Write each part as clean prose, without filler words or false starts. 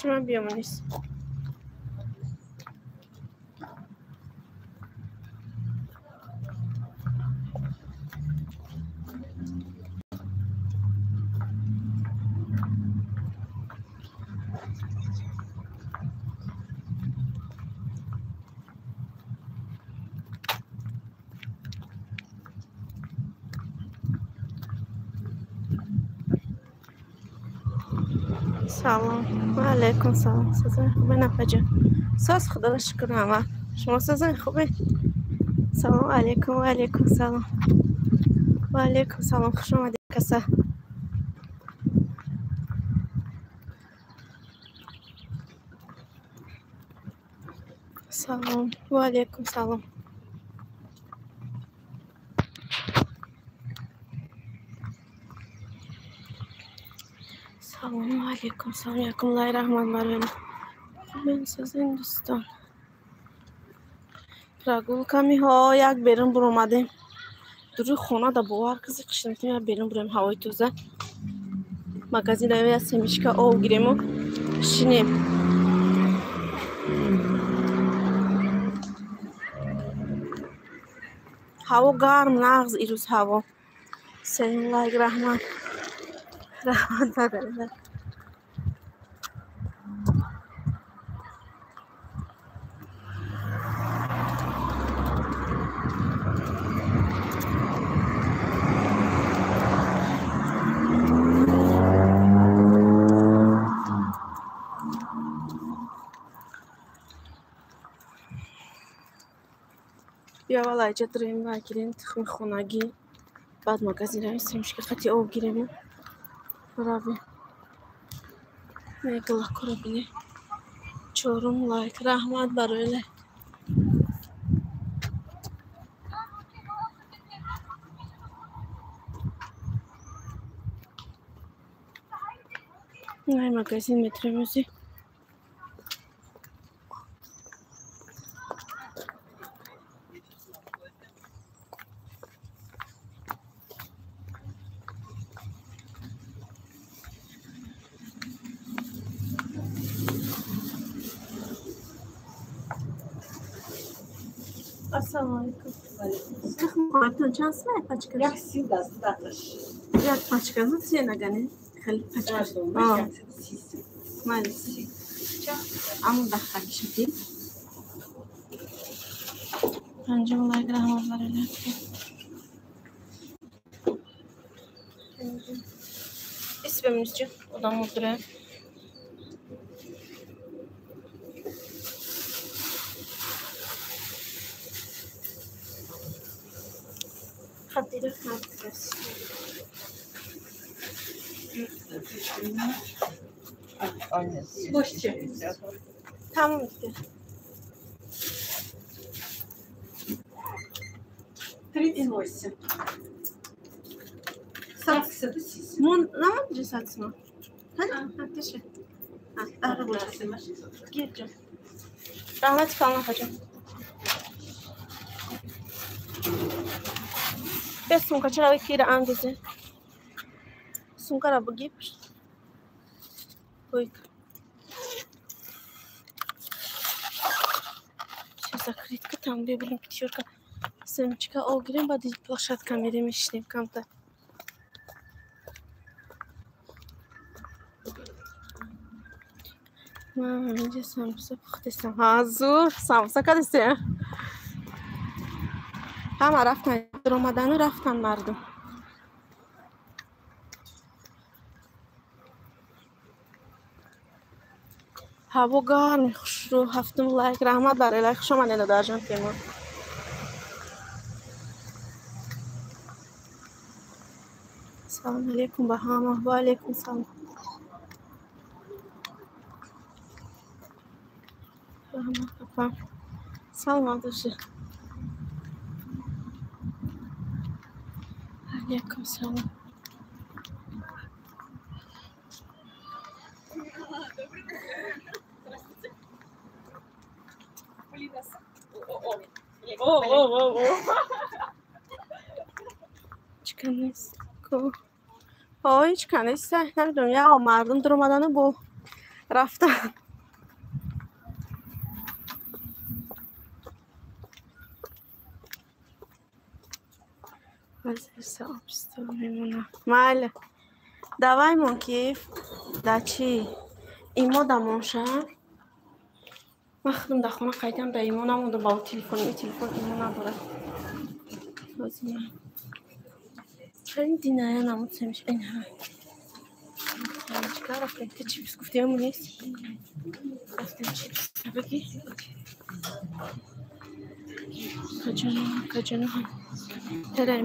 من بیام نیست. سلام و علیکم سلام. سازن خوبه نفجه ساز خدا شکر همه شما سازن خوبه. سلام علیکم و علیکم سلام و علیکم سلام. خوش آمدید کسا. سلام و علیکم سلام. سلام علیکم سلام. یکم الله رحمان برای من سازن دوستان. رگول کمی ها یک بیرون بر اومدیم دور خونه دا باور کسی قشن میتونیم بیرون بریم هوای توزه مگازین دوی از سمیشکا آو گیریم و شینیم. هوا گرم نغز ایروز هوا. سلام الله رحمان رحمان ببرید. بیا والا اینجا دریم و گیریم تخم خونگی بعد مگازین روی سمیشکا خطی آو گیریم و برابی میگه لکو رو بینی چورم لایک رحمت برای نه مگازین میترموزی. السلام علیکم. تخم خواهدتون چند سنه پچکش؟ یک 30 دست دستش. یک پچکش بود سیه نگنه؟ خیلی پچکش. آه. مالی سی. امون دخترش دید. پنجم الله رحمت برای اسم بمیز جو odam oturuyor. Hadi Boş çek. Tamam işte. 38. Satsı da siz. Ne yapacağız satsın? Hadi teşekkür. Daha burası. Gireceğim. Rahmet falan yapacağım. به سونکا چرا کیر اندازه سونکا را بگیر بگیر چه زکریت که tam ببینیم پیتیور که سمچکا آگیریم بعد پلاشت کمیری میشنیم کم تا من اینجا ساموسا پختستم hazır ساموسا کدیسته همه رفتن در اومدن و رفتن مردم هوا گرم خوش رو هفتم لایک رحمت برای لایک شما نینا درجان تیمور سلام علیکم به همه و علیکم سلام سلام دوشه علیکم سلام چکنیست کو های چکنیست نمیدونم یا مردم در اومدن با رفتن. وزیر آبستان میمونم. بله دوایمون کیف در چی؟ ایما دمانشه مخدوم در خونه قیدم در ایما نمونده با تلفن ایما نبوده بازیم این دینه نمود سمیش این هم چکار رفتیم که چیپس گفتیم همون نیست رفتیم چیپس بگی کجانو هم تره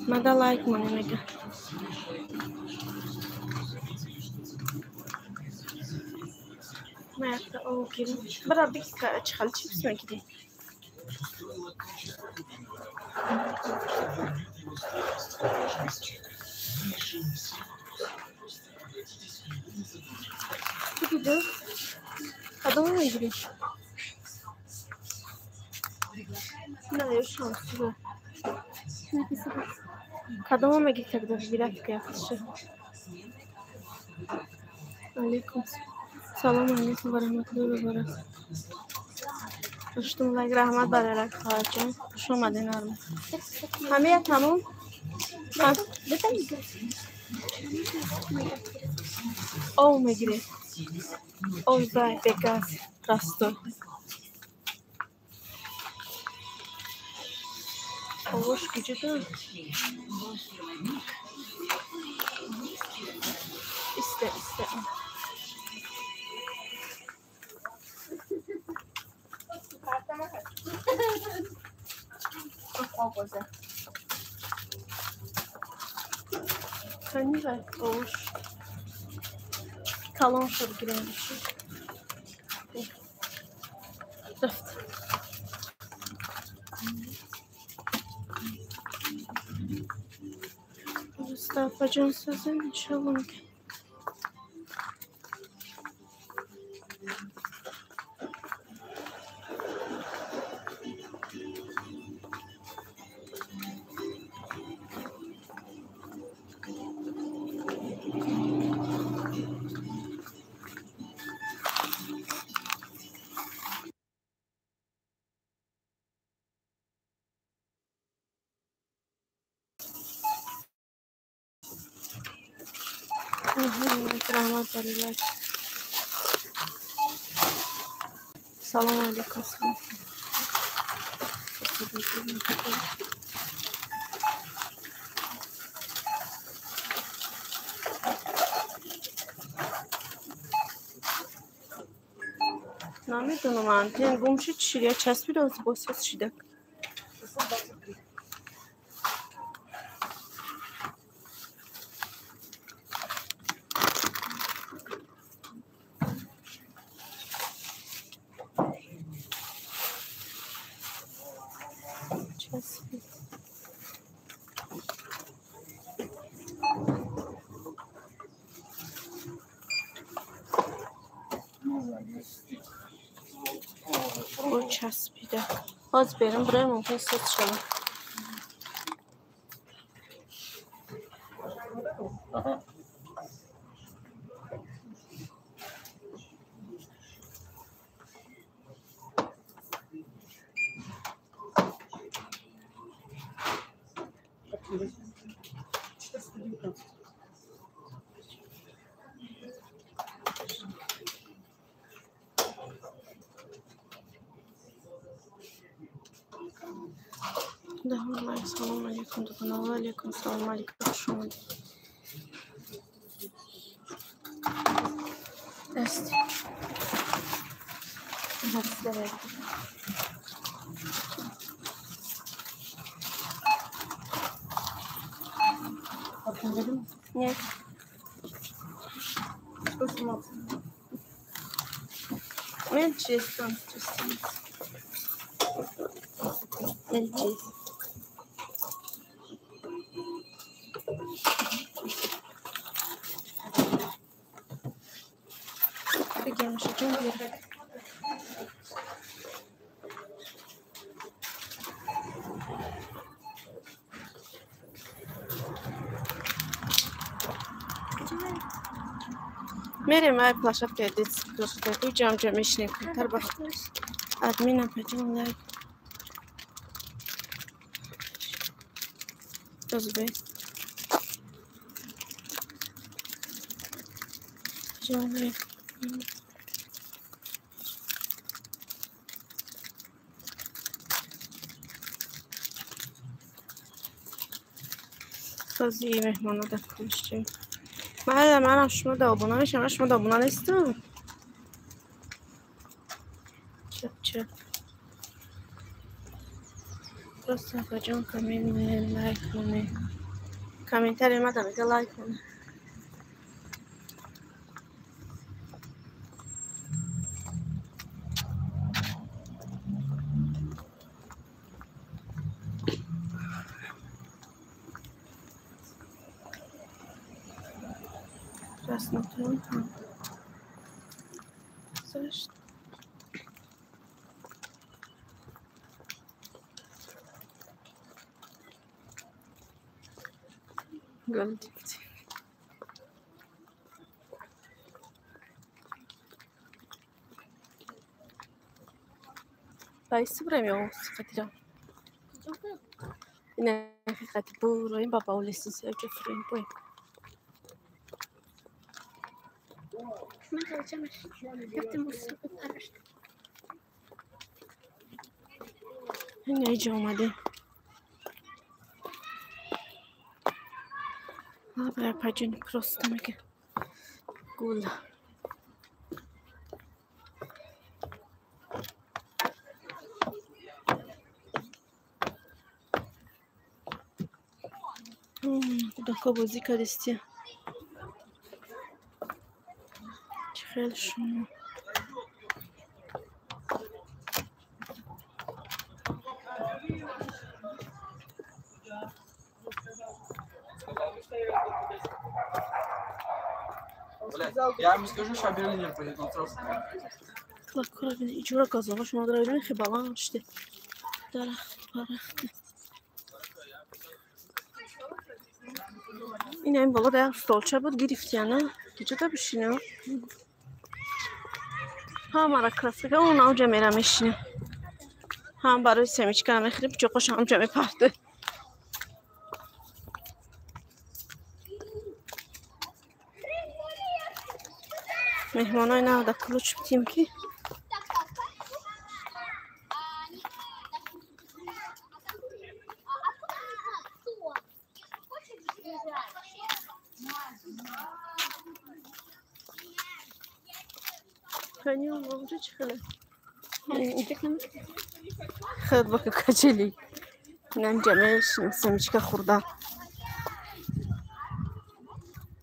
ما دا لایک مانی نگه ما یکتا او گیریم برا بگی که چخال چیپس میگیری بگیدو adamı mı giriyor? Ne şansı bu. Kadına mı getirdi bir dakika yaklaşık. Aleyküm. Salam aleyküm ve rahmetullahi ve berekatuhu. Hoştum like rahmet bararak harcam. Hoş olmadın armı. Hamiye tamam. Ha. O mu giriyor? O zay bekaz rasto. Oğuz gücü de. İste. Hani var Oğuz. Kalon şur girmiş. Rıft. Mustafa Can sözün inşallah. Rahmet barakat. Salam aleyküm. نمیدونم من این گمشه چیه چسبید از باسه چیده چسبید o چسبیده باز بریم برای ممکن ست شدم Salam aleyküm dokuna aleyküm salam aleyküm şunu dest hadi de verdim bakın dedim ne ben çizdim gelmiş için bir میریم های پلاشت که دید پلاشت که کوی جام میشنیم کنتر با ادمین پجام لایک جذبه جامعه خازی مهمانا در کنشتیم من شما دابونا میشم شما دابونا نیستم چپ راست جان کامین لایک کنه کامنت تری اومدم میگه لایک کنه راست نتون هم زشت گل دیدی بایستی برم یا صفتی جان اینه حقیقتی برو این بابا اولیسی سرچه فریم بوی من خرجمش گفتم مصطفی پرشت این ایجا اومده برای پجین پرسته میگه گول دکا بازی کردستی چه خیلی شما Я вам скажу, что Берлин будет на трассе. کلا کلا بینه ایجورا گازاقا شما داره بینه خیلی بالا شده درخت این بالا در stolça بود گرفت یعنی کجا تا بشینه هم را کلاسیکه اون آنجا میرم میشینه هم برای سمیچکا میخریم چوقش آنجا میپرده مهمانای نه در کلوچ بتیم که کنیم اونجا چی خیلی خیلی باکه کچلی اینم جمعش سمیچکا خورده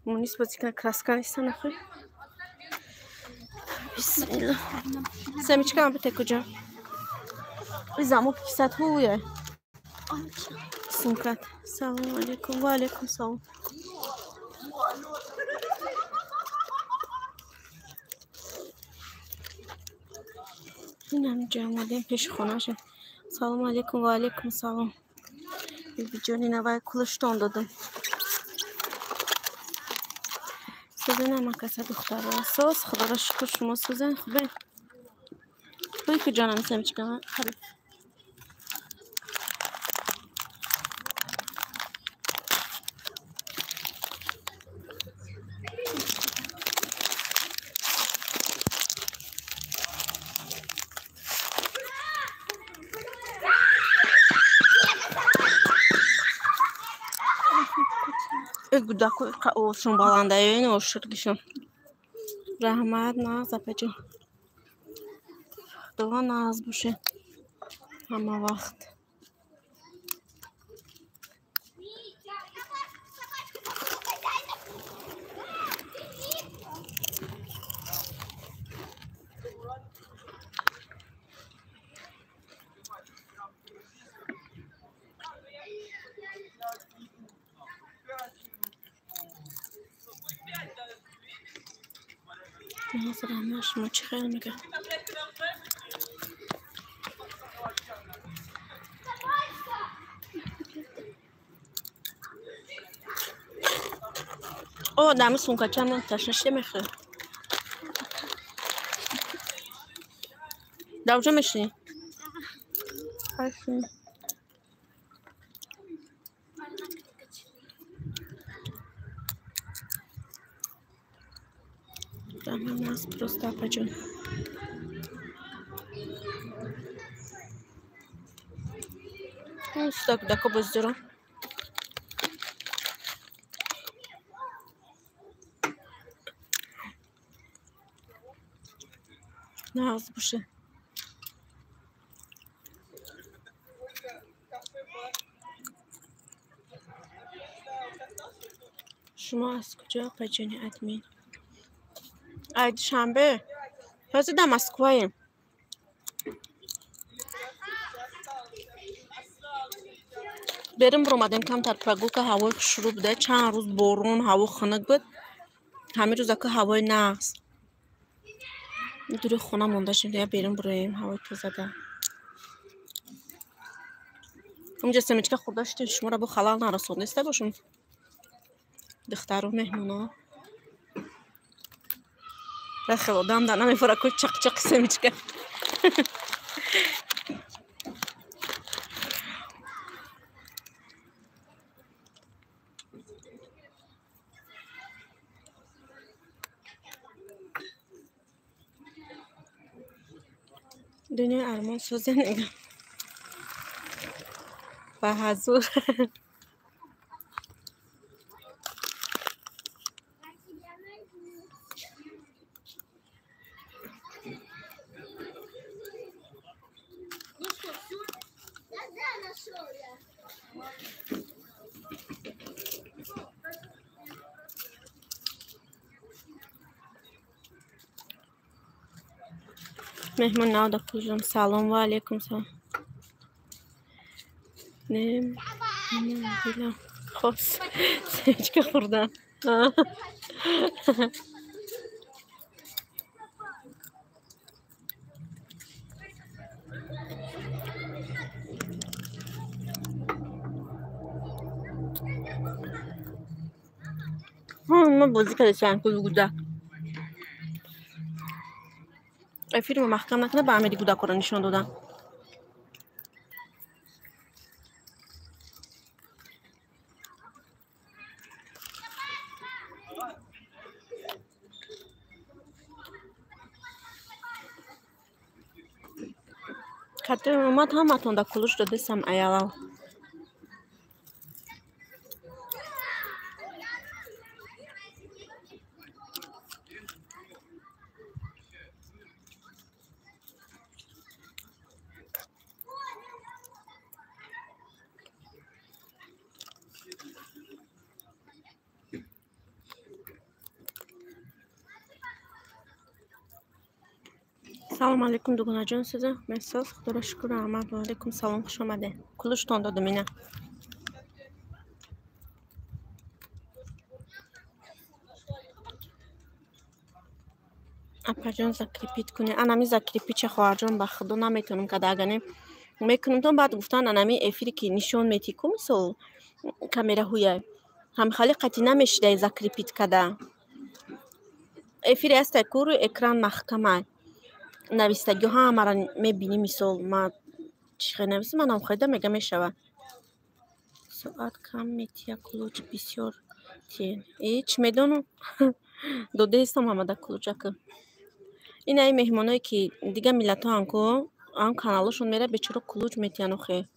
مونیس بازی کنه کراسکا نیستن نخوی بسم الله سمیچکا هم بته کجا این زمان کیست هویه سمکت سلام علیکم و علیکم سلام این هم جمعه پیش خونه شد سلام علیکم و علیکم سلام بیبی جانی نوای کلشتان دادم سوزن هم کسا دختر اساس خدا را شکر شما سوزن خوبه خوبه که جانم سمیچکا خرید گوداکو اوشون بالنده این اوشرگیشون رحمت ناز اپجا دوا ناز باشه همه وقت ناز رحمت شما چی خیلی میگه او دم سونکا چند تشنشته میخواه Davca meşini. Hayır. Tamam, нас просто опачу. Ну, так, да, кобыздыра. На, збуши. شما از کجا پجانی ادمین؟ ای شنبه تازه دمسکواییم. بریم برامدیم کم تر پرگو که هوای شروع بده. چند روز بارون هوا خنک بود. همه روزا که هوای نقص دوری خونه مونده شد. یا بریم برایم هوای تازه ده. اونجا سمیچکه خود داشتیم شما را با خلال نرسونده استه باشم. دختر و مهمونا رخل آدم در نمیفوره که چق چق سمیچکه. دنیا ارمان سوزه نگم و حضور. مهمون نادا کجم سلام و علیکم سلام. نمیدونم خب سمیچکه خوردن. ما بازی کرده چند کل گوده فیلم محکم نکنه به امیری گوده کرا نشان دادن. کتی اومد هم اتونده کلوش داده سم ایالا. سلام علیکم دوگانه جان سیزه مساز خدا را شکر احمد و علیکم سلام خوش آمده. کلوش تان دادم اینه. اپا جان زکریپیت کنی. انمی زکریپیت چه خواهر جان به خدا نمیتونم که داگنه میکنم تون بعد گفتن انمی افیری که نشون میتی که مثل کامera هویه هم خالی قطی نمیشه زکریپیت کده افیری است کورو اکران محکمه نویستگی ها همه را میبینی مثل ما چیخه نویسی من هم خیده میگه میشوه ساعت کم میتیه کلوچ بسیار تین ایچ میدونم دوده هستم همه کلوچه که این ای مهمانایی که دیگه ملت ها انکو هم کانالشون میره بچرا کلوچ میتیانو خیلی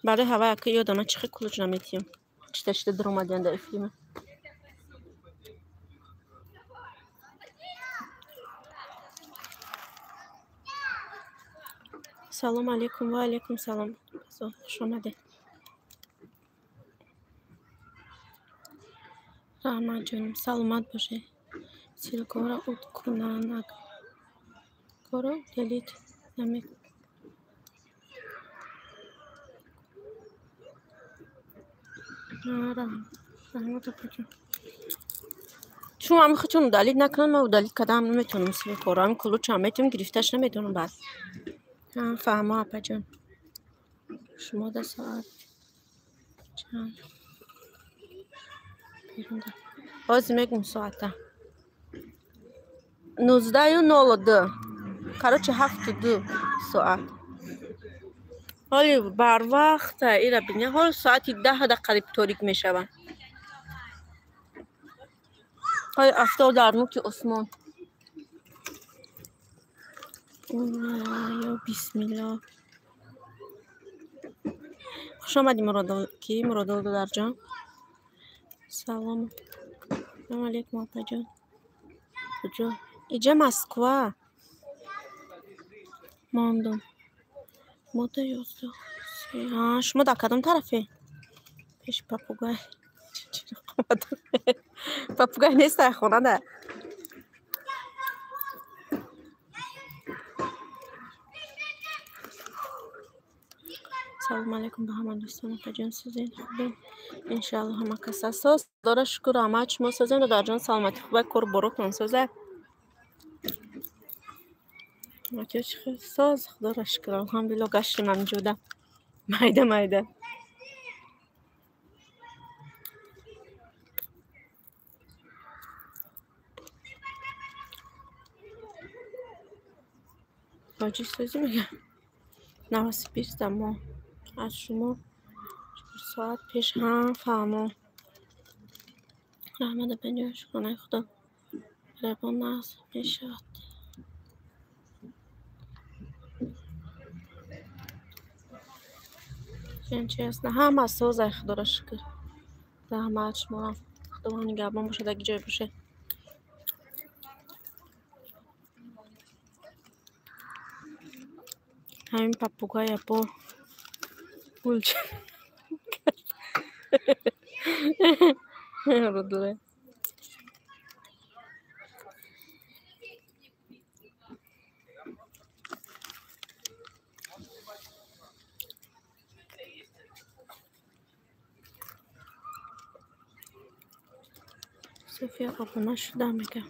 برای هوا که یادم چخه کلوچ نمیتیم چه تشته در اومدین در فیلم. سلام علیکم و علیکم سلام خوش آمده. رحمت جانم سلامت باشه. سیلگارا اوت کنانک کارو دلیت نمی رحمت باشه. شما هم خودتون دلیت نکنم من دلیت کدام نمیتونم سیل کارا هم کلوچ هم میتونم گرفتش نمیتونم بس فهمه اپا جان شما ده ساعت چند بیرون ده بازی میگم ساعته 19:02. Короче 7:02 ساعت. حالی بر وقت ایره بینه حال ساعتی 10 قریب تاریک می شود. های افتاد در نوک عثمان. یا بسم الله. خوش آمدی مراد در جان. سلام علیکم آقا جان. کجا؟ اینجا مسکو ماندم. ماده 11. شما در کدام طرفه؟ پیش پاپوگای. پاپوگای نیست در خونه ده. سلام علیکم به همه دوستان آقا جان. سوزین خوبین انشالله همه کس اساس داره. شکر همه شما سوزین در جان سلامتی خوبه کور برو کن سوزه مکیش خیلی ساز خدا را شکر الحمدلله گشتیم هم جوده مایده باجی سوزی میگه 91 ما از شما 4 ساعت پیش هم فهمو رحمت بنجا شکنه خدا ربان ناز میشود. چی هست؟ نه همه سوزه خدا را شکر زحمت شما خدا نگهبان باشه دیگه جای باشه. همین پاپوگای با گلچه رو داره. صوفیا قابونه شده میگه.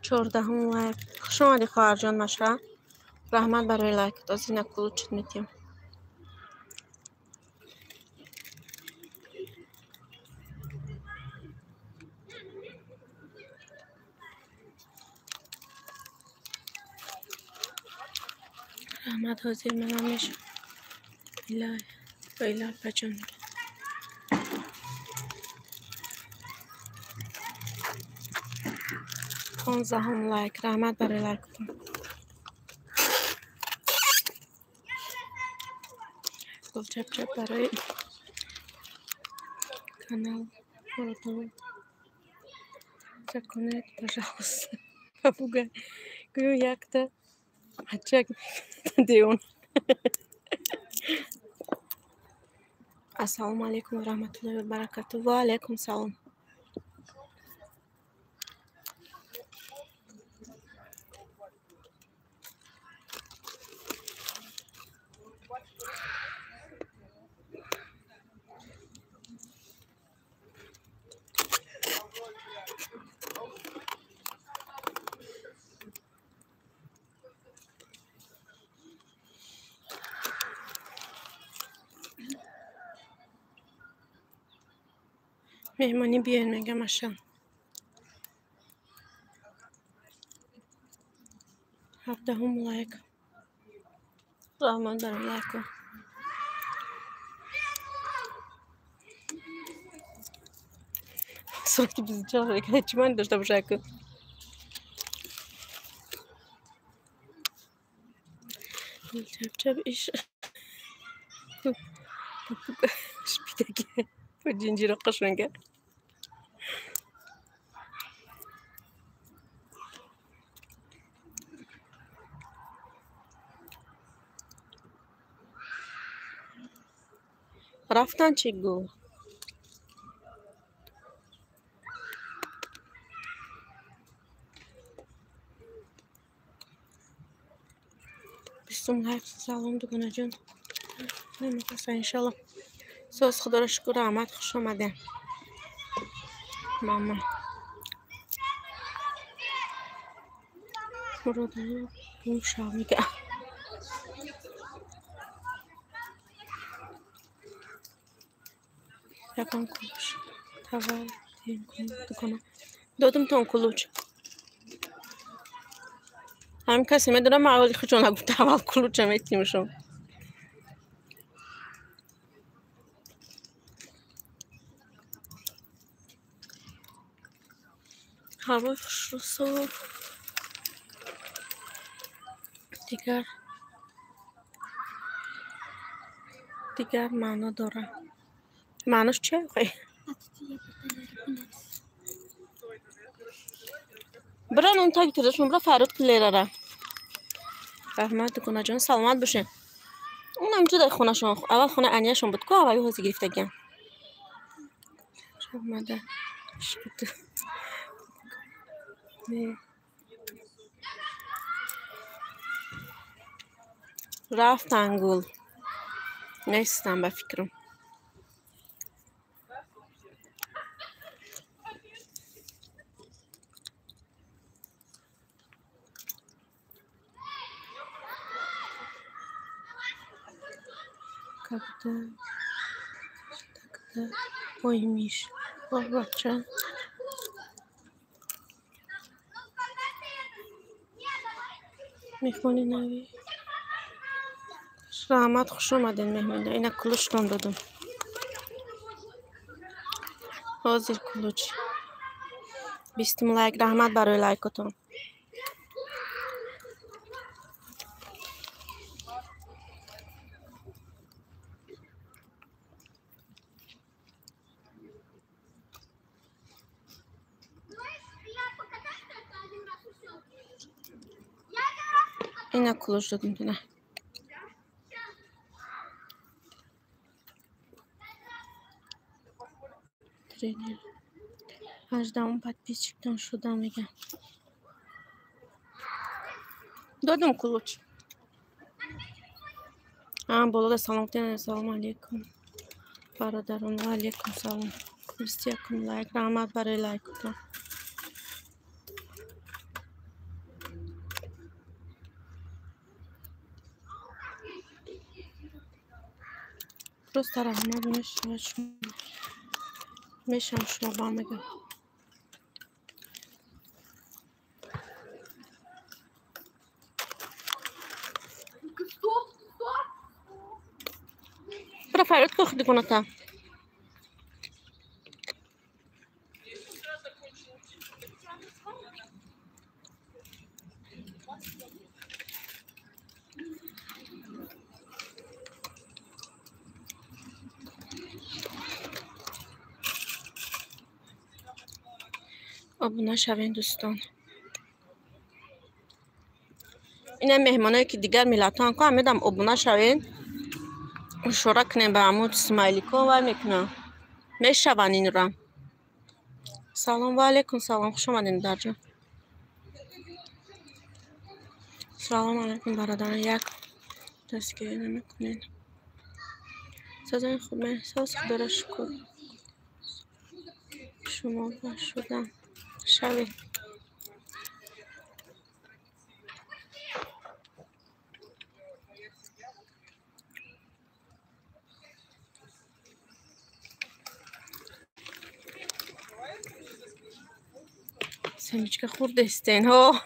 چهاردهم لایک. خوش آمدی خواهر جان مشا. رحمت برای لایک از این کلوچت میتیم. رحمت حاضر من میشه. ایلا بچون 15 لایک. رحمت برای لایک کن. گل چپ برای کانال براتون چک کنید پاجاوز پاپوگای گویو یکتا چک دیون. السلام علیکم و رحمت الله و برکاته. و علیکم سلام. مهمانی بیاین میگم اشان 17 لایک. رحمان برای لایک کن. صورتی بیزی چهار که هیچی من داشته باشه که چپ ایش شپیدگی و جنجیر قشنگه. رفتن چی گو بستم لایک. سلام دوگانه جان نمیخواسته انشالله ساز خدا را شکر رحمت خوش آمده ماما. Burada yumuşak میگه. Yakın kuluç. Taval. Dükkanı. دادم تون کلوچ هم کسی میدونم موالی خود چون گفت اول کلوچ هم ایتیمشون هوا خوش و دیگر معنا داره معناش چیه خیلی برن اون تا گیتردشون برا فرود کلیره را رحمت کنه جان سلامت بشه اون همینجا در خونه شون اول خونه انیه شون بود که اولی حوزی گرفته گیم شب مده شکوت رفتن گل نیستم به فکرم kapıda koymuş bahçe مهمونی نوی رحمت خوش اومدین مهمونی اینا کلوچتون دادم حاضر کلوچ 20 لایک رحمت برای لایکتون اینا کلوچ دادم دونه тренер 18 подписчиктан شدم میگم دادم کلوچ بالا سلام علیکم برادران و علیکم سلام مرسی کن لایک رحمت برای لایکتون درست رحمت میشم شما با میگم برا فرید که خودی کنه تا abone شوین دوستان این مهمانایی که دیگر میلاتان که همیدم abone شوین اشتراک کنین به عمود اسماعیلی کو و میکنم میشون این را سلام و علیکم سلام خوش آمدین درجا سلام علیکم برادران یک تسکیه نمیکنین سازن خوب من احساس خدا را شکر شما با شدم شوید سمیچکه خورده استین ها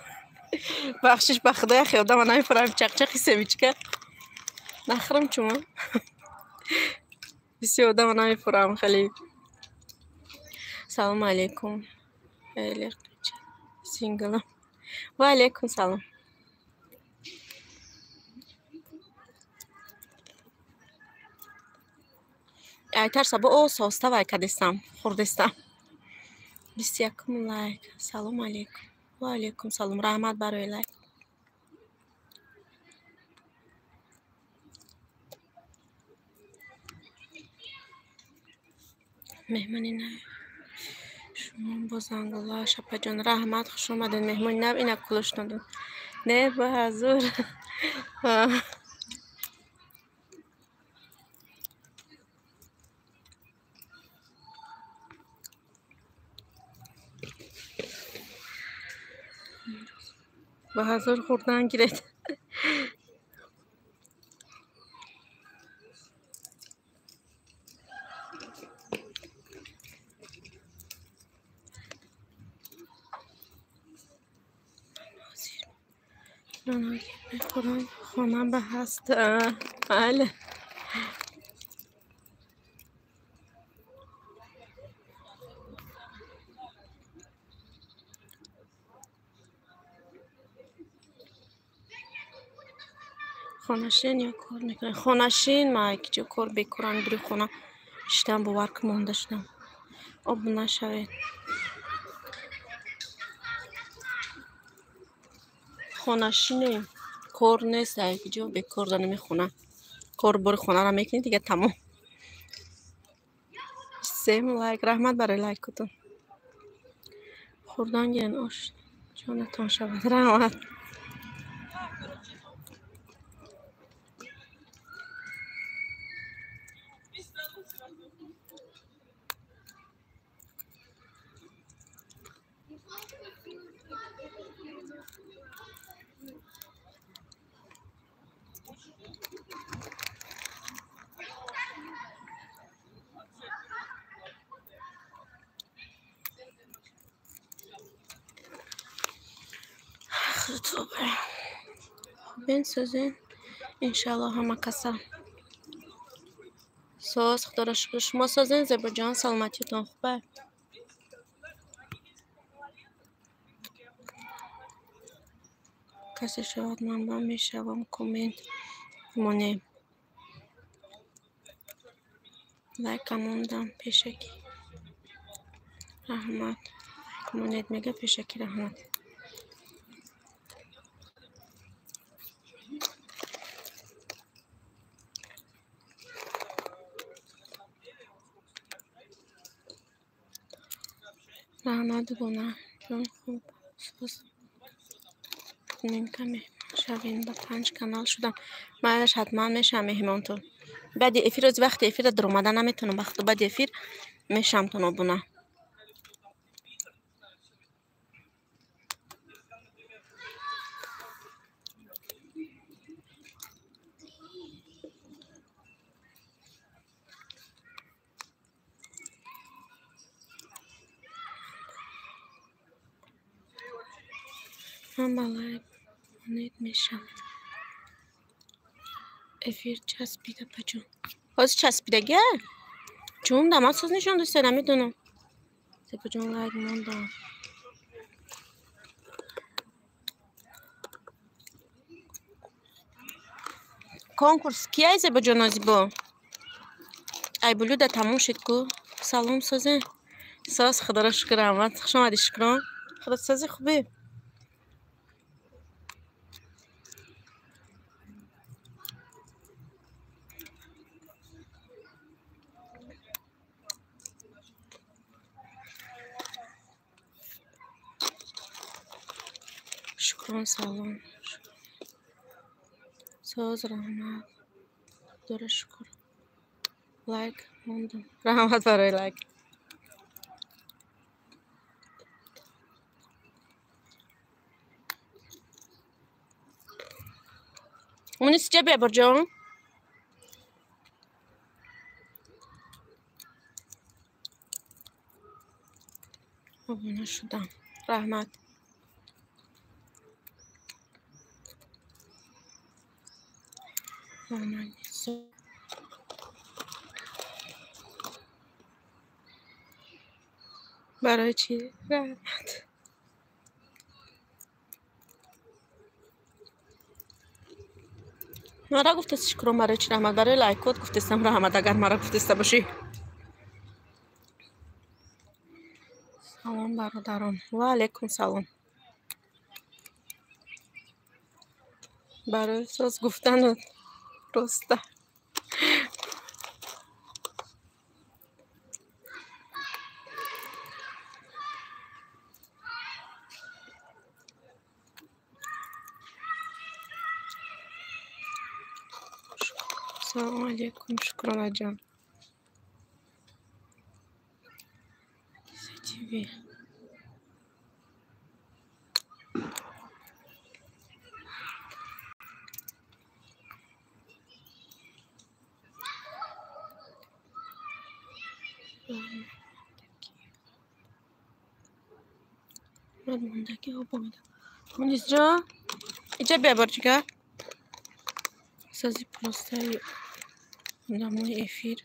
بخشش به خدای خیاده من نمیفرم چقچقی سمیچکه نخرم چما بسیار من نمیفرم خیلی سلام علیکم خیلی سینگلم و علیکم سلام ایتر سبا او ساسته وای کدستم خوردستم 21 لایک سلام علیکم و علیکم سلام رحمت برای لایک مهمانی نه شما با زنگولا شپا جان رحمت خوش اومدین مهمانی نه اینا کلوش دادن نه با حضور به هزار خوردن گیرد. من میخورم خونم به هست. بله خونشین یا کار میکنه خونشین ما که کار بکران بری خونه شتم باور که مونده شدم آب نشوید خونشینه کار نیست که جو بکار داره میخونه کار بری خونه را میکنی دیگه تمام سیم لایک رحمت برای لایک کتون خوردن گیرن آش جانتان شود رحمت خوبه بنسازین انشالله همه کسا ساز خدا را شکر شما سازین زیبا جان سلامتیتان خوبه کسی شود من با میشوم کومنت مونه لایک موندم پیشکی رحمت کومنت میگه پیشکی رحمت رحمت گناه جون خوب ساز نیم کمی شوین با 5 کانال شدم بعدش حتما میشم مهمانتون بعد افیر از وقت افیر در اومدن نمیتونم وقت بعد افیر میشم تون ابونه من بالای نید میشم افیر چسبیده پجون باز چسبیده گه چون دمت ساز نشون دوسته نمیدونم زیبا جون لایک موندم کنکورس کیه زیبا جون زیبا ای بلوده تموم شد کو سلام سازه ساز خدا را شکر رحمت خوش آمدی شکران خدا سازی خوبه شکران سلام ساز رحمت خدا را شکر لایک موندم رحمت برای لایک اونی سیچه بیابر جان ابونه شدم رحمت رحمت برای چی؟ رحمت مرا گفته شکرم برای چی رحمت برای لایکات گفتستم رحمت اگر مرا گفتسته باشی سلام برادران و علیکم سلام برای ساز گفتن رسته سلام علیکم شکران جان تیوی مندگی ها باید مونیز جا اینجا بیا برچگاه سازی پلاستری نمونه افیر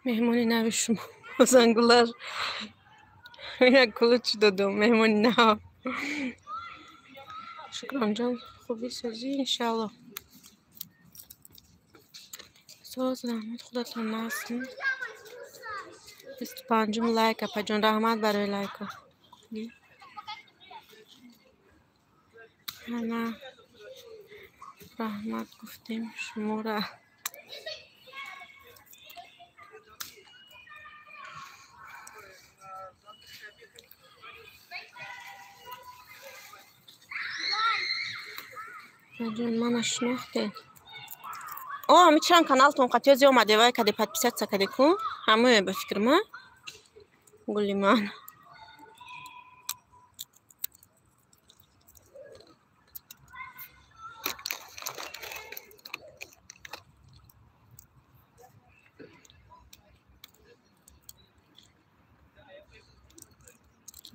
مهمانی نوی شما زنگولار یک کلوچ دادم مهمانی نو شکران جان خوبی سازی انشالله ساز رحمت خودتان نستین 25 لایک اپا جان رحمت برای لایک ها نه رحمت گفتیم شما را جان من شناخته می چند کانال تون قطعه زی اومده وای کده پادپیست سکده کن همه به فکر من گلی من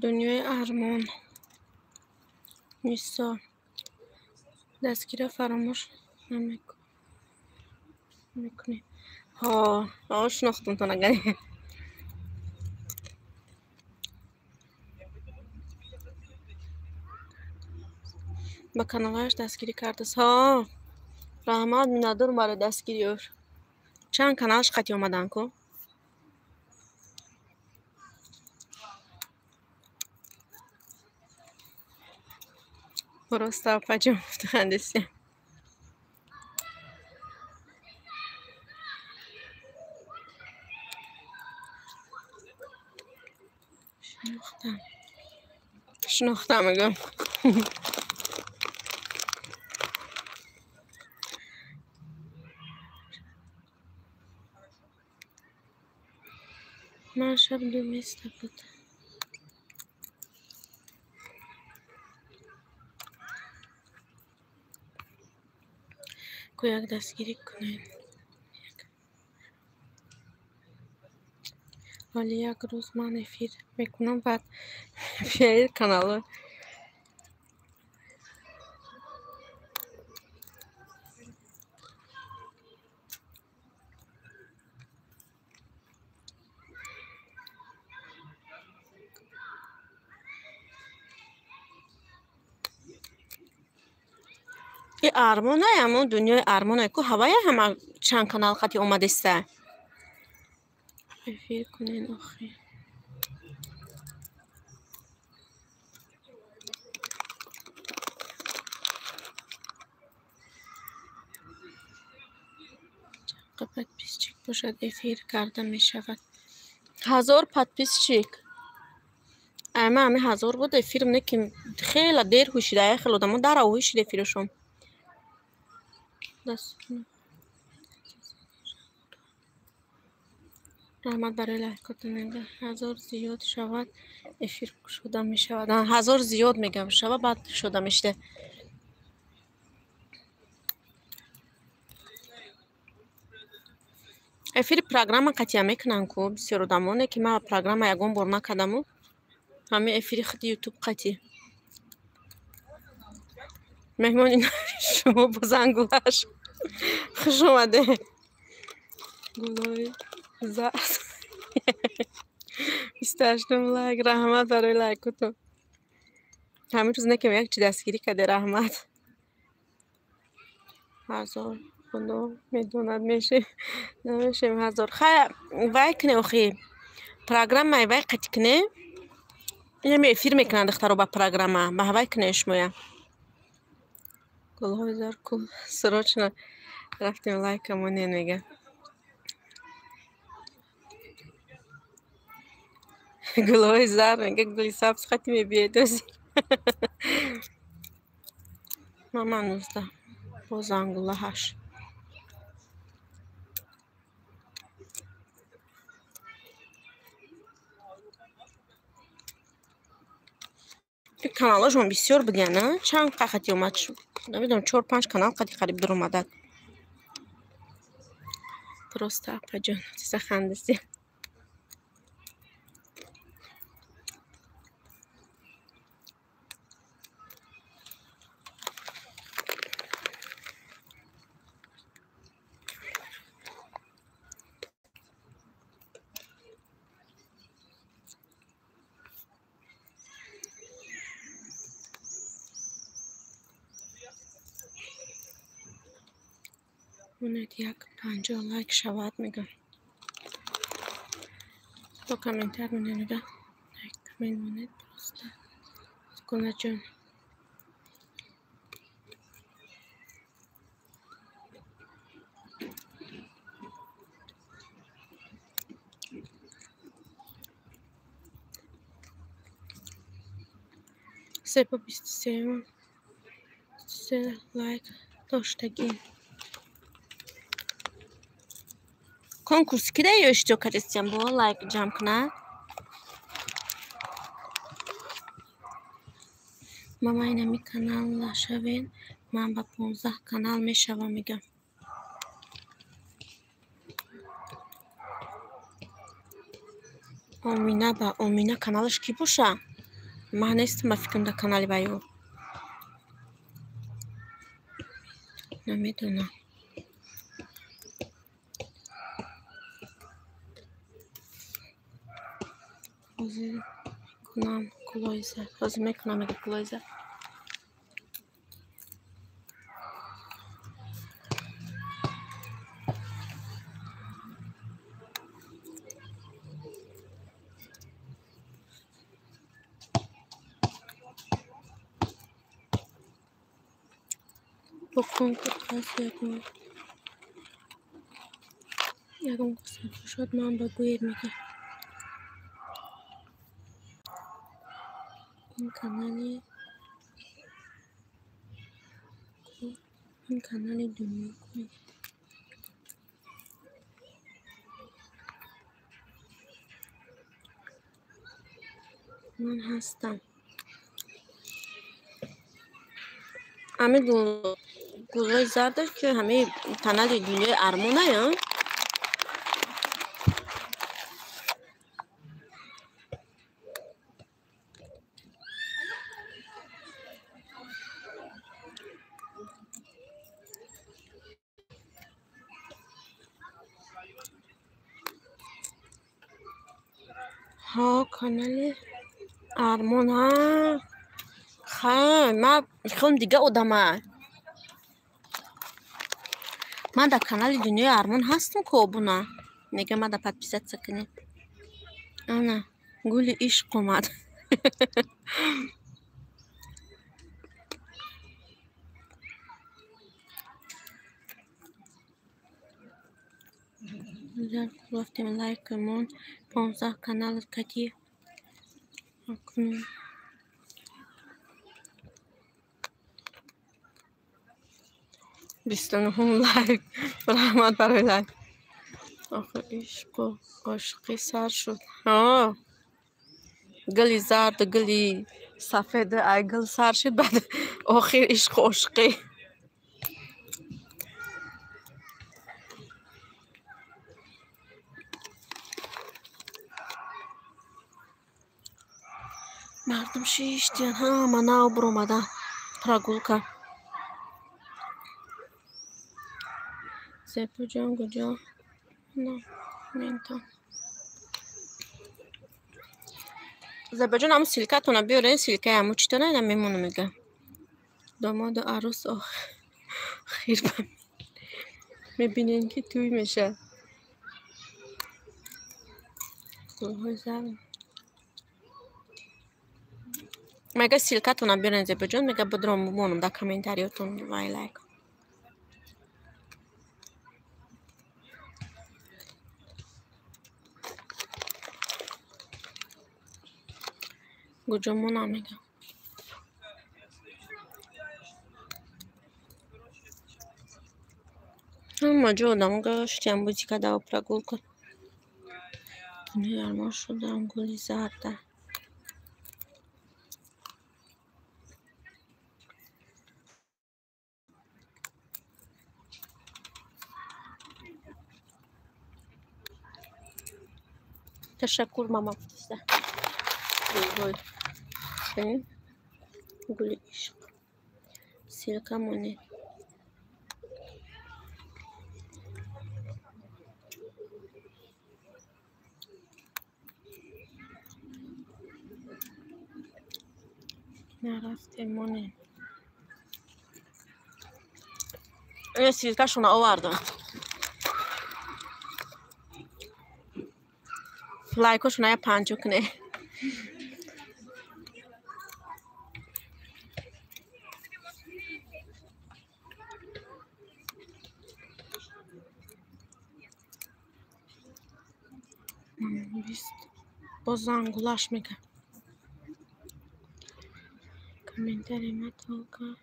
دنیای ارمان نیستا دستگیره فراموش میکنی ها شناختم تو نگنی با کانالش دستگیری کرده ها رحمت ندار برای دستگیری چند کانالش قطعی اومدن کو براستا پچه مفتخندسی شناختم میگم من شب دو میسته بود کو یک دستگیری کنین ولی یک روز من افیر میکنم بعد بیایید کانال این آرمان های همون دنیای آرمان های که هوای همه چند کانال قطعی اومده است افیر کنین آخی پادپیس چیک باشد افیر کرده می شود 1000 پادپیس چیک اما همه 1000 بود افیر منه که خیلی دیر هوشیده خیلی دمون در هوشیده افیرشون دست رحمت برای لایکات نگه 1000 زیاد شود افیر شده می شود 1000 زیاد میگم شود بعد شده میشته افیر پروگرام قطعی میکنن کو بسیار دمونه که ما پروگرام یگون بار نکردم همه افیر خود یوتیوب قطعی مهمانی شما با زنگوهش خوش اومده گلای زرد 28 لایک رحمت برای لایکتون همین روز نکم یک چی دستگیری کرده رحمت 1000 خدا میدوند میشه نمیشه 1000 خیلی وای کنه اخی پروگرام مای وای قطع کنه اینه می افیر میکنن دخترو با پروگرام با وای کنه شمویا گلهای زرد کل سراچنا رفتیم لایک همونه میگه گلهای زرد میگه گلی سبز خطی میبیه دوزی ماما 19 با زنگوله هش каналашон бисёр буд яна чанд қақати омад намедонам 4-5 канал қариб дар омадад просто апаҷон чиса хандаси монед як 50 лайк шавад мегам то комментар менамуда лайк коммент монед просто кунаҷон сепа 23 лайк доштагӣ конкурс кида ё иштирок кардем бо лайк ҷамъ кунад мама инами каналла шавен ман ба 15 канал мешавам мегам омина ба омина каналаш ки боша ман нестам ба фикрам дар канали баё намедонам ҳозир кунам кулойза ҳозир мекунам мега кулойза бо конкурс ягон қисмат бошад ман ба гӯед мегам این کانال دنیا کوی من هستم همه گروه زرده که همه کانال دنیا ارمونه یا ها کانال ارمان ها خیلی من میخوام دیگه آدمه من در کانال دنیای ارمان هستم که آبونه نگه من در پادپیست سکنیم آنه گل عشق اومد گفتیم لایک کمون 15 کانال کتی اکنون 29 لایک رحمت برای لایک آخه عشق و عاشقی سر شد گلی زرد گلی سفید ای گل سر شد بعد آخر عشق و عاشقی مردم شیشتین ها منو برآمده прогулка زپو جان کجا نه نمیتونم زپو جان همون سیلکتونه بیاره سیلکه همون چطوره نمیمونه میگه داماد و عروس خیر میبینین که توی میشه گلهای زرد مگه سیلکتونه بیارن زپو جان میگه بدرم بمونم در کامنتاریاتون وای لایک کجامون میگم همه جا آدم گشتیم بودی که دو прогулка نه ارمان شدم گلی زرده تشکر ماما فتیسته ببین گل عشق سیرکه مونه نرفته مونه این سیرکه شونه آوردم لایکو شونه 5 کنه بازم گلاش میگه کامنتری متوقع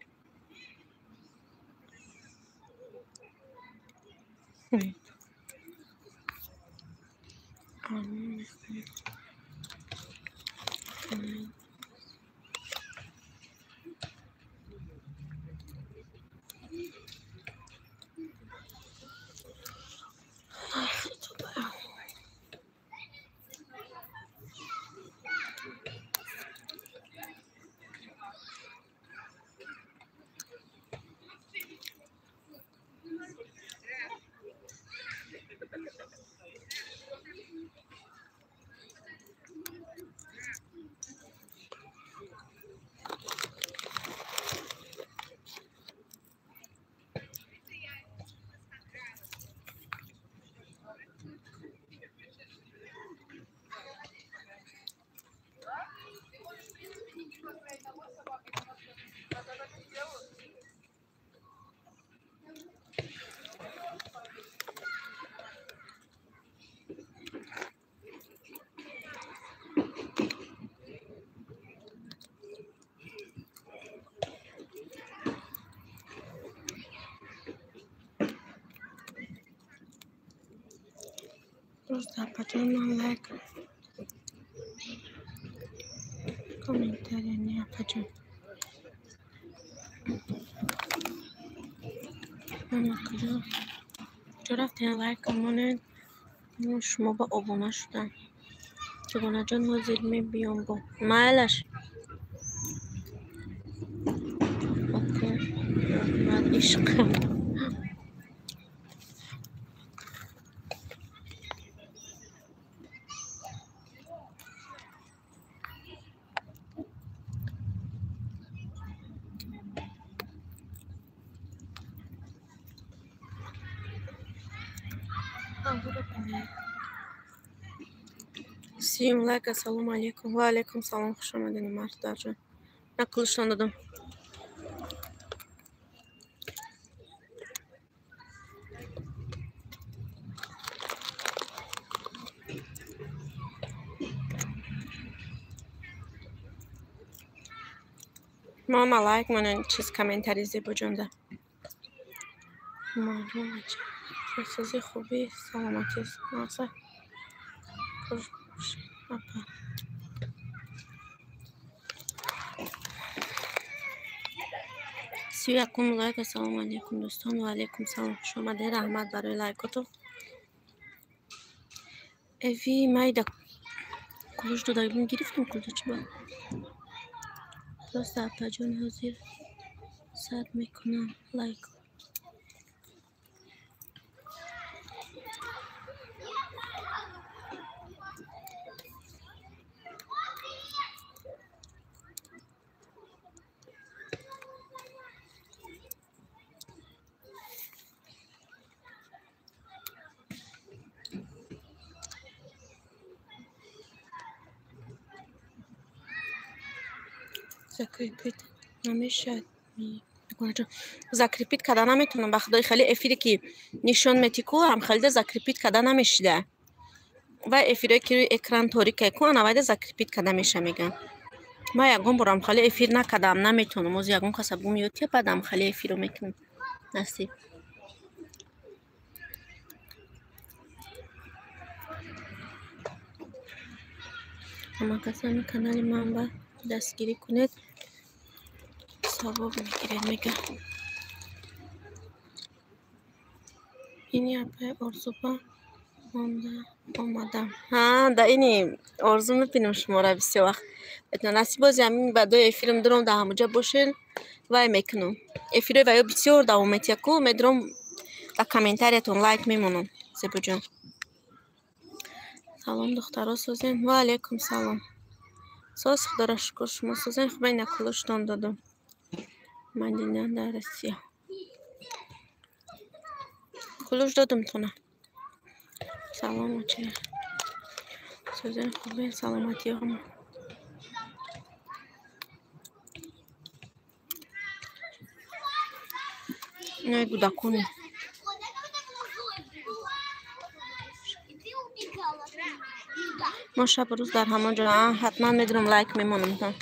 روز در پجان لایک کامنتری نیا پجان ماما کجا رفتین لایک کنید شما با ابونه شدن چگونه جان حاضر می بیام با مالش اوکی من عشقم سیم لایک السلام علیکم و علیکم سلام خوش آمدین مرد جان نقلشان دادم ماما لایک منن چیز کامنتری زیبا جونده معلومه چه خوبی سلامتی ناسه سی یکم لایک السلام علیکم دوستان و علیکم سلام خوش آمدین رحمت برای لایکاتو اوی مایدا کلوش دو دایبون گرفتم کلوش با راست اپا جون حاضر صد میکنم لایک закрепить намешать закрепить когда наметунам ба худои хеле эфире ки нишон метику ҳам хелде закрепить когда намешида ва эфире ки экран торике ку анавайда закрепить когда меша меган ма ягон борам хеле эфир накадам наметунам оз ягон каса бумиёд ки бадам хеле эфиро мекунам насиб ҳама касани канали ман ба дастгирӣ кунед савоб мегиред мегам ин япай орзуба اومدم. ها دا اینی آرزو میپینم شما را بسیار وقت بتونه نصیب بازی همین بعدای فیلم درم در همونجا باشین وای میکنم افیره وای بسیار دوامت یکو میدرم در کامنتاریتون لایک میمونم زیبا جان. سلام دخترها سوزین. و علیکم سلام. ساز خدا را شکر شما سوزین خوب این کلوشتان دادم. مدینه در روسیه کلوش دادم تونه. سلام بچه سوزین خوبه سلامتی هم. نه گودکونی ما شب روز در همان جا حتما میدونم لایک میمونم تا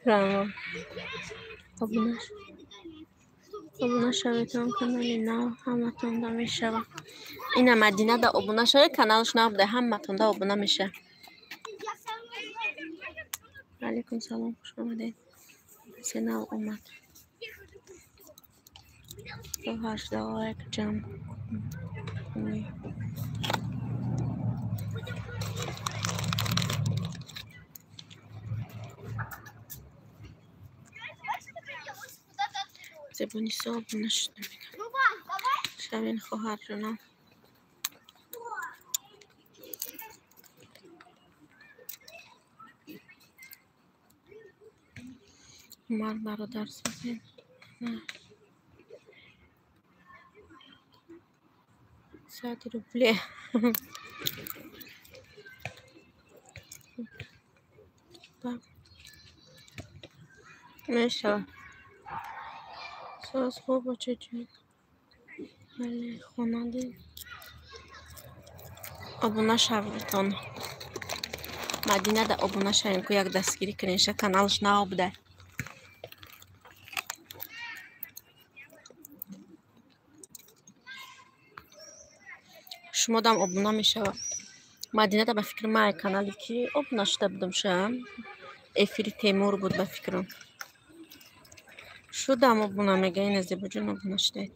رام ابونه شویتون کانالی نو همتون دا میشه. این مدینه دا ابونه شوی کانالش نو بده همتون دا ابونه میشه. علیکم سلام خوش آمدید. سینال اومد تو 81 جمع کنی. زبونی صاحب نشده میدم شبین خواهر جونم. مرد برادر سازین نه ساعتی رو بله میشه ساز خوب بچه جون ولی خونه دید ابونه شویتون مدینه دا ابونه شویم که یک دستگیری کنیشه کانالش نو بده. شما دام ابونه میشه مدینه دا به فکر ما کانالی که ابونه شده بودم شم افیری تیمور بود به فکرم شدم ابونه میگه این زیبا جون ابونه شده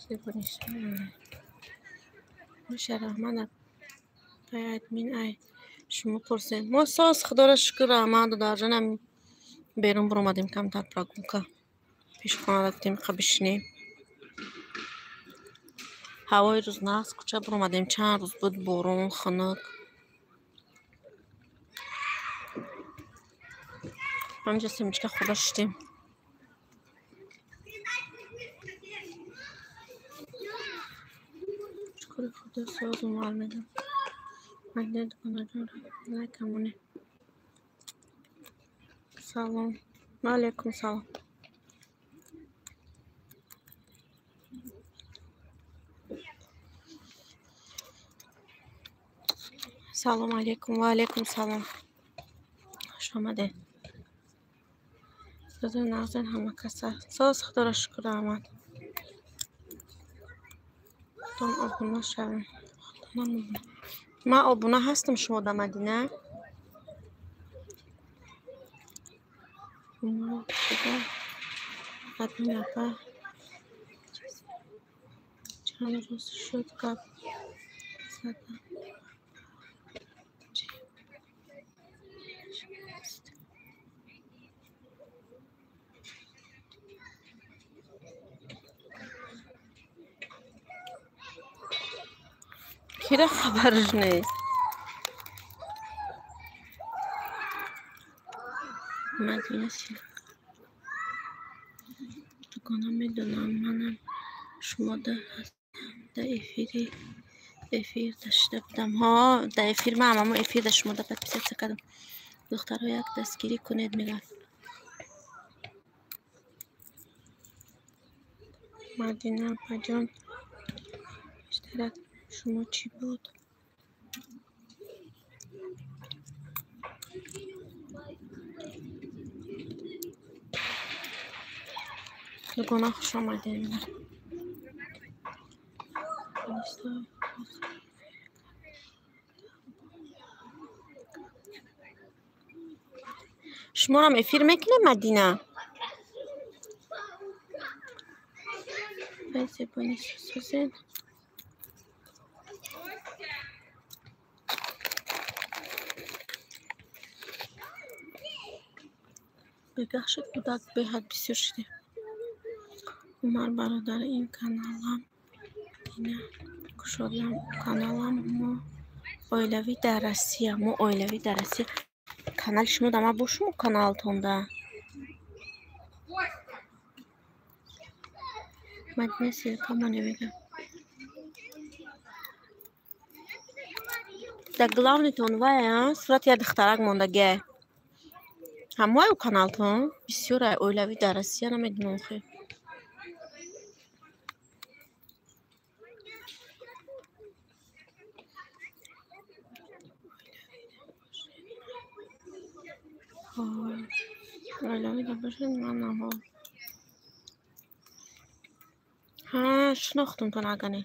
زیبا نیست میشه رحمانه پای ادمین ای شما پرسید ما ساز خدا را شکر احمد در جنم بیرون برامدیم کم تر پراگون که پیش خانه رفتیم قبشنیم هوای روز نست کچه برامدیم چند روز بود بارون خنک همینجا سیمچکه خدا شدیم شکر خدا ساز و مال میدم مدینه دکانه جون لایکمونه. سلام و علیکم سلام. سلام علیکم و علیکم سلام خوش آمده. رضا نازن همه کسا ساز خدا را شکر آمد تون ابونه شویم ما ابونه هستم شما در مدینه ما خدا قدم نفر چند روز شد که زدم کیره خبرش نیست مدینه سیلک دکانم میدونم منم شما ده هستم ده افیر داشته بودم ها ده افیر من اما افیر داشت شما ده پت پیسه کردم دخترها یک دستگیری کنید میگن مدینه پجان اشترک شما چی بود دکانه خوش آمده شما هم افیر میکنه مدینه زبانی سوزن. ببخشید کودک به حد بسیار شده. عمر برادر این کانالم اینه کشادم کانالم ما oilaviy da Rossiya mu oilaviy da Rossiya kanal şunu da ama bu şu mu kanal tonda Madne Silka Manevega da главный тон вая сурат я дختарак монда ге ҳамои канал тон бисёр oilaviy da Rossiya намедонам хе oilaviy da бошед манаҳо шинохтум то нагане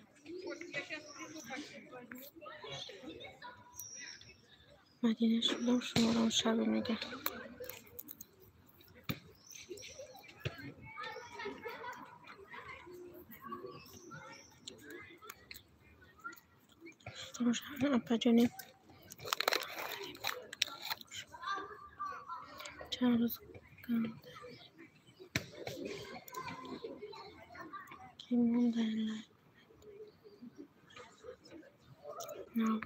Madine şuradan şuradan şabe mege Şuradan apacane Charles Gand Kimon derler No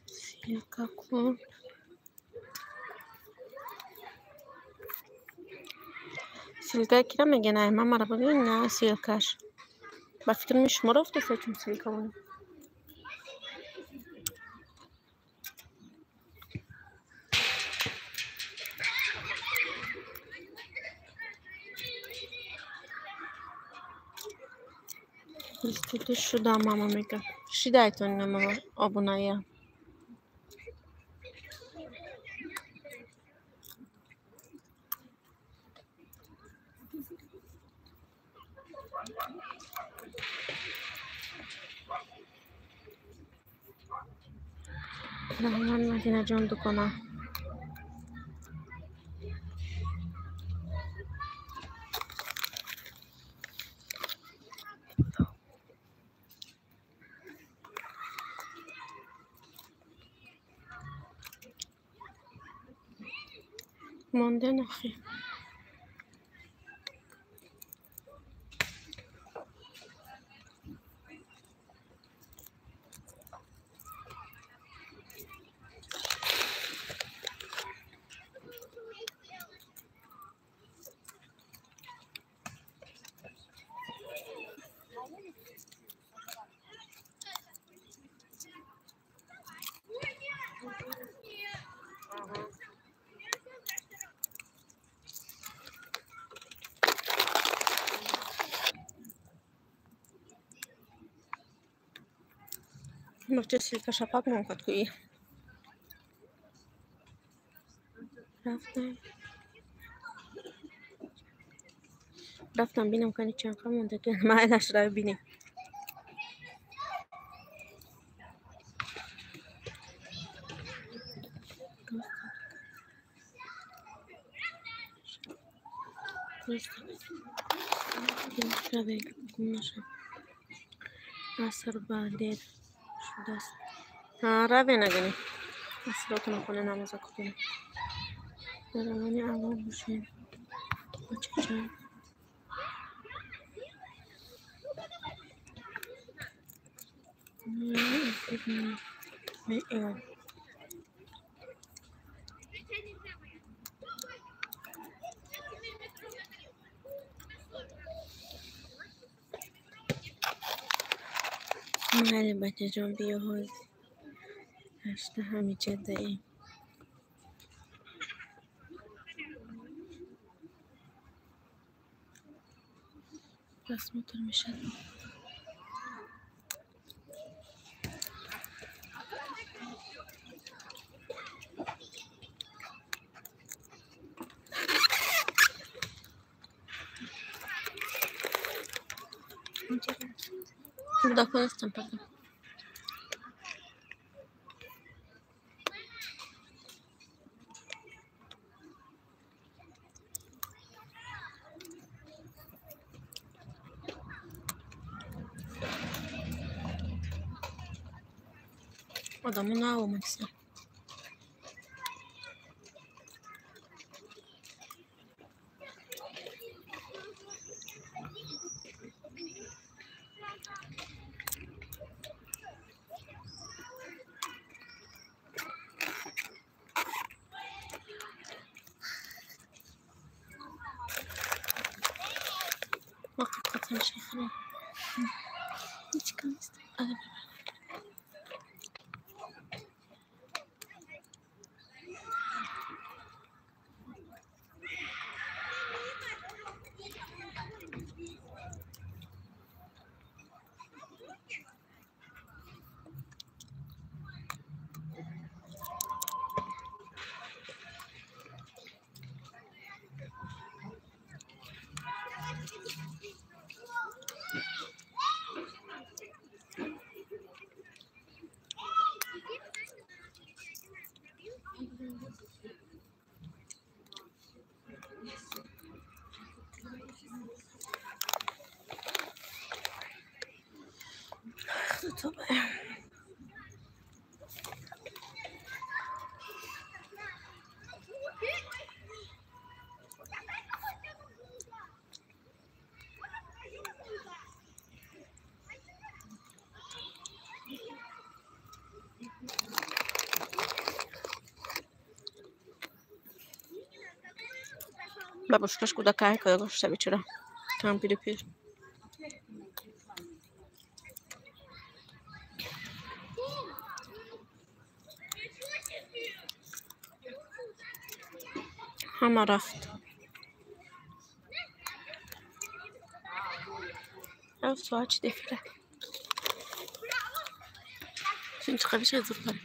Silka Kur Silka kira میگن من مرا ببین نه سیلکش با فکر میشم رفته سچم سیلکا اون İşte şu da mama میگه شیدایت اون ماما abunaya Rahman Madine Can Dukana مونده نخی مرچه سیلکا شپاک نمیخواد کویی رفتم بینم کنی چند خواهم مونده که معدش رو بینیم Asr badet şurada rabe nagani asratını kone namaza kutunu yaramani avar buşen açacağım ve evet Mali bچه جان بیا های هشته همی جده ای بس موتور میشه burada konuştum pardon Adamı ne olmak ister? Hakikaten şey falan. Hiç kalmıştı. Hadi. Tabii. Бабушка шкода кайка гошта вечера. Там пилипил. همه رفت. رفت و هرچی دفیره. چون چه قبیشه زور کنه.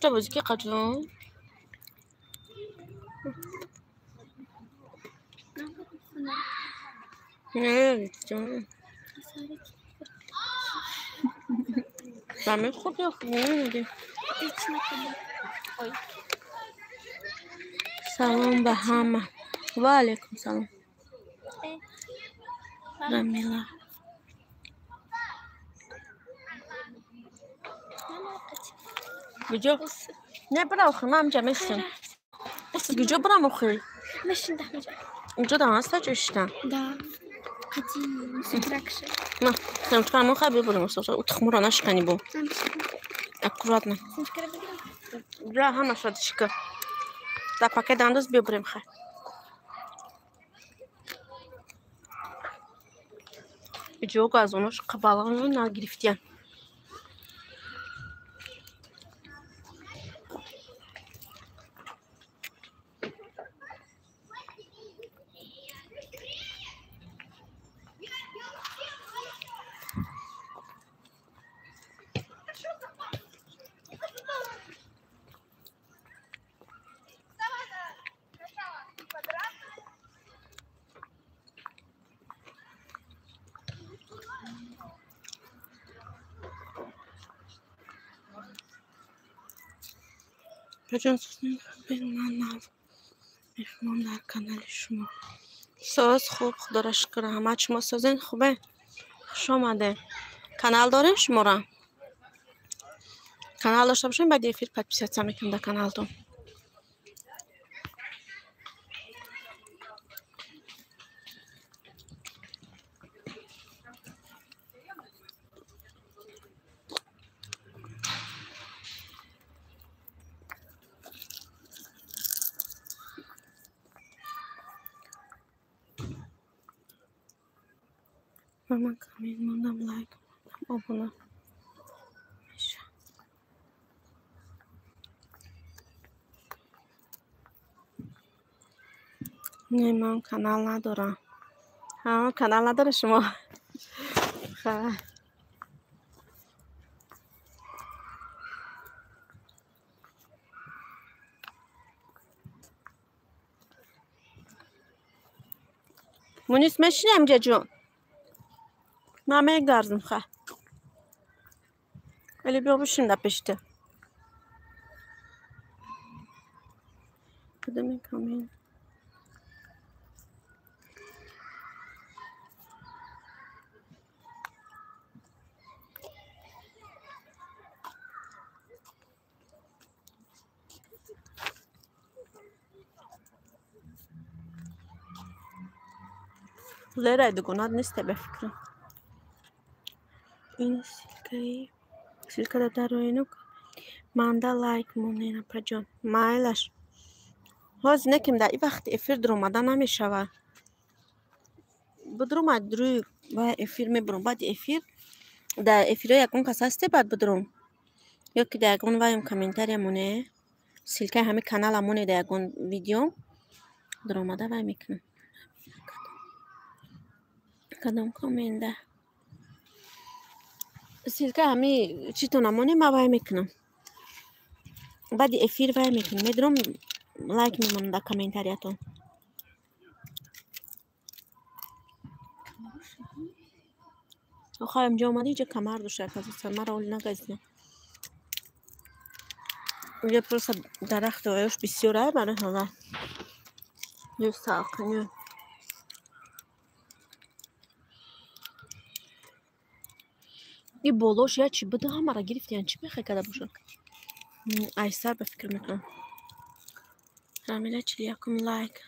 چه بازی که قدرون؟ نه جان. Rahmet kokuyor. Ne dedi? İçine koyayım. Oy. Salam Bahama. Ve aleyküm salam. Ramila. Gücü. Ne bırakın amca mesin? Gücü bırakın. ماشي ده مجال. Gücü de hasta işte. Да. هاتي مسكركش. На, там твоя муха бибурим сосо. Утхмура нашкани бу. Аккуратно. مسكرة بقى. Бля, хама шадичка. Да пакет андыз бибурим ха. Gücü gaz onu kabalağını na giriftiyen. Bacım benim anlam. مهمان در کانال شما ساز خوب خدا را شکر همه شما سازین خوبه خوش آمده کانال دارین شما را کانال داشته باشین بعد افیر подписаться میکنم در کانالتون من کامل موندم لایک موندم abone نه من کانال ندارم ها کانال نداره شما خب مونیس مشینم جون من میگردم خب ولی بیا بشین در پشته بدم کامل Lera dugonad نیست به فکرم این سیلکه در اینو manda like مونینا پجان مایلش هاز نکیم در این وقت افیر درآمده نمیشود بدروم دروی و افیر میبرم بعد افیر در افیر یکون کس هستی بعد بدروم یا که در یکون وایم کامنتاری مونه سیلکه همه کانال مونه در یکون ویدیو درآمده وای میکنم کدام کامنده سیلکه همه چی تو نمونه ما وای میکنم بعد افیر وای میکنم میدروم لایک میمونم در کامنتاریاتون آخه اینجا اومدی اینجا کمر دوشه کسی سرما را اول نگذنه اینجا پروسا درخت وایش بسیاره برای حالا یه ساقنی این بولوش یا چی بوده همه را گرفتی یعنی چی بخی کده باشن ایسر به فکر میکنم رامیله چلی یکم لایک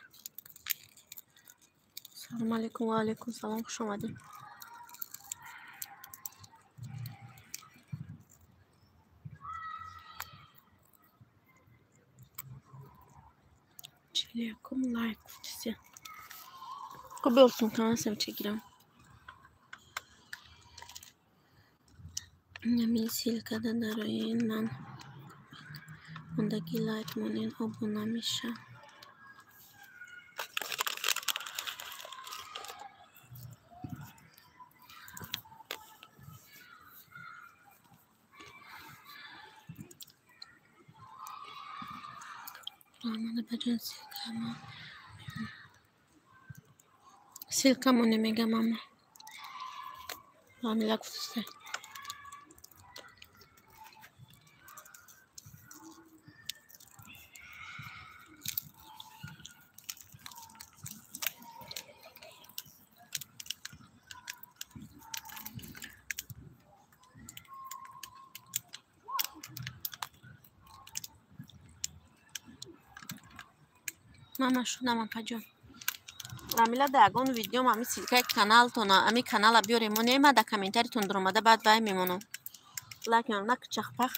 سلام علیکم و علیکم سلام خوش آمدیم چلی یکم لایک چیزی خوبی olsun kanal seni çekeceğim. Nemi silkada darayın ben. Ondaki like monin abonamışım. Ramada bacın silkama. Silkama ne mega mama. Ramila kutusu. Mama şuna mı pacım? Ramila da agon video mami silke kanal tona ami kanala biore monema da komentari ton durmada bad vay mimono. Lakin nak çakpak.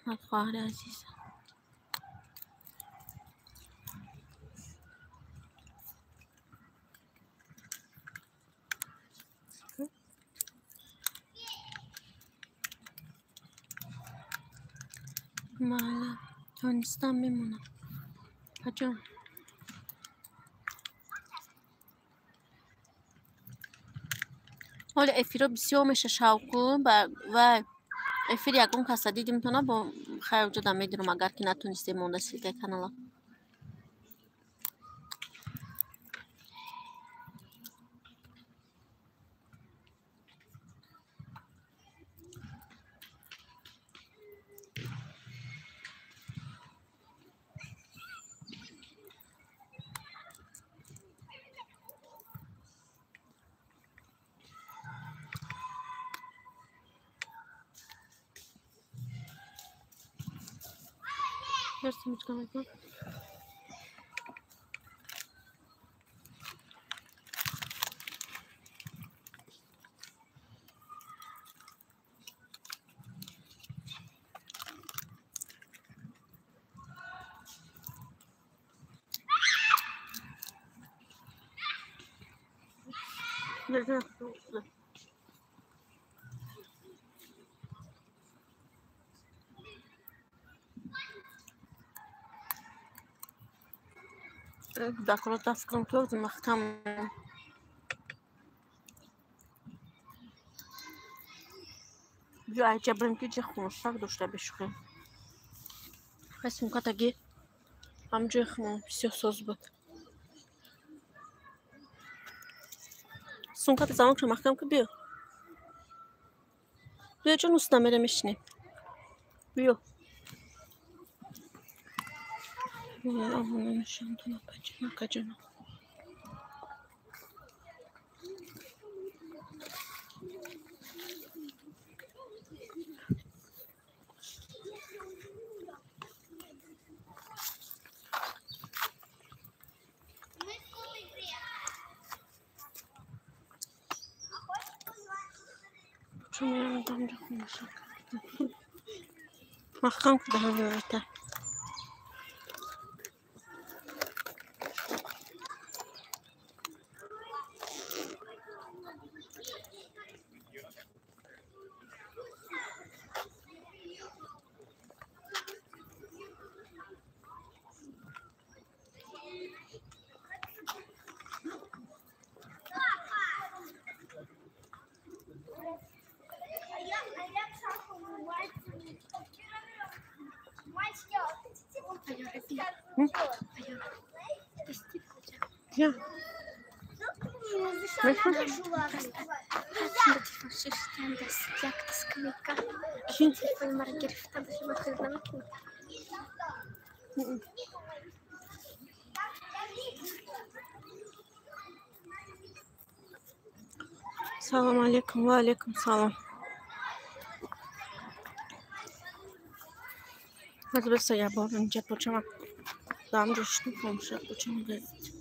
Ahmet Fahri Aziz. Mala. Afganistan میمونم بچه‌ها حالا افیرو بسیار میشه شوکو و افیر یکون کسا دیدیم تو نه با خیر جدا میدونم اگر که نتونستی مونده سیلکه کانالا Merci mucho. Dekoratif sıkıntı mahkam. جو عجبم که جه خونسک داشته بشخیم خواستیم که تاگی هم جه خمون بسیار ساز بود سون که زمان که محکم که بیا بیا جان استمره میشنیم بیا abone nişan tona kacana خوشم میرم دم خونشم مخم که به هم بیارته بیا بخون System jest jak to skryjka. کی؟ Telefon ma gryfta, bo chyba to znam jak سلام علیکم و علیکم سلام از بس یه بار اینجا پوچم دارم رشد کنمشه پوچم گذید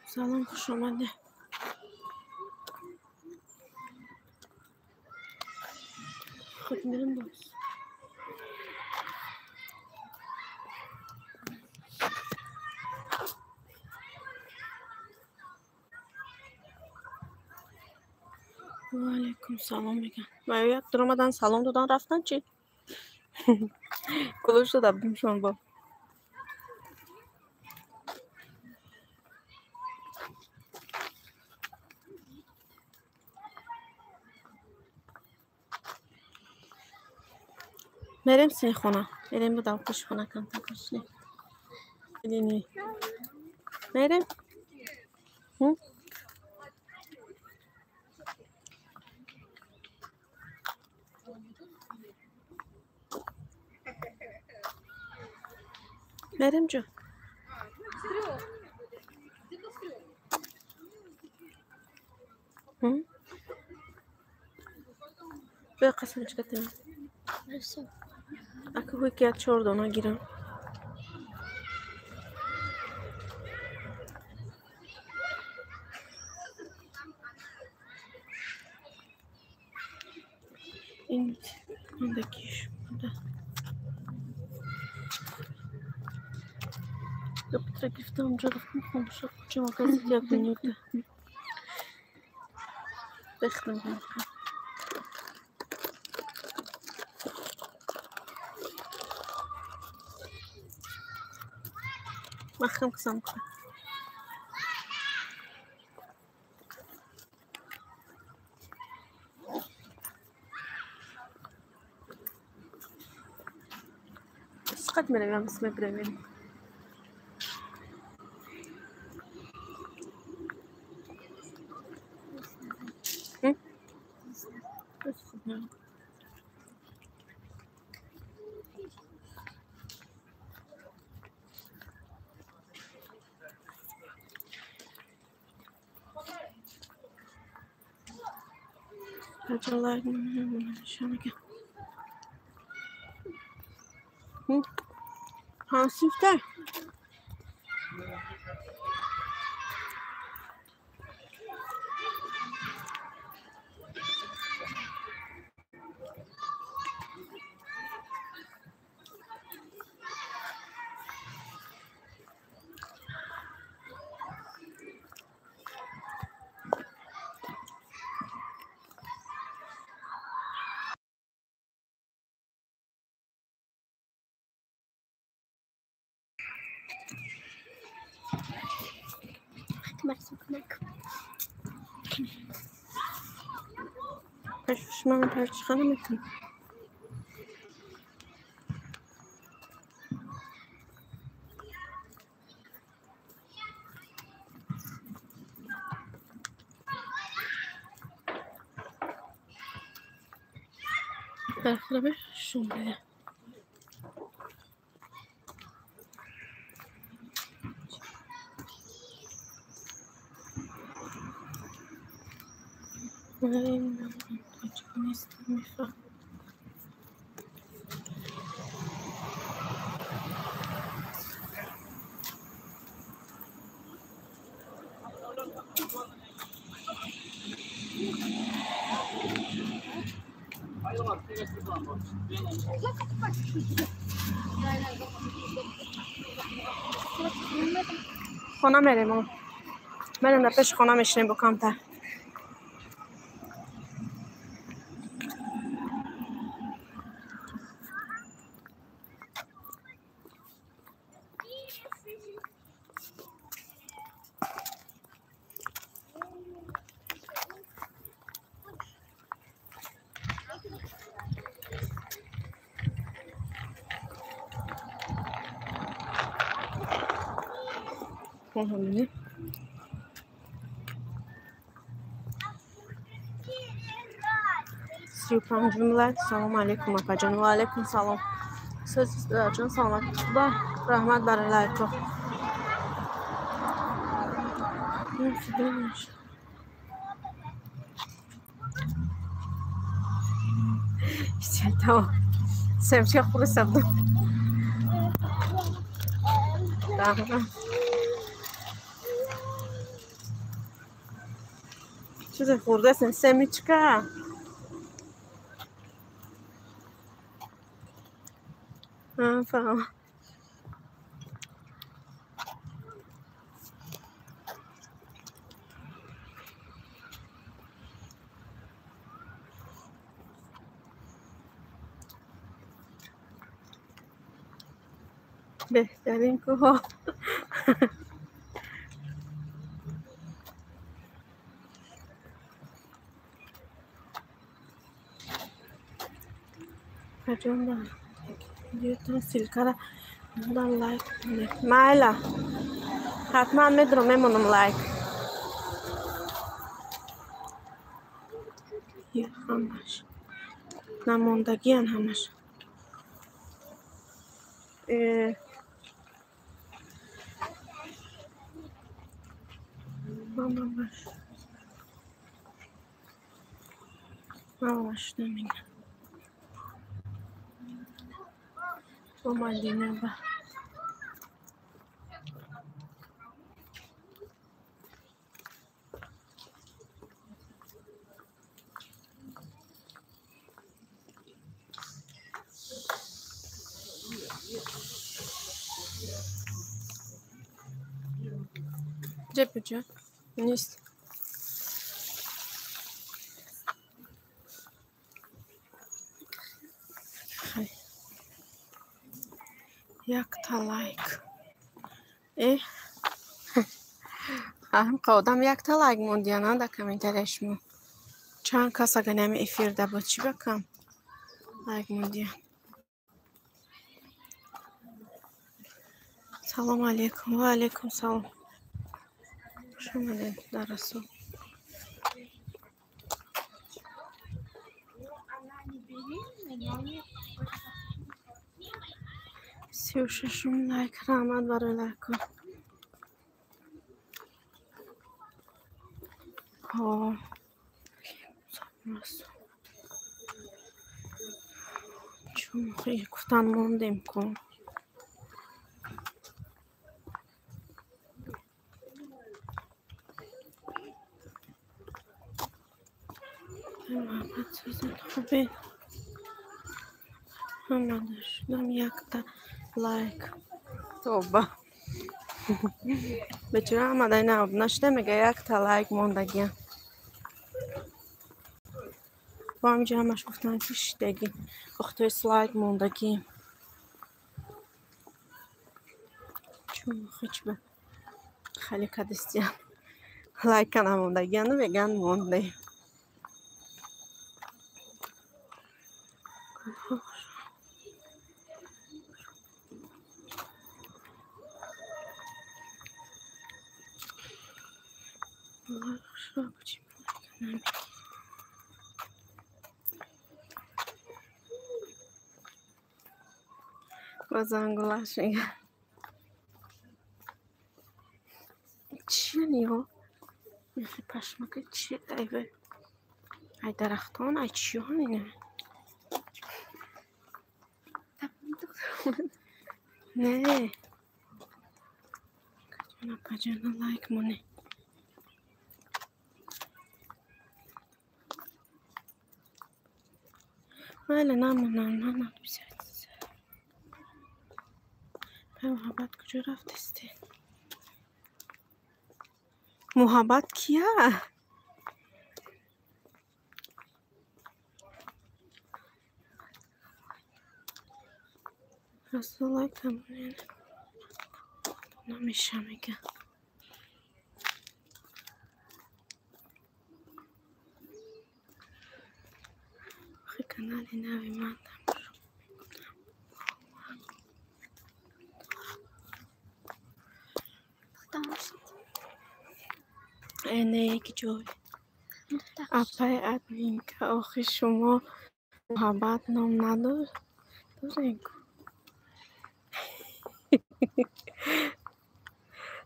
سلام خوش آمده خود میرم باز و علیکم سلام میگم و یک در آمدن سلام دادن رفتن چی؟ کلوش شده بیمشون با بریم سینی خونه بریم بودم خوش خونه کم تا کشنی بینی بریم بریم جو به قسم چکتیم Nasıl? اکو حکیت چور دونا گیرم این اندکیش بوده یا بطره گرفته اونجا رفتم خونشه چه مقصد یک بینیده بخدم بینیده مخم کسام کنم سقط میرویم اسم برویم Hocalar şuna gel. Hansifler. Mersin konak. Pişmanım perçikanı mısın? Taraflara bir şöyle. نیست میفهم. خونه میریم ما. بریم در پیش خونه میشنیم بکنم تا. همینه 35 millet. Salam aleykum apacan. Ve aleykum salam. Söz istəyəcəm salamatlıqda. Rəhmət bərələr çox. Neyse demiş. İşte tamam. Sevçək kuru sevdim. Tamam. Çizə xurdəsən, semiçka. Ha, tamam. بهترین کوه Hacım da diyorsun silkara bundan like Mayla حتما میدونم میمونم لایک همش نموندگی همش همش نمیگم اومدینه با Cepece نیست یک تا لایک هم قادم یک تا لایک موند یا نه در کامنترش مون چند کس اگه نمی افیرده با چی بکم لایک موندی سلام علیکم و علیکم سلام شما در رسول 36 لایک رحمت برای لایک کن ها چون خیلی گفتن موندیم کن محمد سوزن خوبی همه داشتم یک تا لایک توبه به چرا آمده نه نشته میگه یک تا لایک موندگی با همینجا همش گفتن کشیدگی اختوی لایک موندگی چون خیچ به خیلی کدستیم لایک کنم موندگی نه بگن مونده Bazangular chega. Tinha nenhum. Me passa uma cantina aí, velho. ای درختان ای چی ها اینه نه کجانا کجانا لایک مونه بله نه بسیار به محبت کجا رفت محبت کیه اصلا لایک تمونه نمیشه میگه خیلی کانال نوی من اینه یکی جوی اپای ادمین که آخی شما محبت نام ندار دارین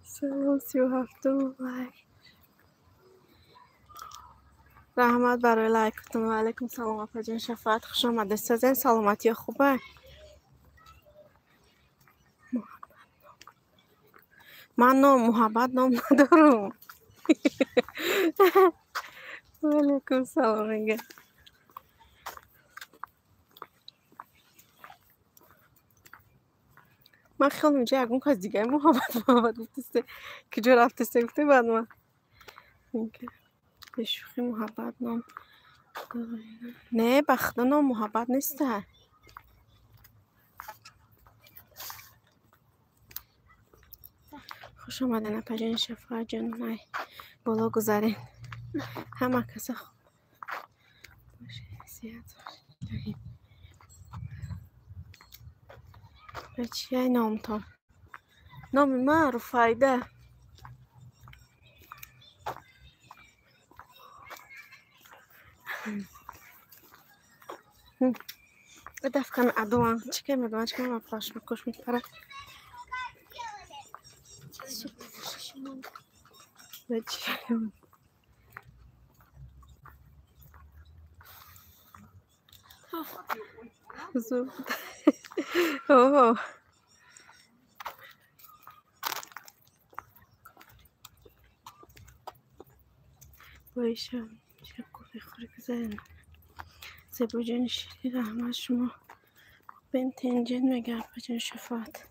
سلام 37 لایک رحمت برای لایکتون و علیکم سلام اپا جان شفاعت خوش آمده سازن سلامتی خوبه من محبت نام ندارم علیکم سلام میگه من خیلی میگه اگه کس دیگه محبت گفتسته که جو رفته گفته بعد من میگه به شوخی محبت نام نه بخدا نام محبت نیسته خوش آمدن اپا جان شفاعت جان نای بالا گذارین همه کسا خوب باشه سیاد داریم به چیه نام تا نام من رفایده ادف کن ادوان چیکه میدوان چیکه من پلاش مکش میپره به چیه زود اوه بایشم شکو بخوری بزن زبو جان شیری رحمت شما بنت انجن میگه اپا جان شفاعت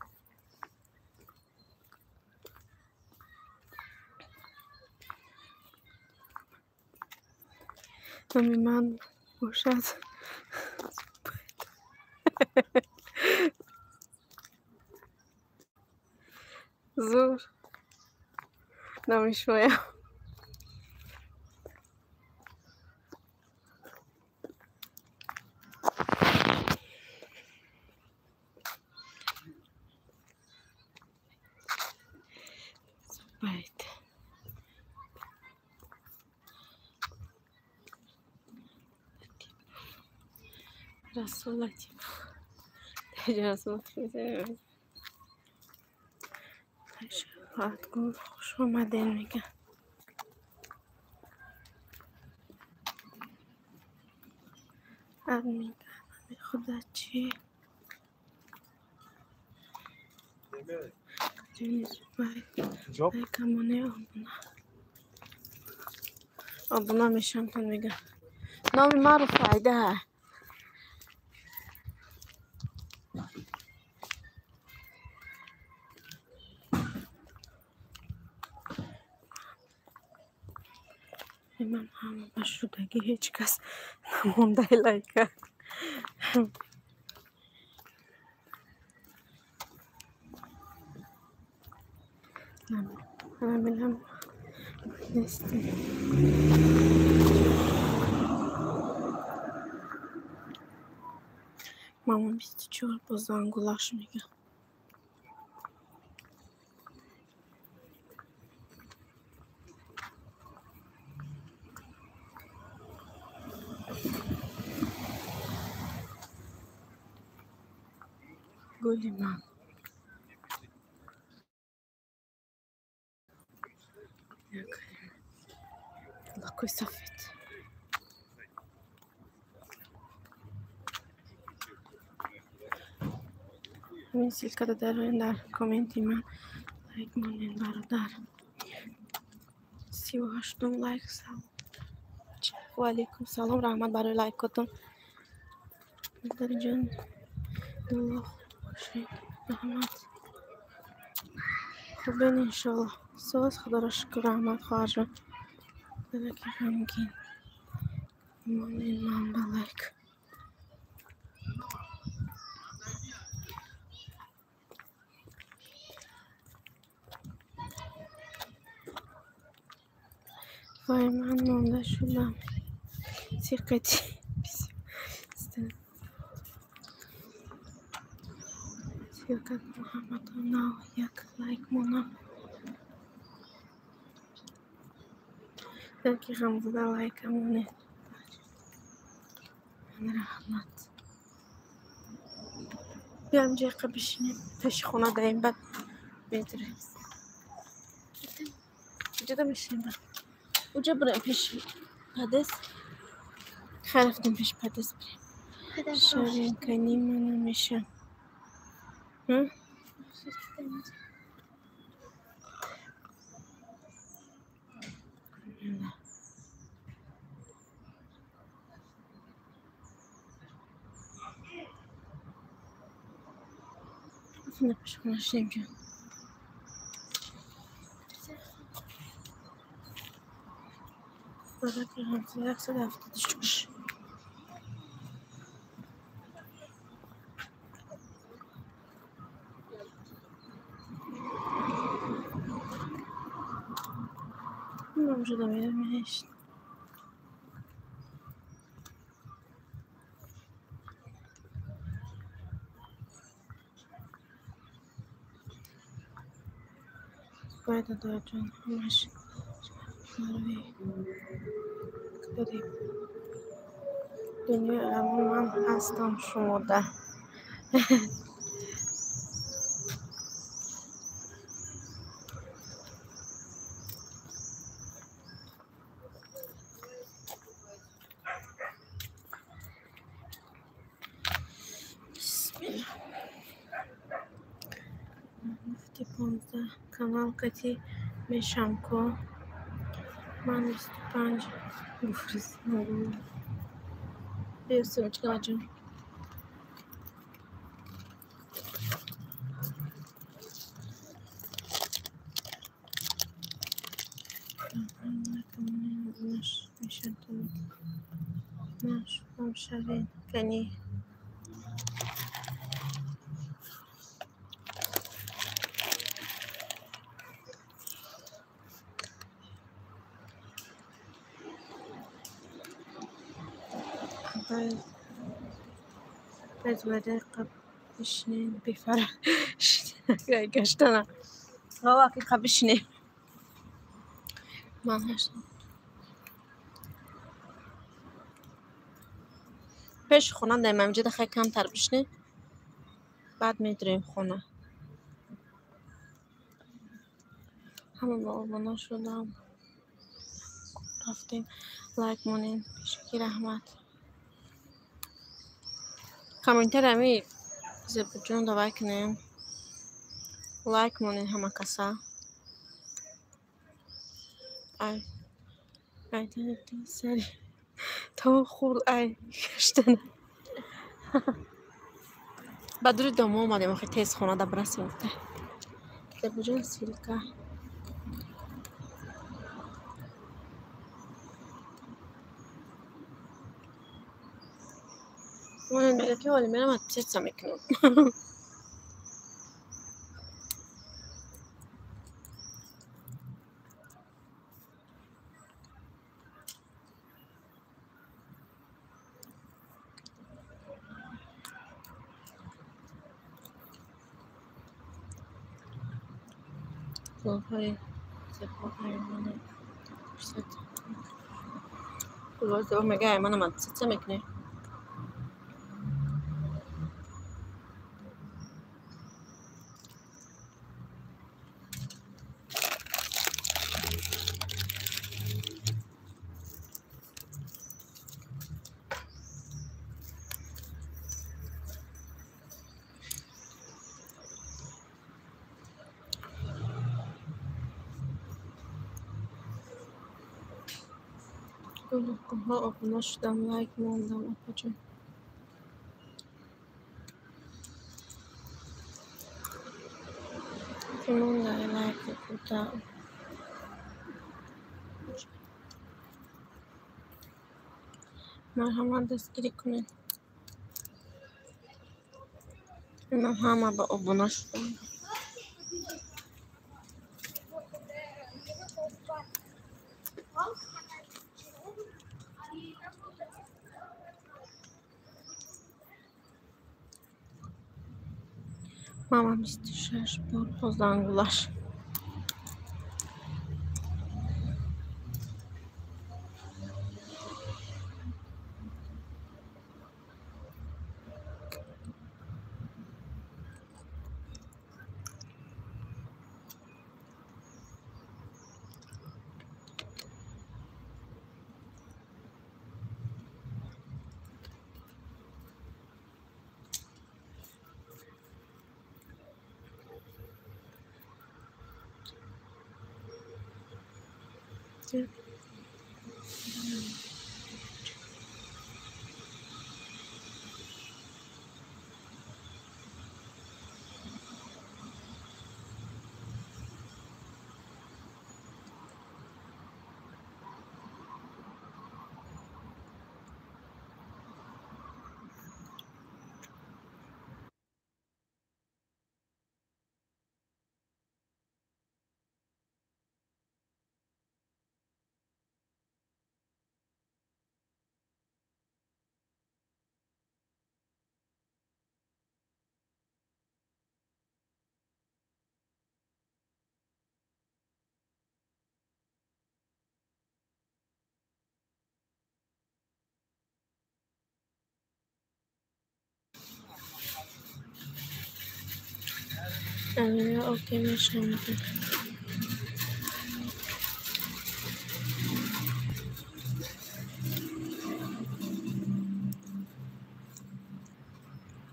نمی من باشد زور نمیشویم باید رسول لطیف اجازت بده شفاعت کن خوش اومدین میگه ادمین خدا چی جنیز باید کمونه آبونا میشم کن میگه نام من رو فایده من همه مشروطگی هیچ کس نمونده لایکه همینم نیستیم مامان 24 با زنگولاش میگه گلی من لاکوی سفید همین سیلکا در کامنتی من لایک مونین برادر 38 لایک سلام و علیکم سلام رحمت برای لایکاتون مادر جان الله خوشید رحمت خوبین انشالله ساز خدا را شکر رحمت خواهر جان بلکه غمگین مونین من با لایک وای من مونده شدم سیقتی سیقت محمد نو یک لایک مونم بلکه غمزده لایک مونه من رحمت بیام جیقه بشینیم پیش خونه داریم بعد بیدریم کجا میشیم کجا بریم پیش پدس خرفتیم پیش پدس بریم شارین کنی منو میشم نه پیش خونه شیم جان بابا که همسه 176 موجوده میرمش باید داد جان همش مروی داریم دنیا اما من هستم شما ده مفتی 15 کانال کتی میشم که من 25 بفرستم بیرسیم چکا جان میشن تو مشغول شوید کنی باید وده قبل بشنین بفرح گشتنم هوا که قبل بشنین من هشتم پیش خونه داریم همینجا دخواه کم تر بشنین بعد میدریم خونه همه با آبانا شدم رفتیم لایک مونین شکی رحمت کامنتر همی زبط جون دوای کنیم لایک مونین همه کسا ای تنیتی سری تا خور ای گشتنه بدور دامو اومدیم آخه تیز خونه دا برسیم ده بجان سیلکه من بلکه ولی میرم اتبسیت میکنم های سپاه ایمانه برسد کلواز دوام میگه ایمانم اتبسیت میکنه ها abone شدم لایک موندم اپا جون موندم لایک بودم مرحمت دستگیری کنین من همه با abone شدم mama 26 bol pozangular اوکی میشم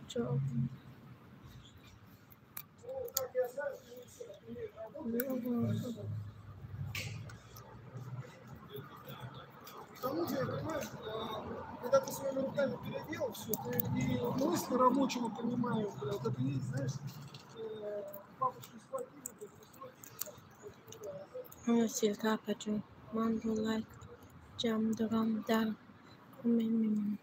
جو Тому что, понимаешь, когда ты своими руками переделал все, ты и мысли рабочего понимаешь, блядь, это и, знаешь, бабушку схватили, silke اپا جون من رو لایک جمع دارم در میمونم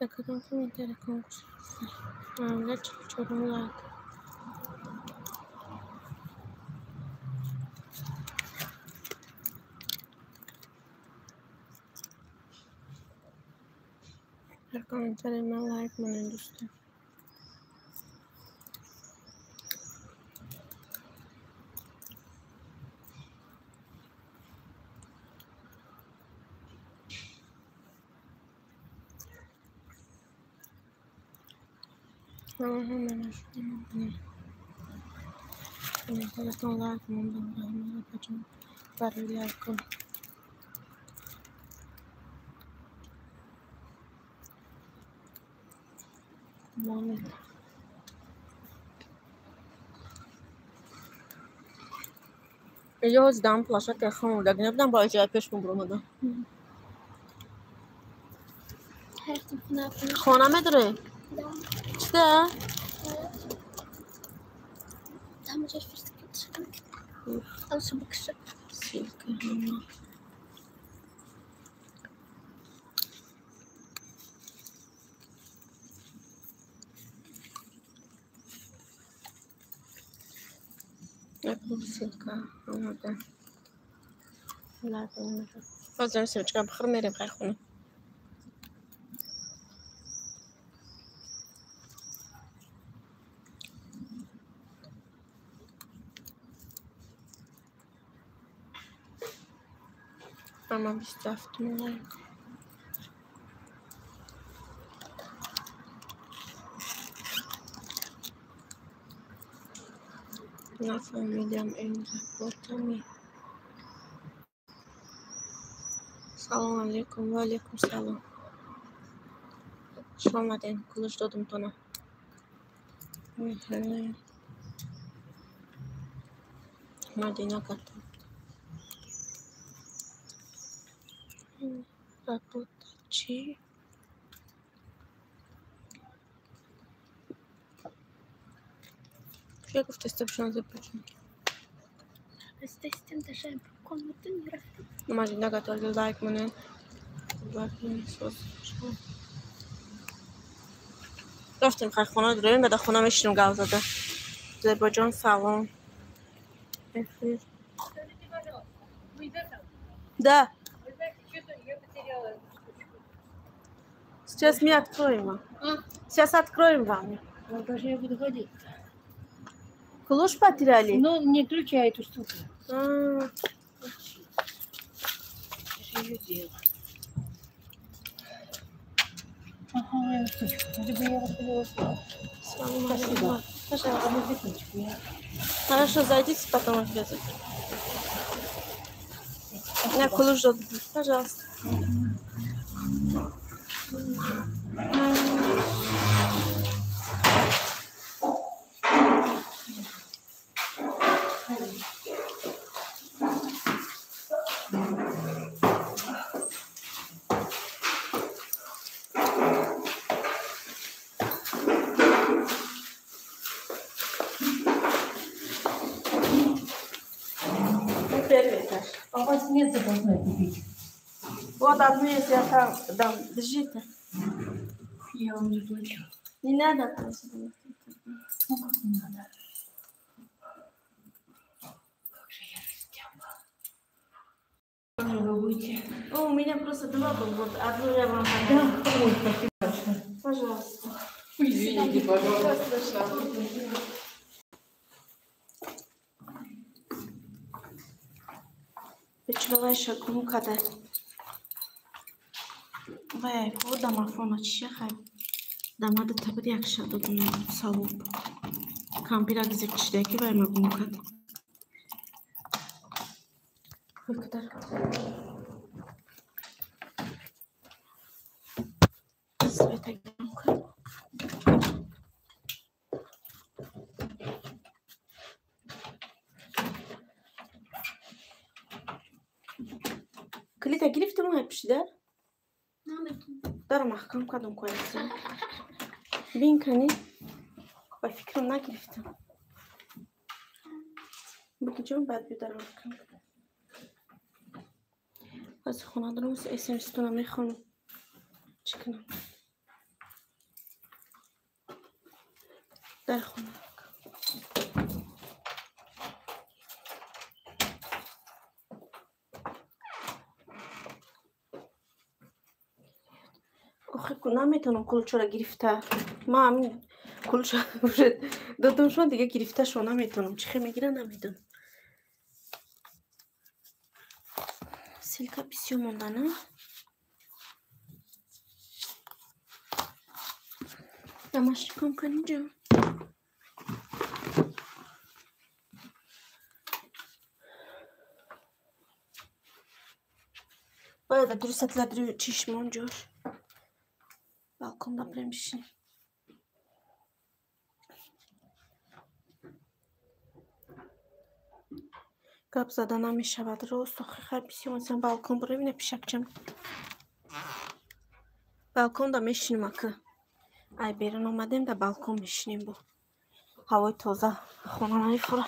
Bakalım kim konkurs. Ne çorum like. Her komentarıma like mı düştü? Ama hemen şunu telefon like mı ben yapacağım. Barı like. Moment. Я здам плашак телефон, так не будем бачити, я пішку бромада. Her tarafını yapmış. Khona medre. Çta? Tam önce fırsat çıkmak. Alışa bakışı. Silke hama. Yapma silke hama da. لا بازم سوچکم بخور میریم خیلی خونه من 27 میلیون. نفهمیدم اینجا باتمی. سلام علیکم. و علیکم سلام. خوش آمدین. کلش دادم تونه. مدینه کتم. رابط چی؟ چه گفت استفشان زبطون؟ استم تشابه كلمة يرفض. مدینه کتر لایک منن. باقی سوز. رفتیم خیلی خونه داریم بعد خونه میشیم گازاده. زباجان سلام. بخیر. Да. Сейчас мы откроем вам. Сейчас откроем вам. Ну, даже я буду ходить. Ключ потеряли? Ну, не включай эту штуку. А, Я же ее делаю. Ага, я штучку. Либо я восприняла. салам Спасибо. алейкум. Пожалуйста. Одну бутылочку я. Хорошо, зайдите, потом отвезут. Я ключ дам. Пожалуйста. Первый этаж. А у вас нет запасной купить? Вот одну, если я там дам. Держите. Я вам не плачу. Не надо. Просто. Ну, как не надо. Как же я растяпа. Как же вы будете? О, у меня просто два было. Вот одну я вам Да, отдам. ой, спасибо большое. Пожалуйста. Извините, пожалуйста. Почему еще гумкада? Вай, вот домофон чехай. Дамада табри акша додун салуб. Кампира гизек чидеки вай ма гумкад. Хыкдар. Света гумкад. Клита грифт му hep şeyler. Dar mahkam kadın koyarsın. Bin kani. Bak fikrimden giriftim. Bakacağım ben bir dar mahkam. Az خونادرم اسمستون میخونم. چیکنم. در خونه. آخه نمیتونم کلچه را گرفته ما همین کلچه دادم شما دیگه گرفته شو نمیتونم چخه میگیره نمیدونم سیلکا پیسیو موندانه دماشی کم کنی جا باید درست لدری چشمون جوش balkonda premişim. Kapsada namišava drosto, hajpisiyon sen balkon buraya ne pişakacağım. Balkonda meşinim akı. Ay berin olmadım da balkon meşinim bu. Havayı toza. Xonanayı fıra.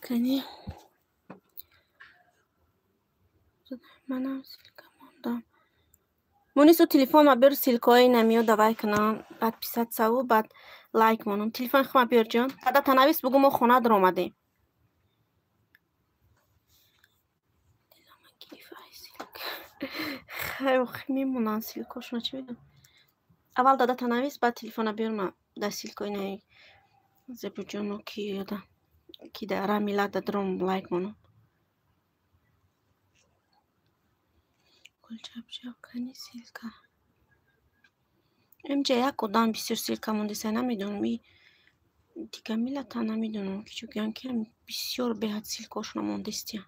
Kani. Manam silkamondam. Монису телефон ма бер силкои намиёд давай канан баъд писат саву баъд лайк монам телефон хма бер ҷон ада танавис бугу мо хона дар омадем хайх мемонан силкошуна чӣ бидам аввал дада танавис баъд телефона берма да силкои наи зебуҷоно ки ёда ки да рамила да дром лайк монам گلچپ کنی سیلکا امجا یک کدام بسیار سیلکا مونده نمیدونم دیگه میلتا نمیدونم که چون که بسیار بهت سیلکاشون مونده استیان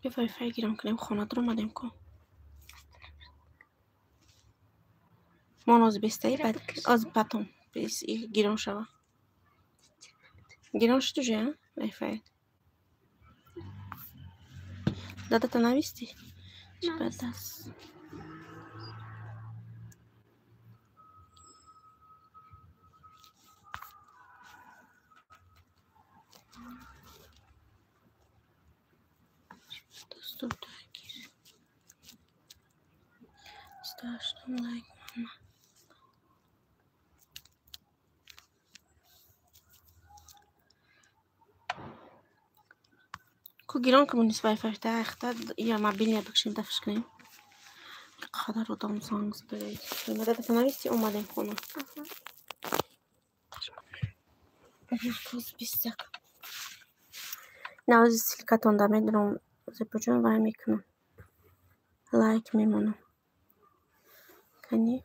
به وای فای گیرم کنیم خانه رو اومدیم کن من از بیسته بعد از پاتم بیس گیرم شوا گیرم شد توجه وای فای دادا تو نویستی چه بد است دستور درگیر استاشتم لایک ماما کو گیرم که منیس وای فای تا اختا یا موبیل یا بکشیم دفش کنیم قدر رو دام زنگ زده دادا تو نویستی اومدیم خونه باز بیست دقیقه نوازی سیلکتون دا میدونم زیپو جون وای میکنم لایک میمونم کنی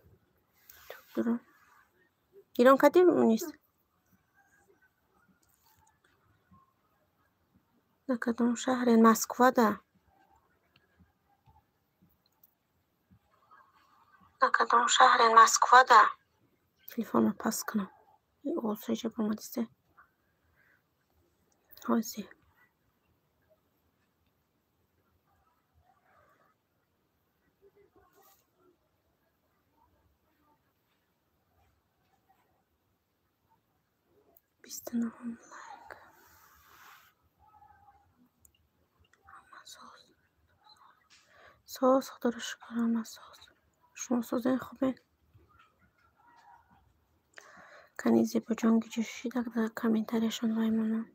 تو درم گیرم کدیم نیست در کدام شهر مسکوا ده در کدام شهر مسکوا ده تلفن رو پس کنم این اوصای جب اومدیسته هازی بیست نهم لایک ساز خدا رو شکرم ساز شما سازه خوبه کنی زیبا جان گیجشی در کامنتارشون وایمونم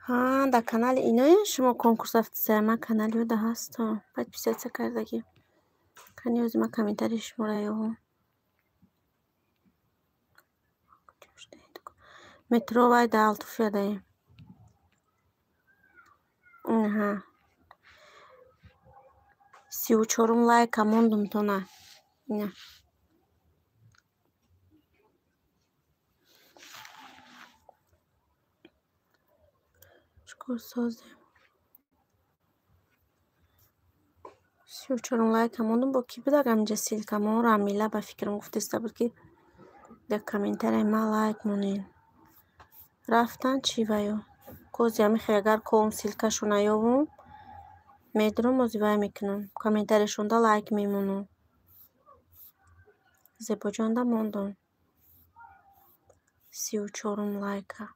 ها در کانال اینای شما کنکورس افت من کانال یوده هستم باید پیسیت کردگی کنی از ما کامنتارش مرایو مترو وای در التوفیا دایم ها 34 لایک موندم تو نه نه چکار سازه 34 لایک موندم با کی بدارم اینجا سیلکا ما رامیلا با فکرم گفته بود که در کامنتار ما لایک مونین رفتن چی وایو کوزی همی خیلی کم سیلکاشون ایوم میدرم از وای میکنم کامنتارشون دا لایک میمونم زیبا جان دا موندم 34 لایکا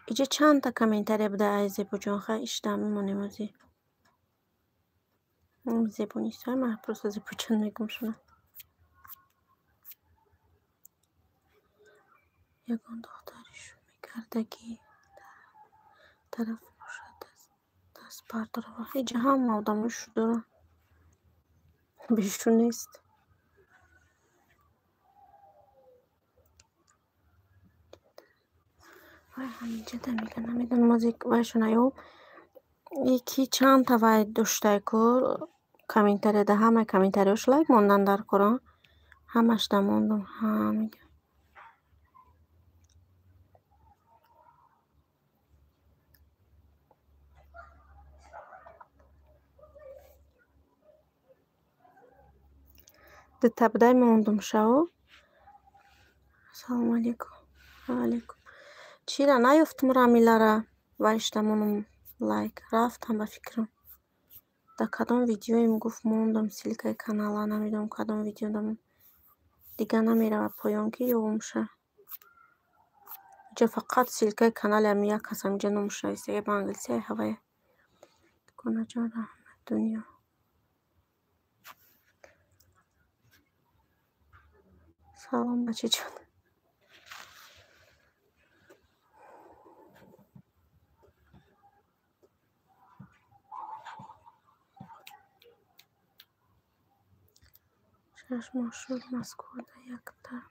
اینجا چند تا کامنتاری بوده از زیبا جان خواهی اشتم میمونیم ازی زیبا نیست های من پروسا زیبا جان میگم شما یکان دخترشون میکردگی طرف باشد دست برداره و اینجا هم آدمش داره بیشتر نیست وای همینجا دا میگه نمیدونم موزیک وایشون ایوم یکی چند تا وای داشته که کامنتاری ده همه کامنتاریش لایک موندن در قرآن همش ده موندم میگه ده تبدای موندم شو سلام علیکم علیکم چی را نیفتم رامیلا را وایشتمونم لایک رفتم با فکرم در کدام ویدیوی میگفت موندم سیلکای کانالا نمیدونم کدام ویدیو دارم دیگه نمیره و پایان که یومشه اینجا فقط سیلکای کانال هم یک کسم اینجا نموشه ایسته با انگلیسی های هوای کنه جان رحمت دنیا سلام بچه جان شش ماه شد مذکور در یک طرف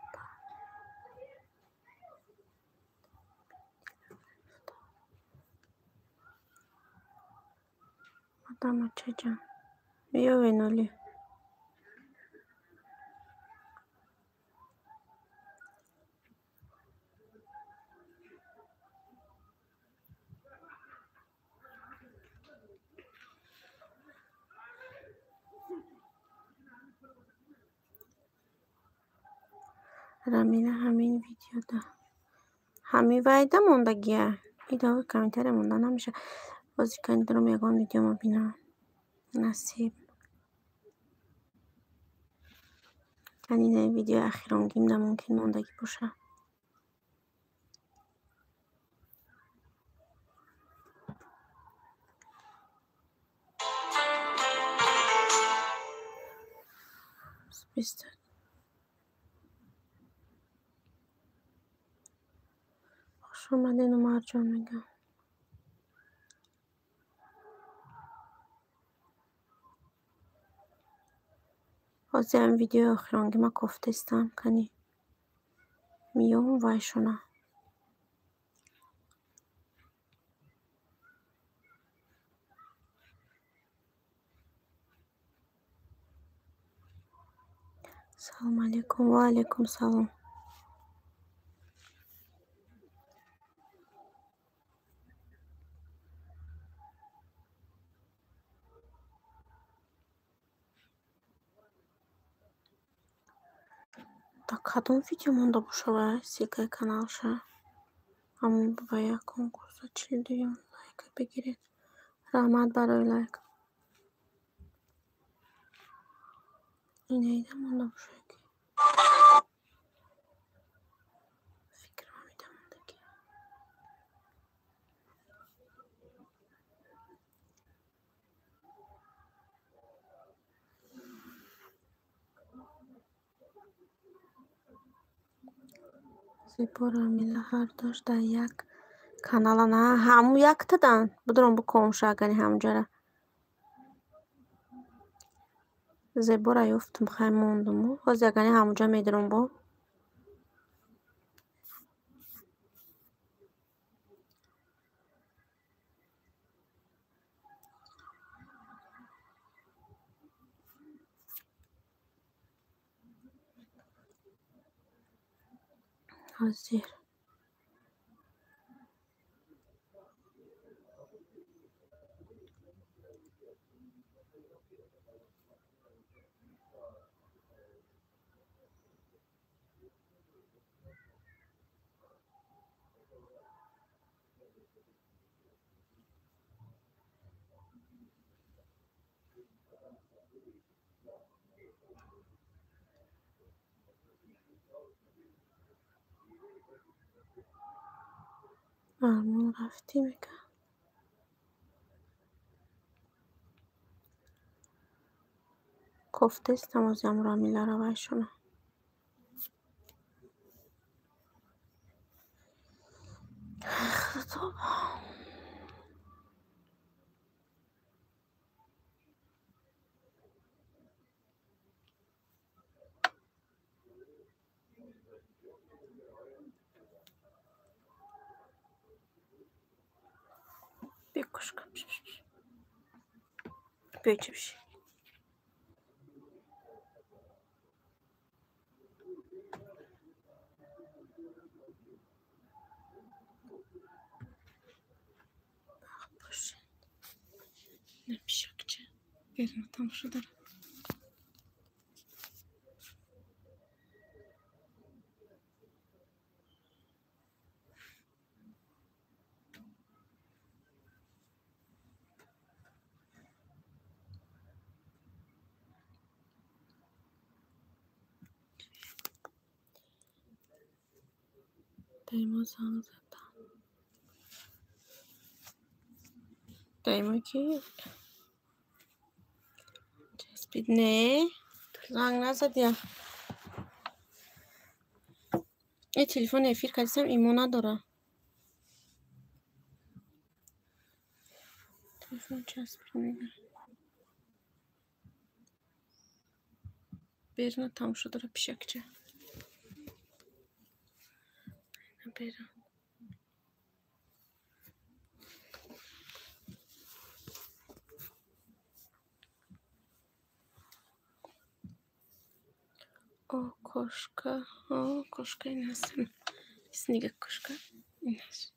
آدم چه جان بیا وینولی رمینا همین ویدیو ده همین وایده موندگیه ایده کامنتر مونده نمیشه بازی کنی درم یگان ویدیو ما بینم نصیب یعنی این ویدیو اخیرم گیم ده ممکن موندگی باشه بیسته خوش اومدین و مرجان میگم بازی هم ویدیو آخرانگی ما کفته استم کنی میام وایشونه سلام علیکم و علیکم سلام تا کدوم ویدیو مونده باشه و سیگه کانال شه همون با یک کنکورس 42 لایک بگیرید رحمت برای لایک این ایده مونده باشه که فکر میده مونده که زیبا رامیلا هر داشت در یک کانال نه همون یک تدن بدرم بکنم شاگانی همونجا را زیبا را یفتم خیلی موندم باز یگانی همونجا میدرم با حاضر آرمون رفتی میگم کفته استم از هم رامیلا را وایشونه خدا بکش کن بیا چه بشی باشه نمیشه که بریم تام شده دایما زنگ زدم دایما کی چسبید نه زنگ نزدی این تلفن افیر کردیستم ایمو نداره تلفن چسبید میگه برنا تموم شد رو پیشکچه برم o koşka o koşka nasıl isniga koşka nasıl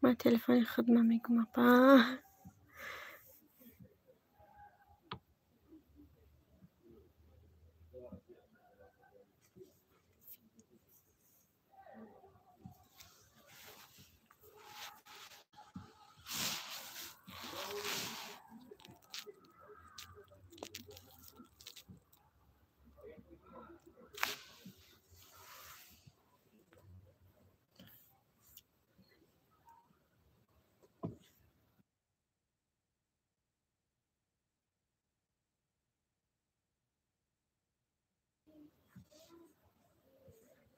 من تلفن خدمه میگم با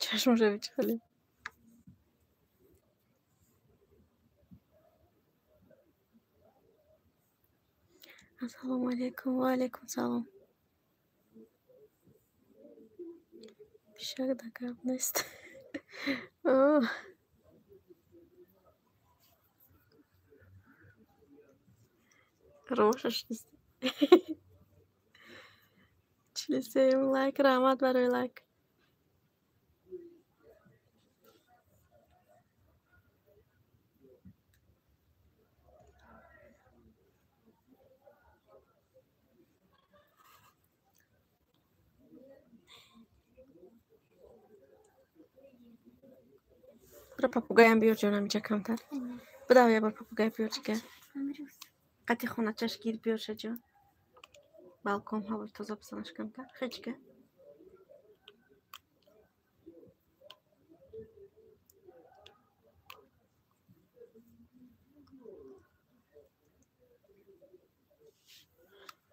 چشم رو بیچاله السلام علیکم و علیکم سلام پیشک دکرم نیست روشش نیست چلی سیم لایک رحمت برای لایک برو پاپوگایم بیار جانم اینجا کمتر بدو یه بار پاپوگای بیار چیکه قطی خونه چشگیر بیار شجا بالکن هوا تازه بسنش کمتر خیلی که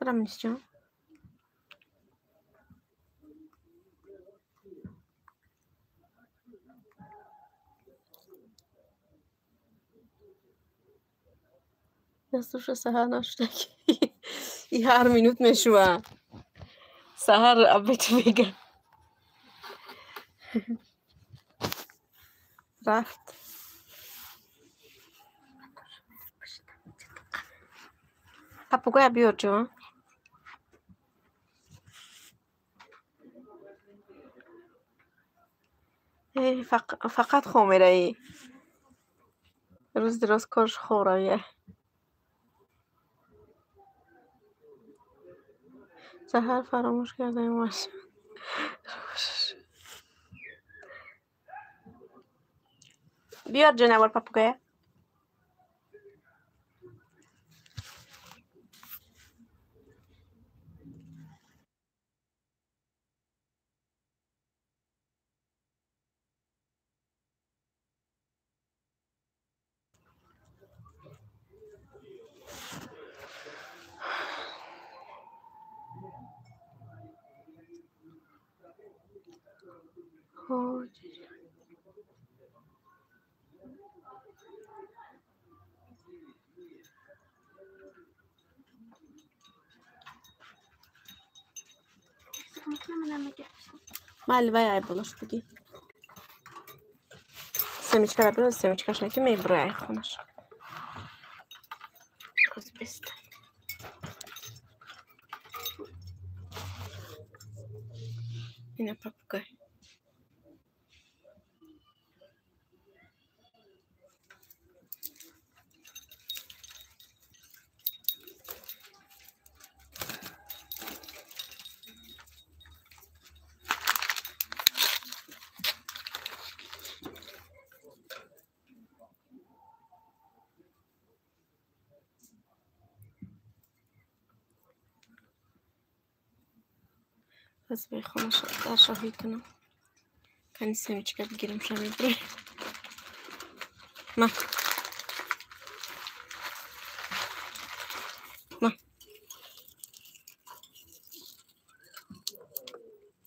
برم نیست جان دستوش سهر نشده که ای هر مینوت میشوه سهر ابیت بگه رفت پاپوگای بیار جان فقط خومیره ای روز دراز کارش خورایه سهر فراموش کرده این ماشین بیار جنوار پاپوگای مال باید بولش بگی سمیچکا رو برو سمیچکاش نکی می برای خونش روز بیست اینه پاپوگای بس به خونش در شاهی کنم کنی سمیچکا بگیرم شمی برای ما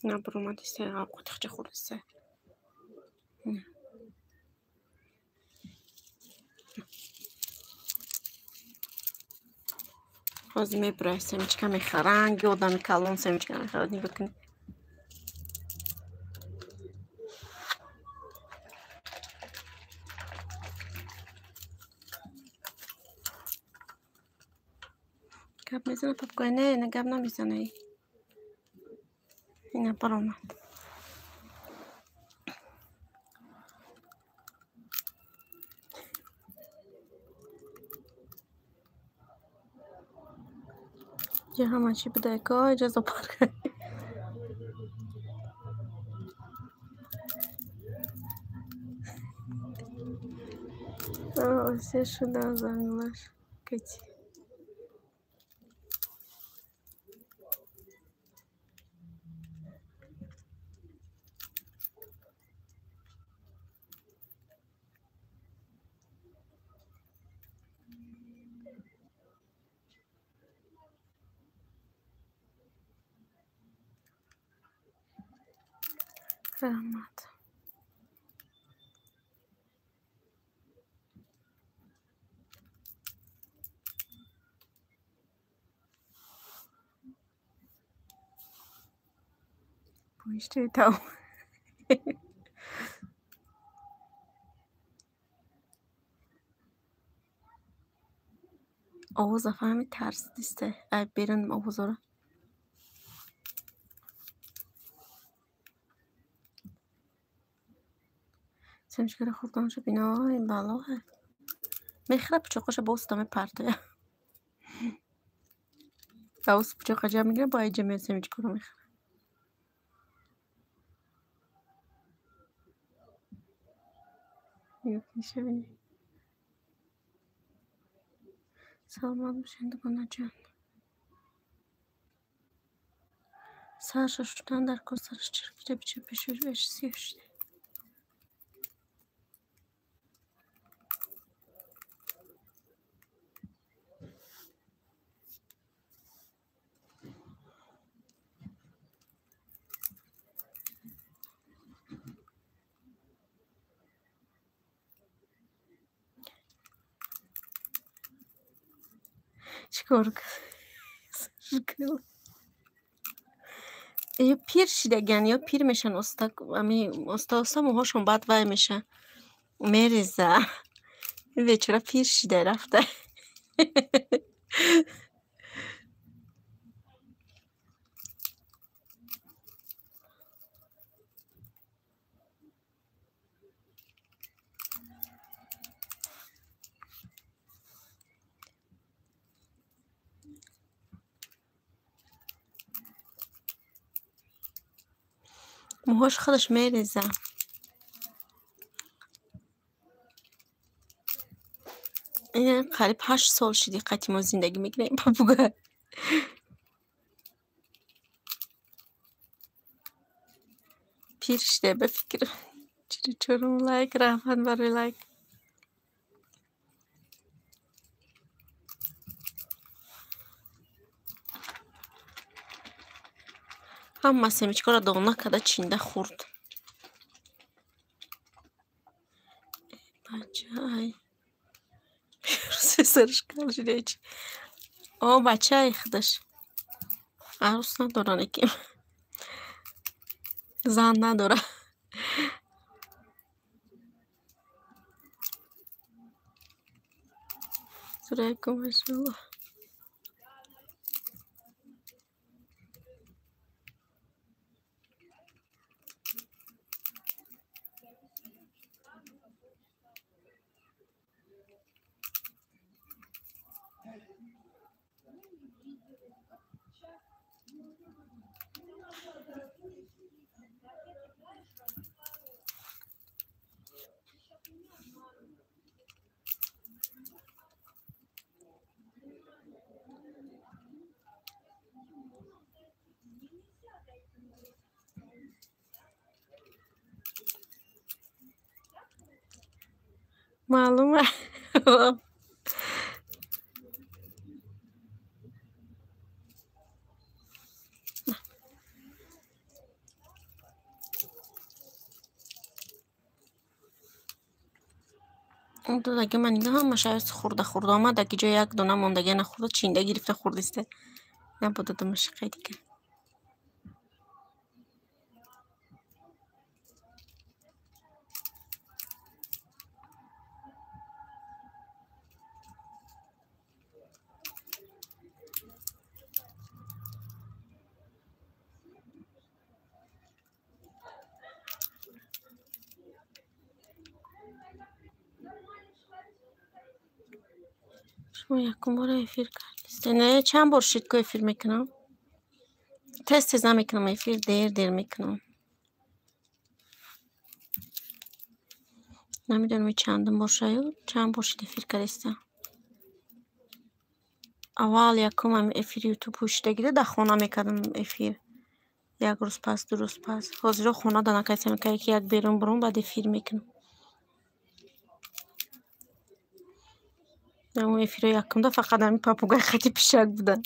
نه برو ما دیسته قطخچه خورسته باز میبره سمیچکه میخرنگ آدم کلان سمیچکه میخرد نگاه کنی گپ میزنه پاپگوی نه گپ نمیزنه ای اینه پر آمد یه همه چی بده که اجازه پرک آسیه شده از انگلاش کچی رحمت پویشتی تاو آواز فهمی ترس دیسته ای بیرن آواز را سمشکر خودانشو بینا این بالاه میخره پچاقش باست دامه پرته باست پچاق جا میگیره با ایجا میرسه سمشکر رو میخره یک میشه بینی سلامت باشین دکانه جان سرش شدن در کل سرش چرکیده بیچه پیشوش بهش سیوشده چیکار کنم یا پیر شدگن یا پیر میشن استا موهاشون بعد وای میشه میریزه این بیچاره پیر شده رفته موهاش خودش میریزه این قریب 8 سال شدی قطعی ما زندگی میکنه این پاپوگا پیر شده به فکر چرا لایک رفتن برای لایک هم سمیچکا را داغنه کده چینده خورد بچه های سرش کل شده چی بچه های خودش عروس ندارن اکیم زن نداره سرای کمشالله معلومه اون دو دیگه من دیگه هم شاید خورده آمد که جای یک دونه موندگی نخورده چینده گرفته خوردسته نبوده دمشقه دیگه. شما یکم بار افیر کردیسته نه چند بار شید که افیر میکنم تست میکنم افیر دیر میکنم نمیدونم چندم بار شاید چند بار شید افیر کردیسته. اول یکم هم افیر یوتیوب پوشیده گیده در خانه میکردم افیر یک روز پس دو روز پس حاضر خانه دا نکردم که یک بیرون برون بعد افیر میکنم. اون افیر یکم دا فقط همین پاپوگای خطی پیشک بودن.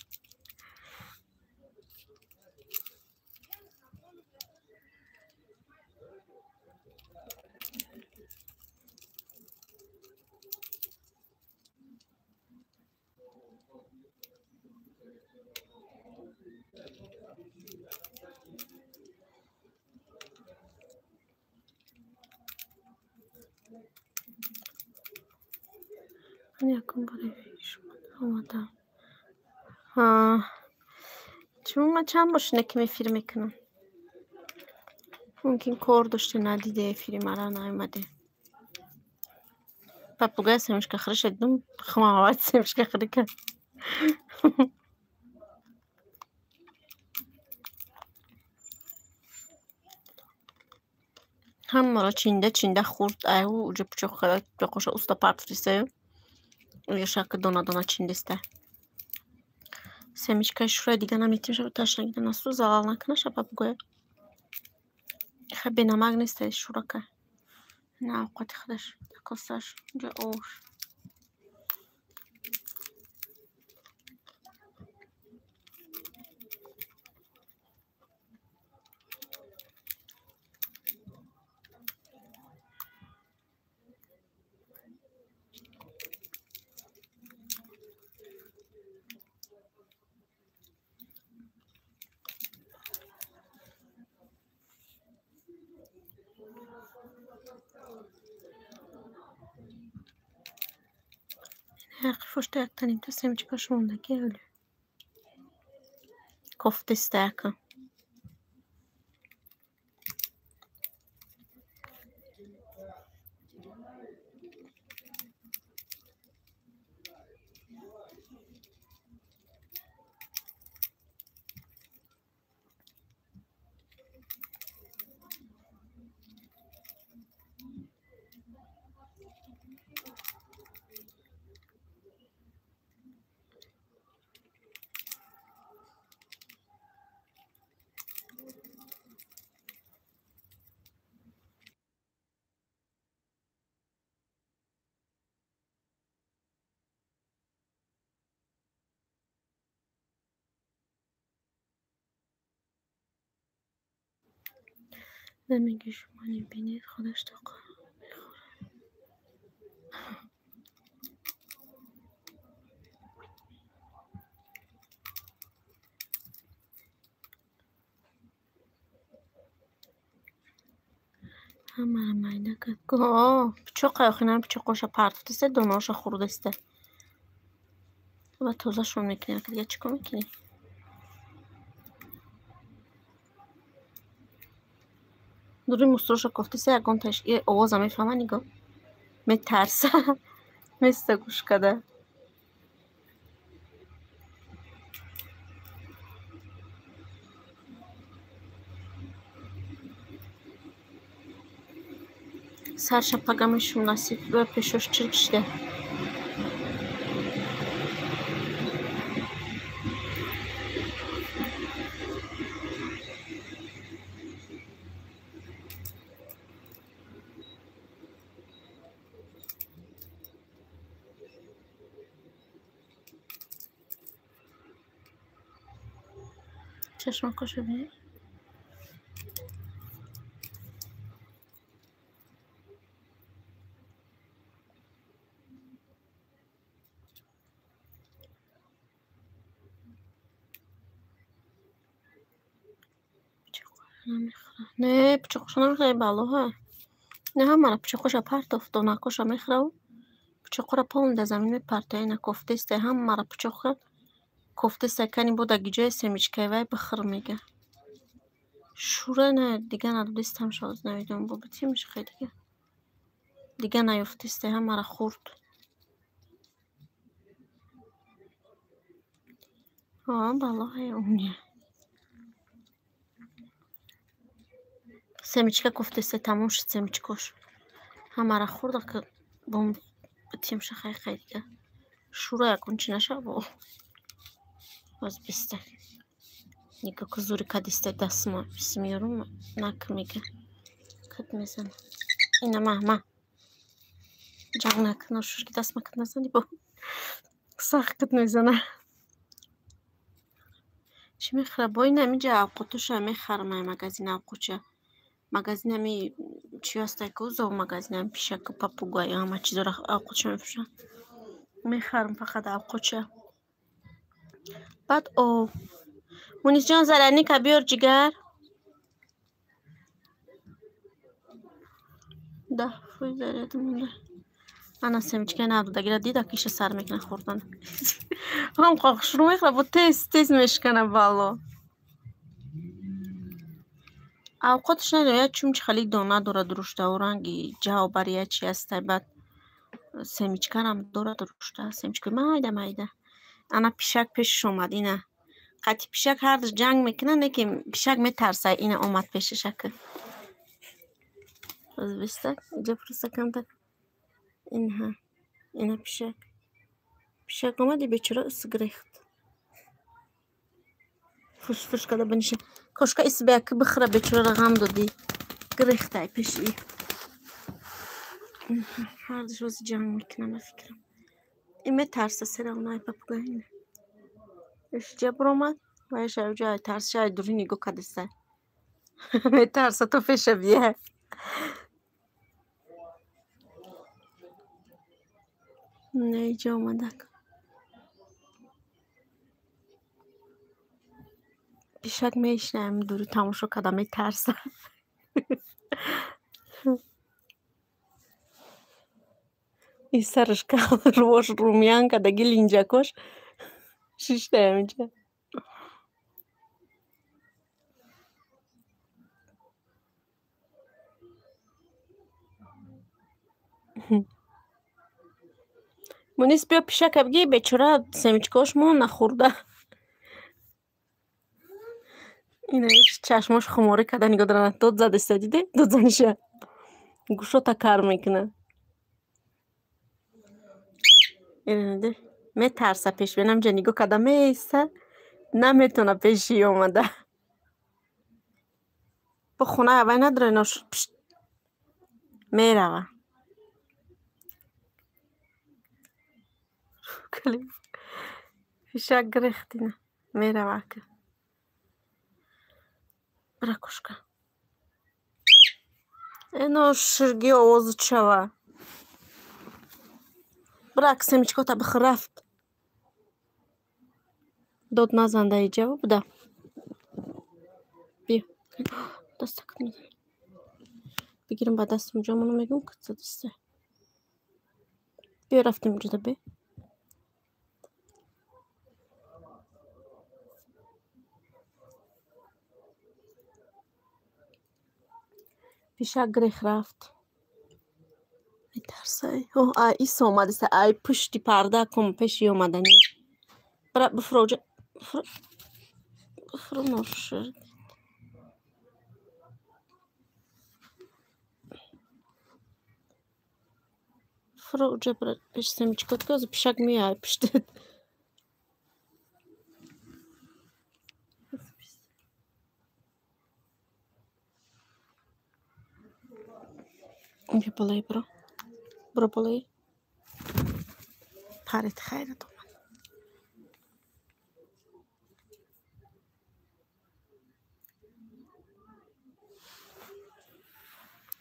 یکم بار افیر آمدم چون من چند باشه نکم افیر میکنم ممکن کار داشته ندیده افیری مرا نایمده. Papagaio se مشكخرش دم خماوات se مشكخرك هم مرا çinde خورد او جب çok kadar koşa usta partisi yaşak dona çinde iste. Semişka şuraya diga namitim şab taşına giden nasıl zavalna kana şab papagaio. خبي نماغ نسته شوركه نه اوقات خدش قصاش جا اوش Första akten inte semçika şundaki öyle. Kofte steka. زمینی شما نمیبینید خودش تو همه مایده که بچه آخینم بچه قوشه پرتفتیسته دوناشا خوردسته و توزه شون میکنی که دیگه چیکو میکنی دوری مستروشا کفتیسته یکان تاش یه آواز هم میفهمه نگاه میترسه میسته گوش کده سرشا پاگمشون نصیب و پیشوش چرکشده چشم کشو بینید نمیخوره. نه پیچکوش نمیخوره بالا. نه همه را پیچکوش پرت افت و نکوش میخوره. پیچکو را پا در زمین میپرته. اینا کفته است همه را پیچکو کفته سکنی بود گیجه سمیچکه وای بخور میگه. شوره نه دیگه ندیستم شاز نمیدونم با بچه میشه خیلی دیگه نیفتیسته همه را خورد. بالای اونیه سمیچکه کفتیسته تموم شد سمیچکوش همه را خورد که بوم بچه میشه خیلی دیگه شوره یکون چی نشه با باز بیسته نیگه که زوری کدیسته دست ما بسمیارم نک میگه کد میزنه اینه ما جنگ نکنه شوش که دست ما کد نزنی با سخت کد میزنه چی میخوره با این نمیجه اوقاتوش میخرم مگزین اوقاتوشه مگزین همی چی هسته که اوزا مگزین هم پیشه که پاپوگوی همه چیز را اوقاتوشه میفروشن میخرم فقط اوقاتوشه بعد او مونیس جان زرنی که بیار جگر ده فوی زرد مونده انا سمیچکه نداده گیره دیده کیشه سر میکنه خوردن هم قاقش رو میخوره با تیز میشکنه بالا اوقاتش نداره چون خیلی دانه داره درشته و رنگی جوابریه چی هسته بعد سمیچکه هم داره درشته سمیچکه مایده انا پیشک پیشش اومد اینه قطی پیشک هر جنگ میکنه نه که پیشک میترسه اینه اومد پیشش که باز بیسته اینجا فرسکم ده اینه پیشک اومدی بیچاره اس گریخت فش کده بنیشه کاشکه اس بیا که بخره بیچاره غم دادی گریخته پیشی هر روز جنگ میکنه بفکرم این میترسه سر اونای پاپگاهینه اش جبر اومد و اش جای ترس شاید دوری نیگو کدسته میترسه تو پیش بیه نه اینجا اومده پیشک میشنم دوری تماشا کده میترسه این سرش که روش رومیان کده گل اینجا کش شیشته اینجا مونیس بیا پیشک بگی بیچاره سمیچکاش ما نخورده اینه چشماش خماره کده نگاه دارن داد زده سته دیده داد زنشه گوشا تا کار میکنه اینه ده میترسه پیش بینم جا نگاه کده میسته نمیتونه پیشی اومده با خونه اوه نداره ناش میروه پیشک گریختینه میروه که برا کشکه اینو شرگی آوازت شوه برا که سمیچکا تا بخ رفت داد نزنده ایجا بوده بیا دست کت میزن بگیرم با دست اونجا منو میگم کت دسته بیا رفتیم اینجا بیا پیشک گریخ رفت میترسه ایسا اومده سه ای پشتی پرده کم پیشی اومدنی برا بفرو جا بفرو نوشه فرو جا برا پیش سمیچکات که از پیشک میای پشتت بیا بالای برا بالای پرت خیرت اومد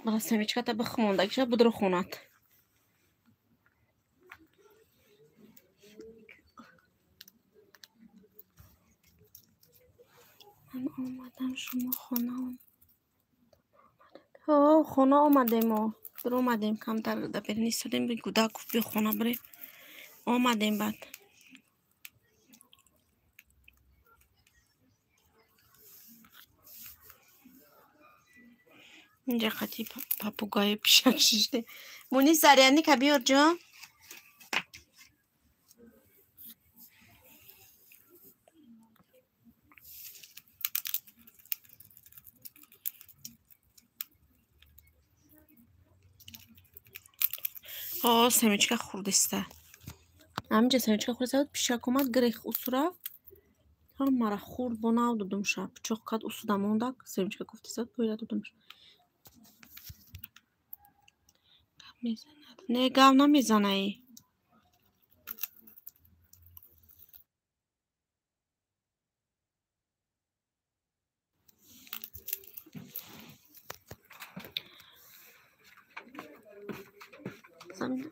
برا سمیچکات بخمونده کشه بدرو خونت من آمدم شما خونه اوه خونه آمدیم و در آمدیم کمتر در بیر نیستدیم بی گوده گفت بی خونه بری آمدیم بعد اینجا قطعی پاپوگای پیشک ششته مونی سریعنی که بیار جا آه سمیچکه خوردسته همینجا سمیچکه خوردسته بود پیشک اومد گریخ اسورا هم مرا خورد با ناو دادم شب چوخ کد اسو دموندک سمیچکه گفتسته بود بایده دادم شب نه گاو نمیزنه ای زمین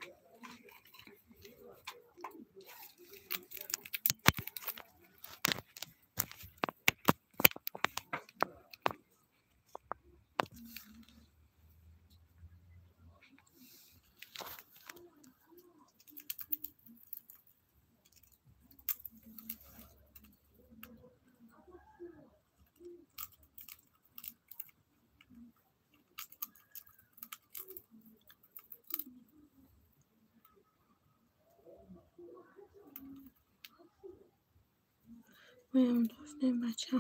بایم دوستیم بچه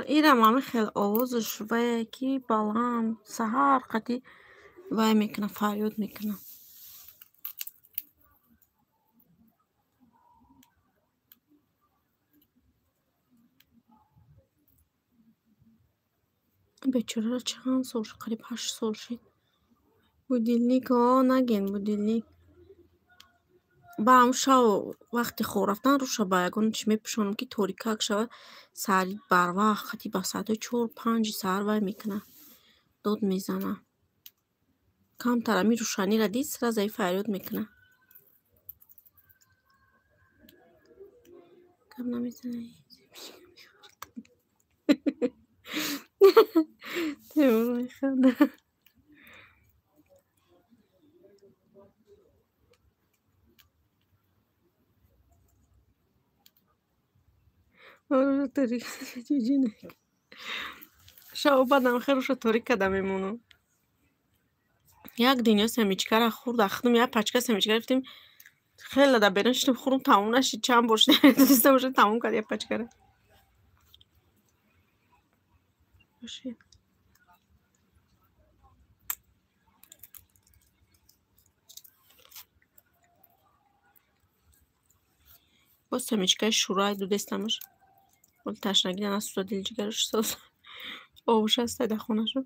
ایرم همه خیلی آوازش و یکی بلند سهر قطعی وای میکنه فریاد میکنه بیچاره را چند سال شد قریب 8 سال شد بودیلنیک ها نگین بودیلنیک با هم شو وقتی خور رفتن رو شو با یگان چی میپشونم که توریکک شود سری بر وقت خطی با ساعت 4-5 سر وای میکنه داد میزنه کم ترمی روشنی را دید سر زی فریاد میکنه کم نمیزنه تیمور میخنده آره طریق جیجینه شو بدم خیر روش طوری کده میمونم یک دنیا سمیچکه را خورد اخدم یک پچکه سمیچکه رفتیم خیلی دا برن شدیم خورم تموم نشید چند برش دیسته باشه تموم کرد یک پچکه را باشید با سمیچکه شورای دو دستمش ولی تشنگی دن از سودا دیل جگرش ساز آبوش هسته ده خونه شد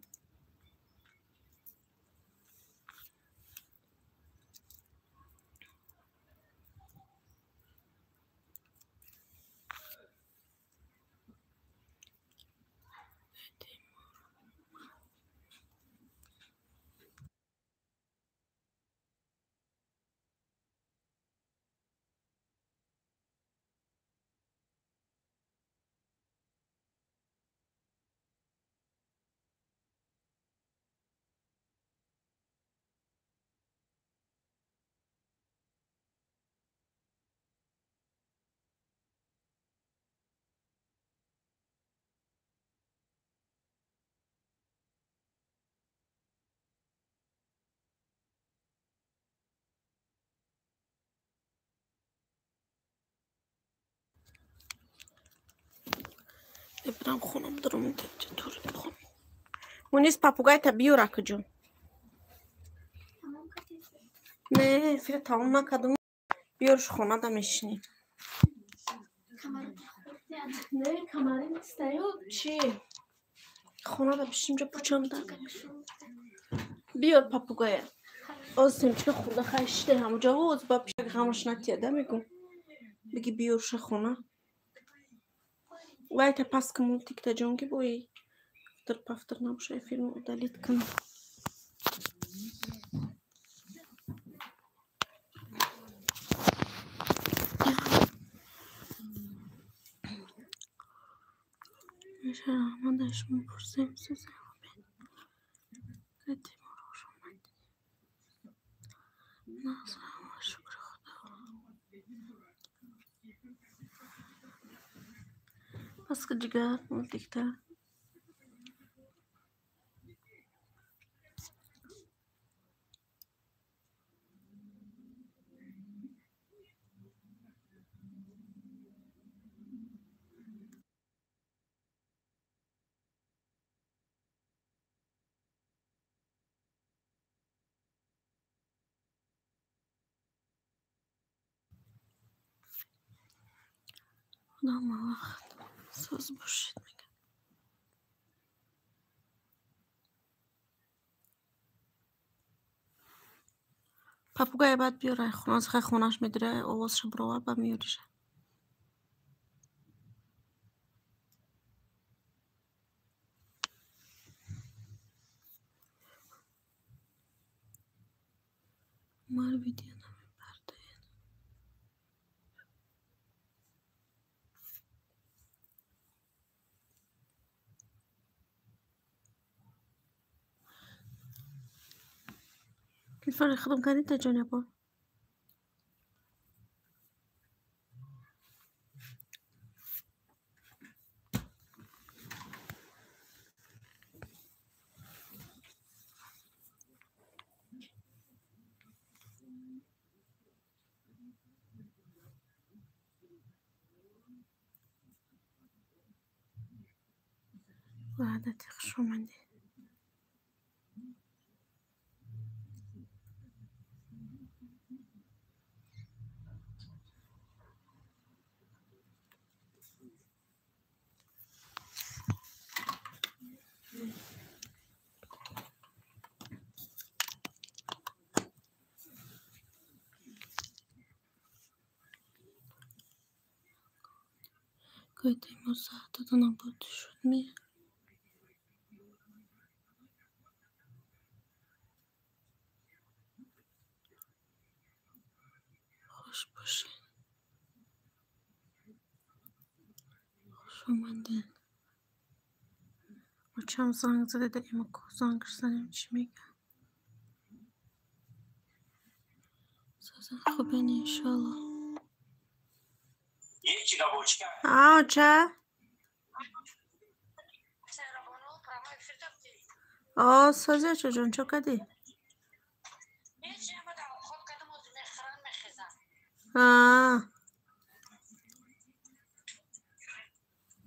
برم خونم درم چطوری بخونم مونیز پاپوگای تا بیو رکه جون نه فیل تمام نکدم بیارش خونه دا میشنی نه کماری نیسته یا چی خونه دا بشیم جا پوچم دا بیار پاپوگای از سمچه خورده خشته همو جا و از با پیشک خمش نتیده میگم بگی بیارش خونه وای تا پس که مولتیک تا جونگی بوی در پافتر نباشه فیلم رو دلیت کنم میشه رحمانش میپرسیم سوزه گتی ما روش اومد نازم و شکر خدا بس که جگر دیگه خدا وقت سوز باشید میگم پاپوگای بعد بیاره خونه از خونش میدره آوازش برابر با میوریشه مار ویدیو نمیبرده كيف يخدم كان انت جوني ابو وهذا تخشو مني كنت مساعدة نبض شد مي خوش باشه خوش اومدین و چم زنگ زده داریم و زنگش زنیم چی میگن سازن خوبین انشالله چه؟ سازه چه جون چه کدی؟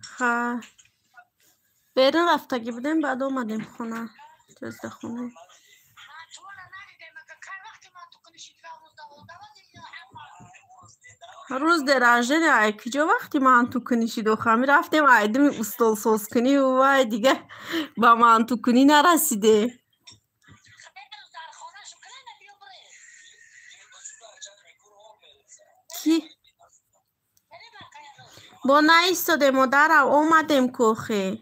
خب بیرون رفتگی بودیم بعد اومدیم خونه جزد خونه روز درجه نه کجا وقتی من تو کنیشید و خمی رفتیم عیدیم استال سوز کنی و وای دیگه با من تو کنی نرسیده کی؟ با نایستاده مادر اومدیم کوخه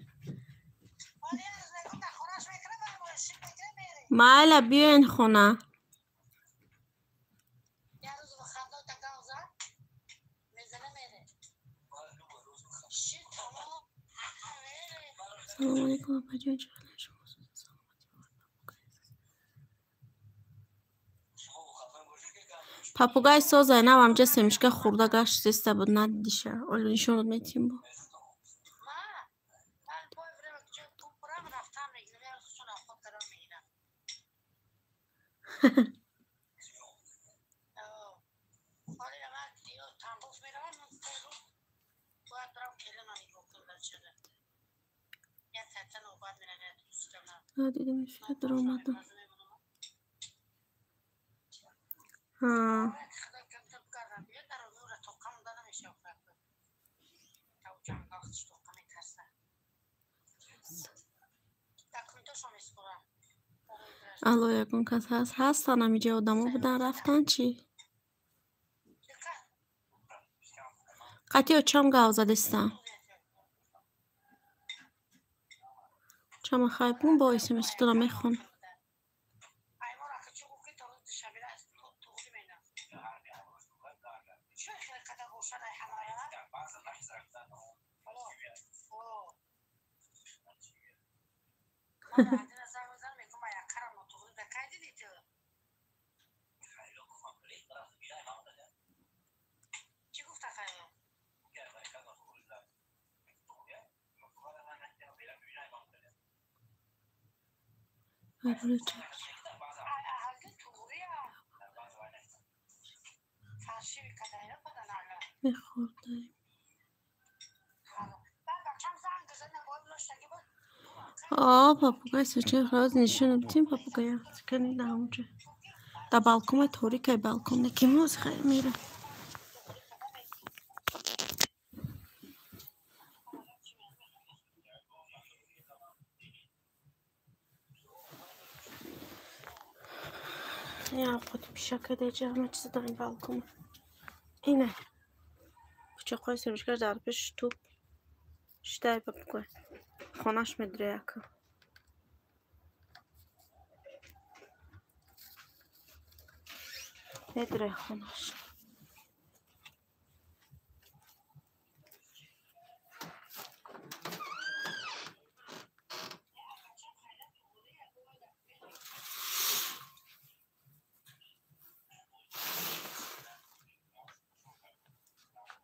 مالا بیاین خونه سلام علیکم بچه پاپوگای ساز اینه و همجا سمشکه خورده گشت سیسته بود ندیشه اولو نشون میتیم با دیدم فکر در اومدم الو یکون کس هستن همیجا آدمو بودن رفتن چی؟ قطعی چم گاو زدستن چم خیبون بایستی مثل تو نمیخون میخورده پاپوگای سوچه خلاص نشونم تیم پاپوگایا سکنی در اونجا در بالکن توریکای بالکن نکیموز خیلی میره یا خود پیشا کده جا همه چیز در این بالکن اینه بچه خواه سروشگر در پیش توپ شتای پاپوگای خونش میدره یکا میدره خونش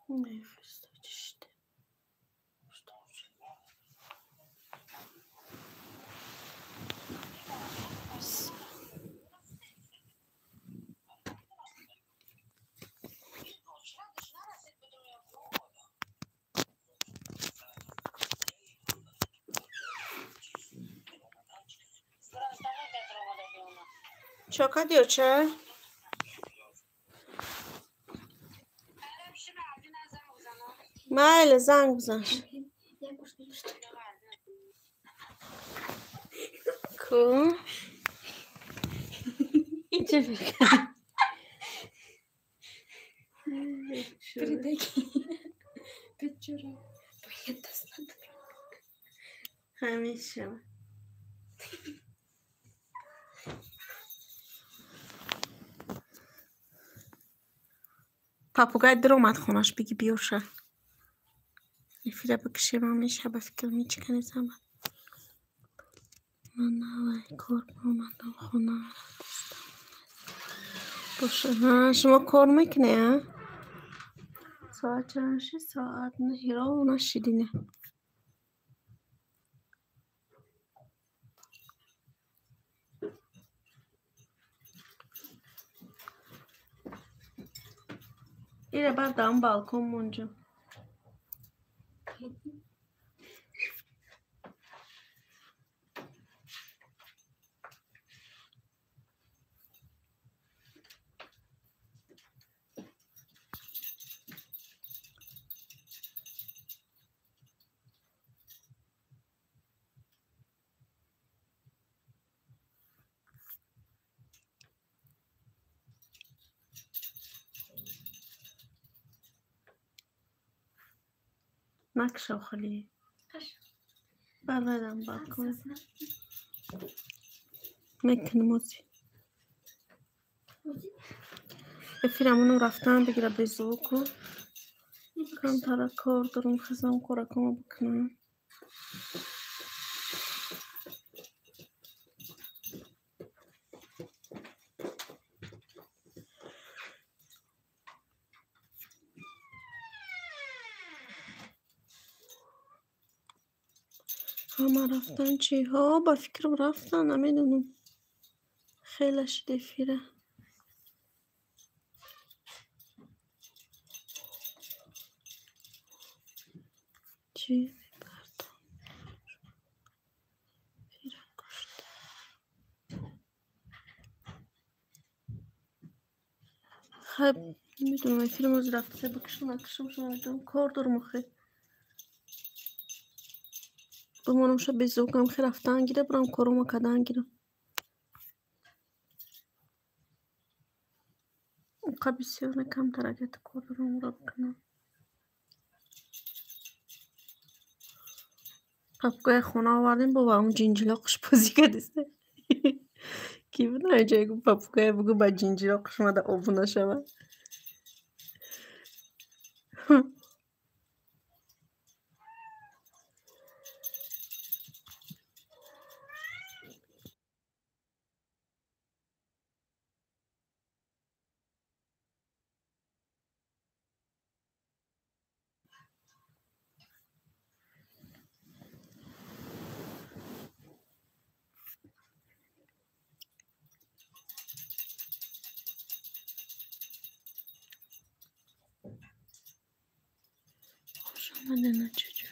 نفسته چشته Çaka diyor çay. Maile زنگ بزن. کو؟ چه فکر؟ همیشه پاپوگای در اومد خونش بگی بیوشه یفیره بکشیم همیشه به فکر میچکنی زمان من نوای کار اومدم خونه باشه ها شما کار میکنی ها ساعت چندشه ساعت نه هیرا و نشیدینه ایره بردم بالکن منجا نکشو خالی بردم بالکن میکنی موزی بفیرمونو رفتم بگیره بزوکو کم تره کار دارم خزم کارکمو بکنم همه رفتن چی ها با فکرم رفتن نمیدونم خیلیش دفیره چی میبردم فیره کشت خب نمیدونم فیلم از رفته بکشم نکشم شما کار دارم خیلی بمانم شب بزوگم خیلی رفتن گیره برام کارم کدن گیرم اونقا بسیار نکم ترگت کار دارم را بکنم پاپوگای خونه آوردیم بابا اون جینجلاقش بازی کردسته کی بود نه جایی که پاپوگای بگو با جینجلاقش ماده آبو نشود Madena çocuğum.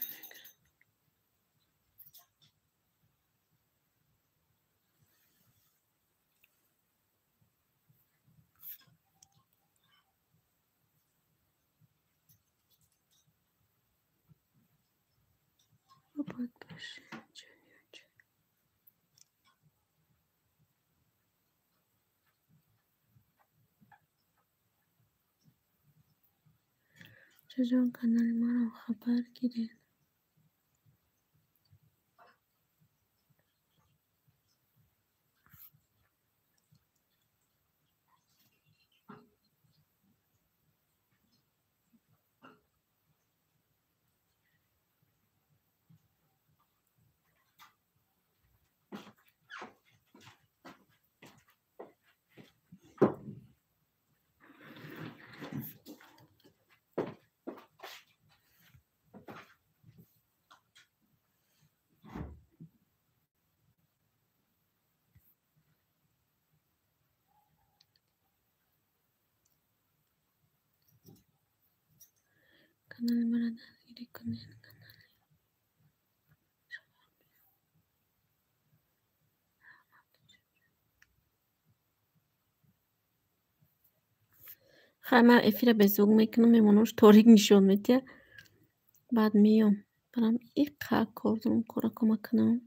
Kapat başı. Çocuğun kanalıma haber girin. Kanalıma giri kanalı. همه افی را به زوگ میکنم میمونوش تاریک نشون میده بعد میام برم این کار دارم کار کمک کنم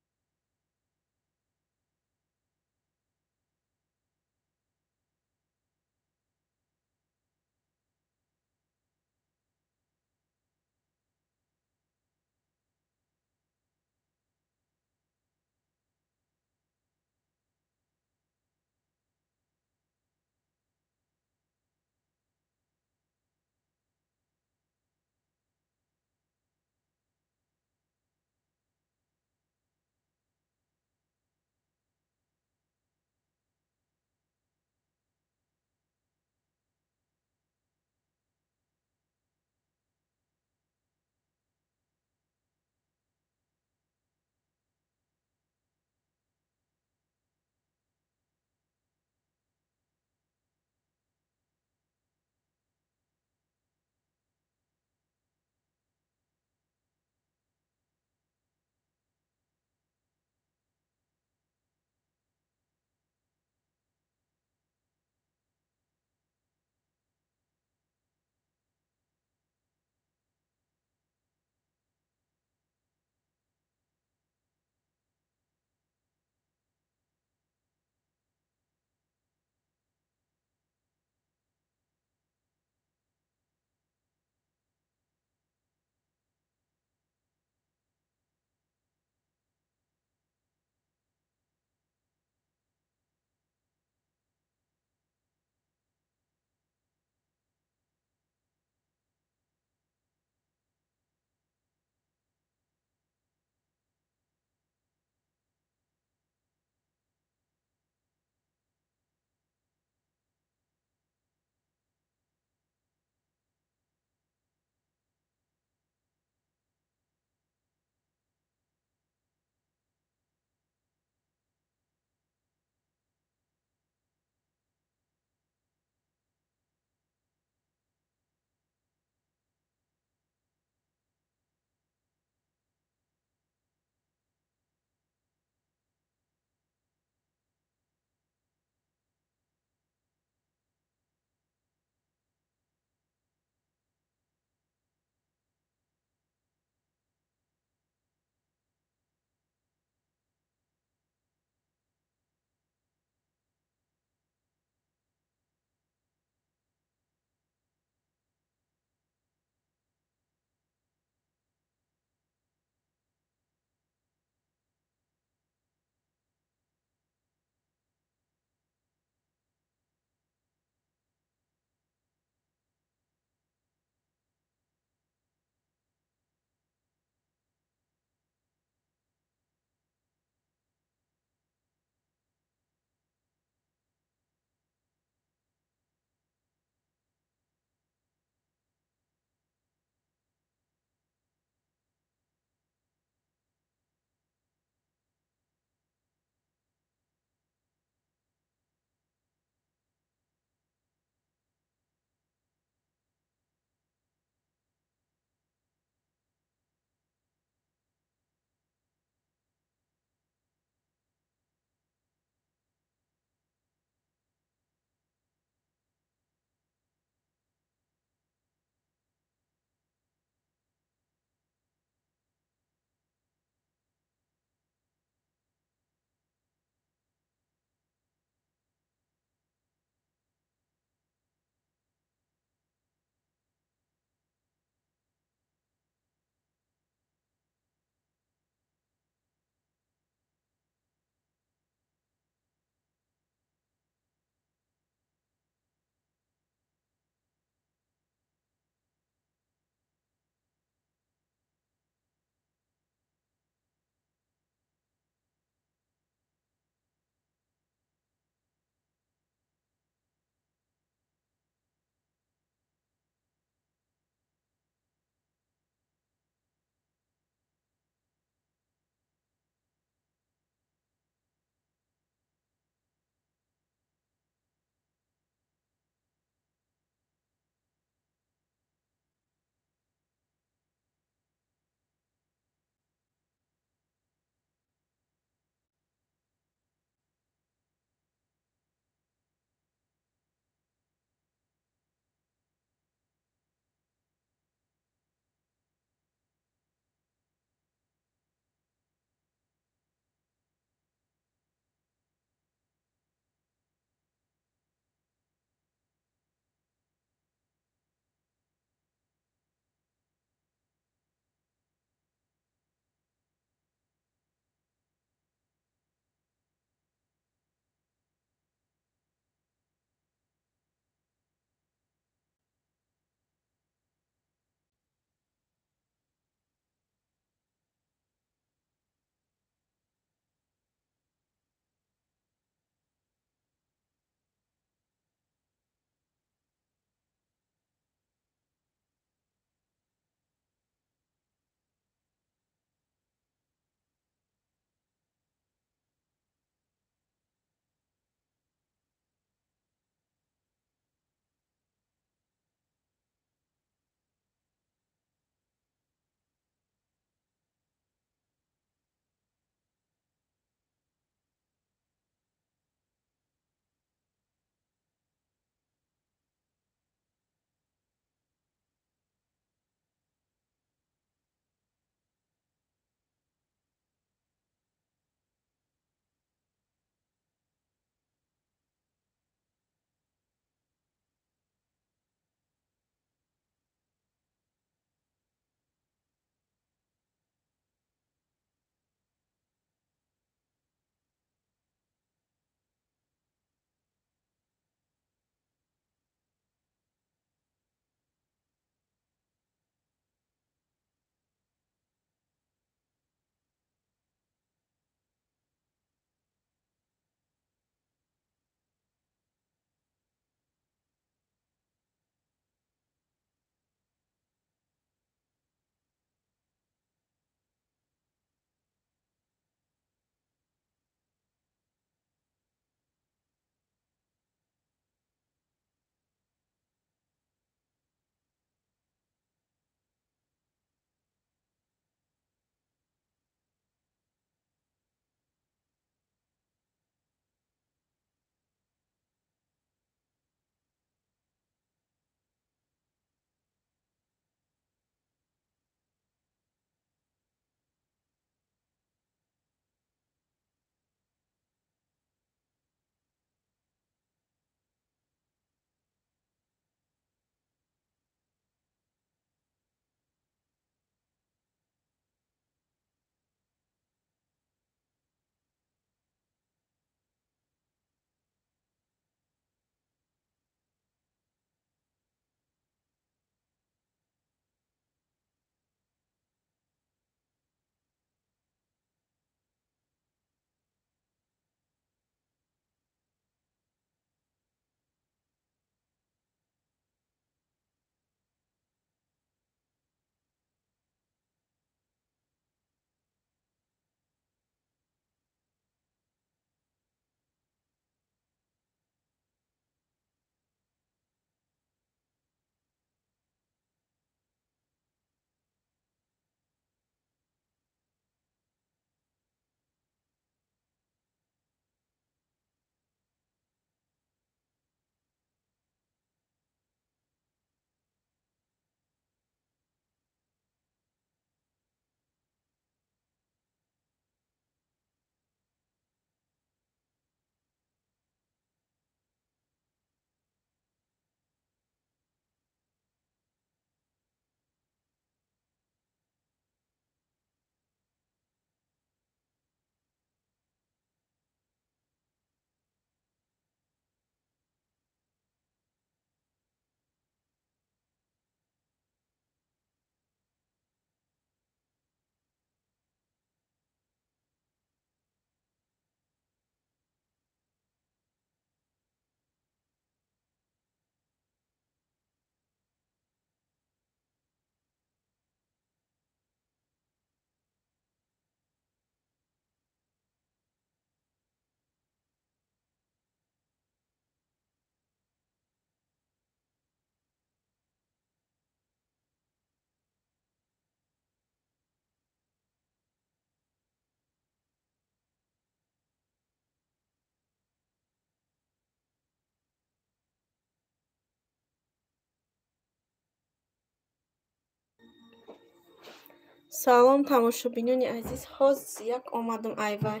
салом тамошобинони азиз, ҳозир як омадам айвай.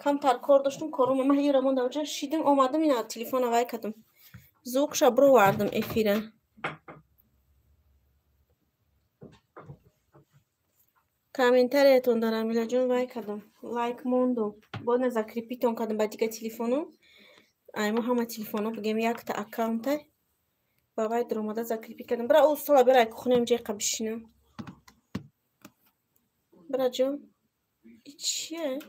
Камтар кор доштам, корам ма ҳира монда ҷа шидам омадам ина телефона вай кардам. Зӯқша бировардам эфира. Комментариятон дар Амилаҷон вай кардам. Лайк мондум. Бона закрепитон кардам ба дига телефону. Аймо ҳама телефоно бигем якта аккаунта. Ба вай даромада закрепит кардам. Бра устала берай кухнем ҷеқа бишинам. Бра ҷон. Чие?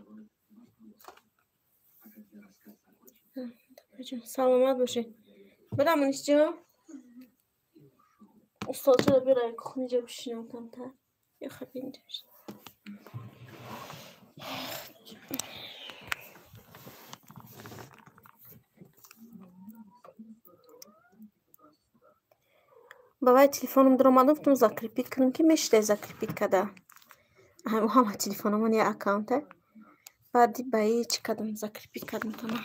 Саломат боши. Бра Мунис ҷон. Устала чара берай кухнеҷа бишинам камтар. Я хабин дошт. Ба вай телефоном даромадам гуфтам закрепит кардам ки мешидай закрепит карда. Ҳама телефономон я аккаунта. Баъди ба чӣ кардам закрепит кардам тама.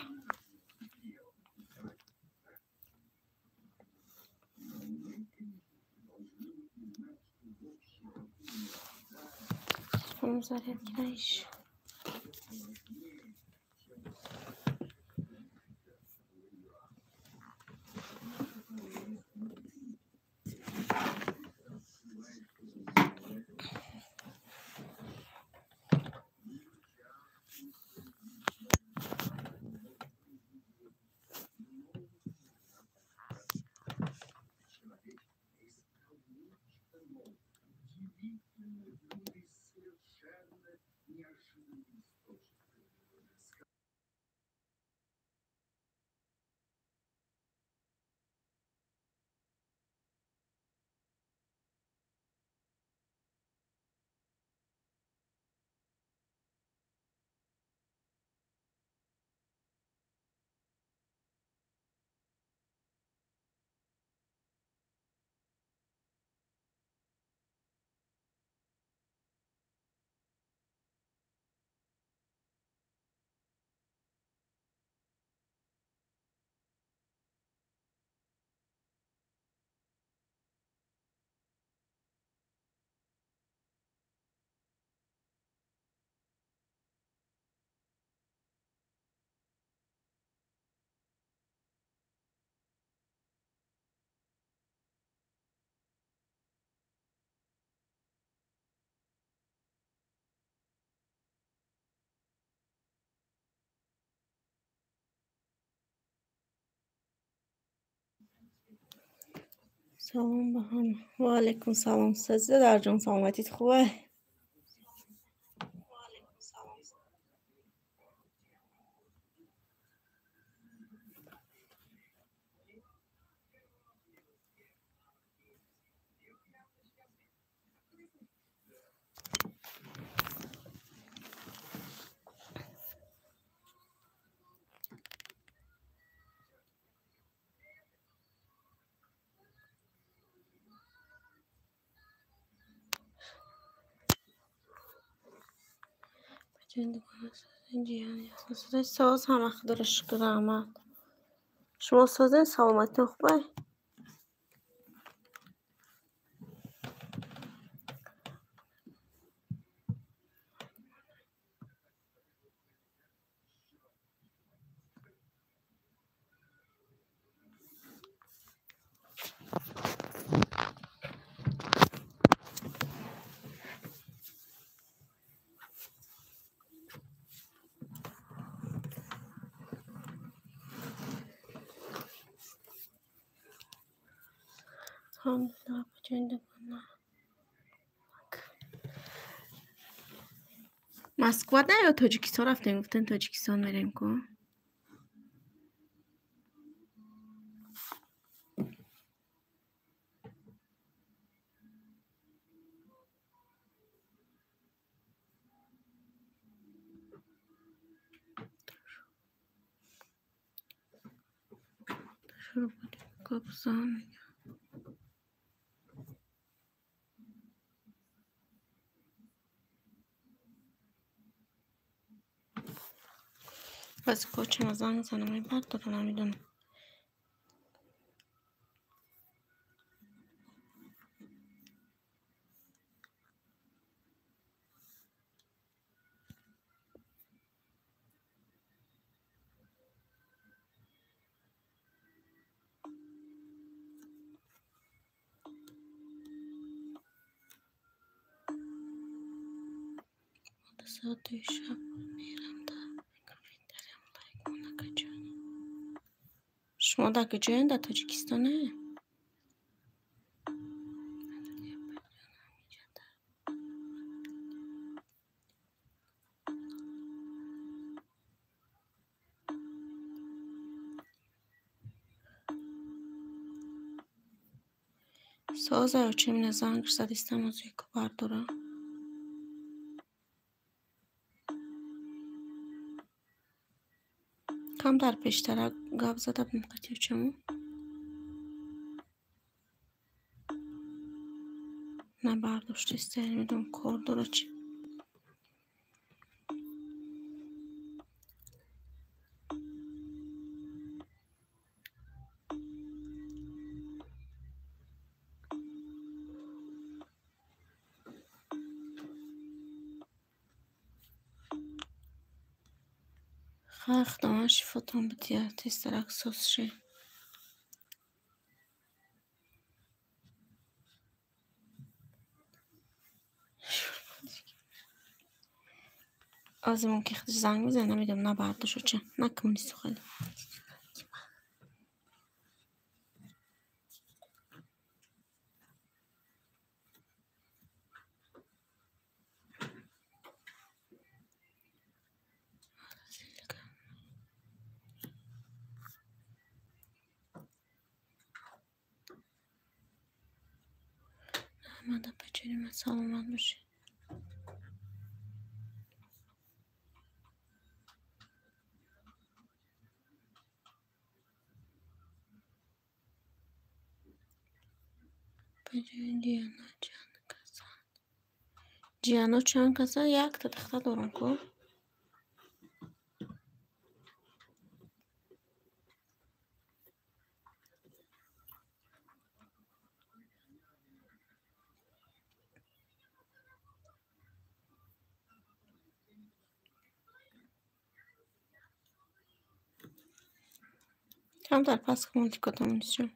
Телефоном зарядкаиш. салом ба ҳама. Ва алайкум салом. Сазида дарҷон саломатит хубе? ساز همه خدا رو شکر رحمت. شما سازه سلامتی خوبه؟ الحمدلله بچنده کنه مسکو نه یا تاجیکستان رفتیم گفتن تاجیکستان میریم کو شروع بودیم کابزان بس کوچه مزان میزنم این بعد دارم نمیدونم ساعت 2 شب میرم در شما در کجایین؟ در تاجیکستانه؟ Sağ očem ne zangrsa da istamo ziko bardura. Kam dar peştera gavza da bin qatiyo çemu. Ne barduştu isterim kordura çi. Xalq damaş foton bitiyor. Testerak sos şey. Az mümkün ki zang میزنه میدم نه برداشت چه نکن نیست خالی Ahmada peçelime sallanmış. Ciyano çan kasa yak da tıkta durun ko. Tam dar pas komunikatamın için.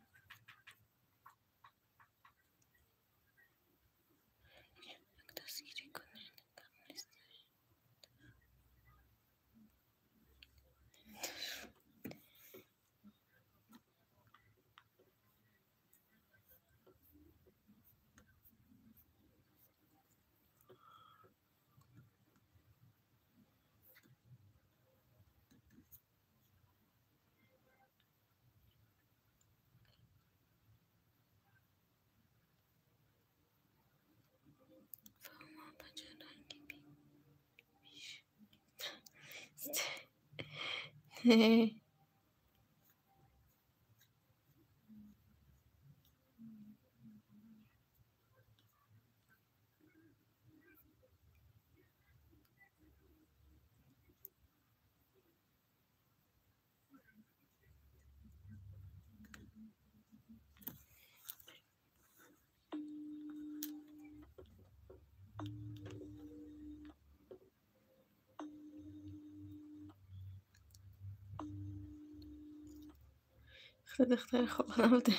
خیلی دختر خوب نبوده.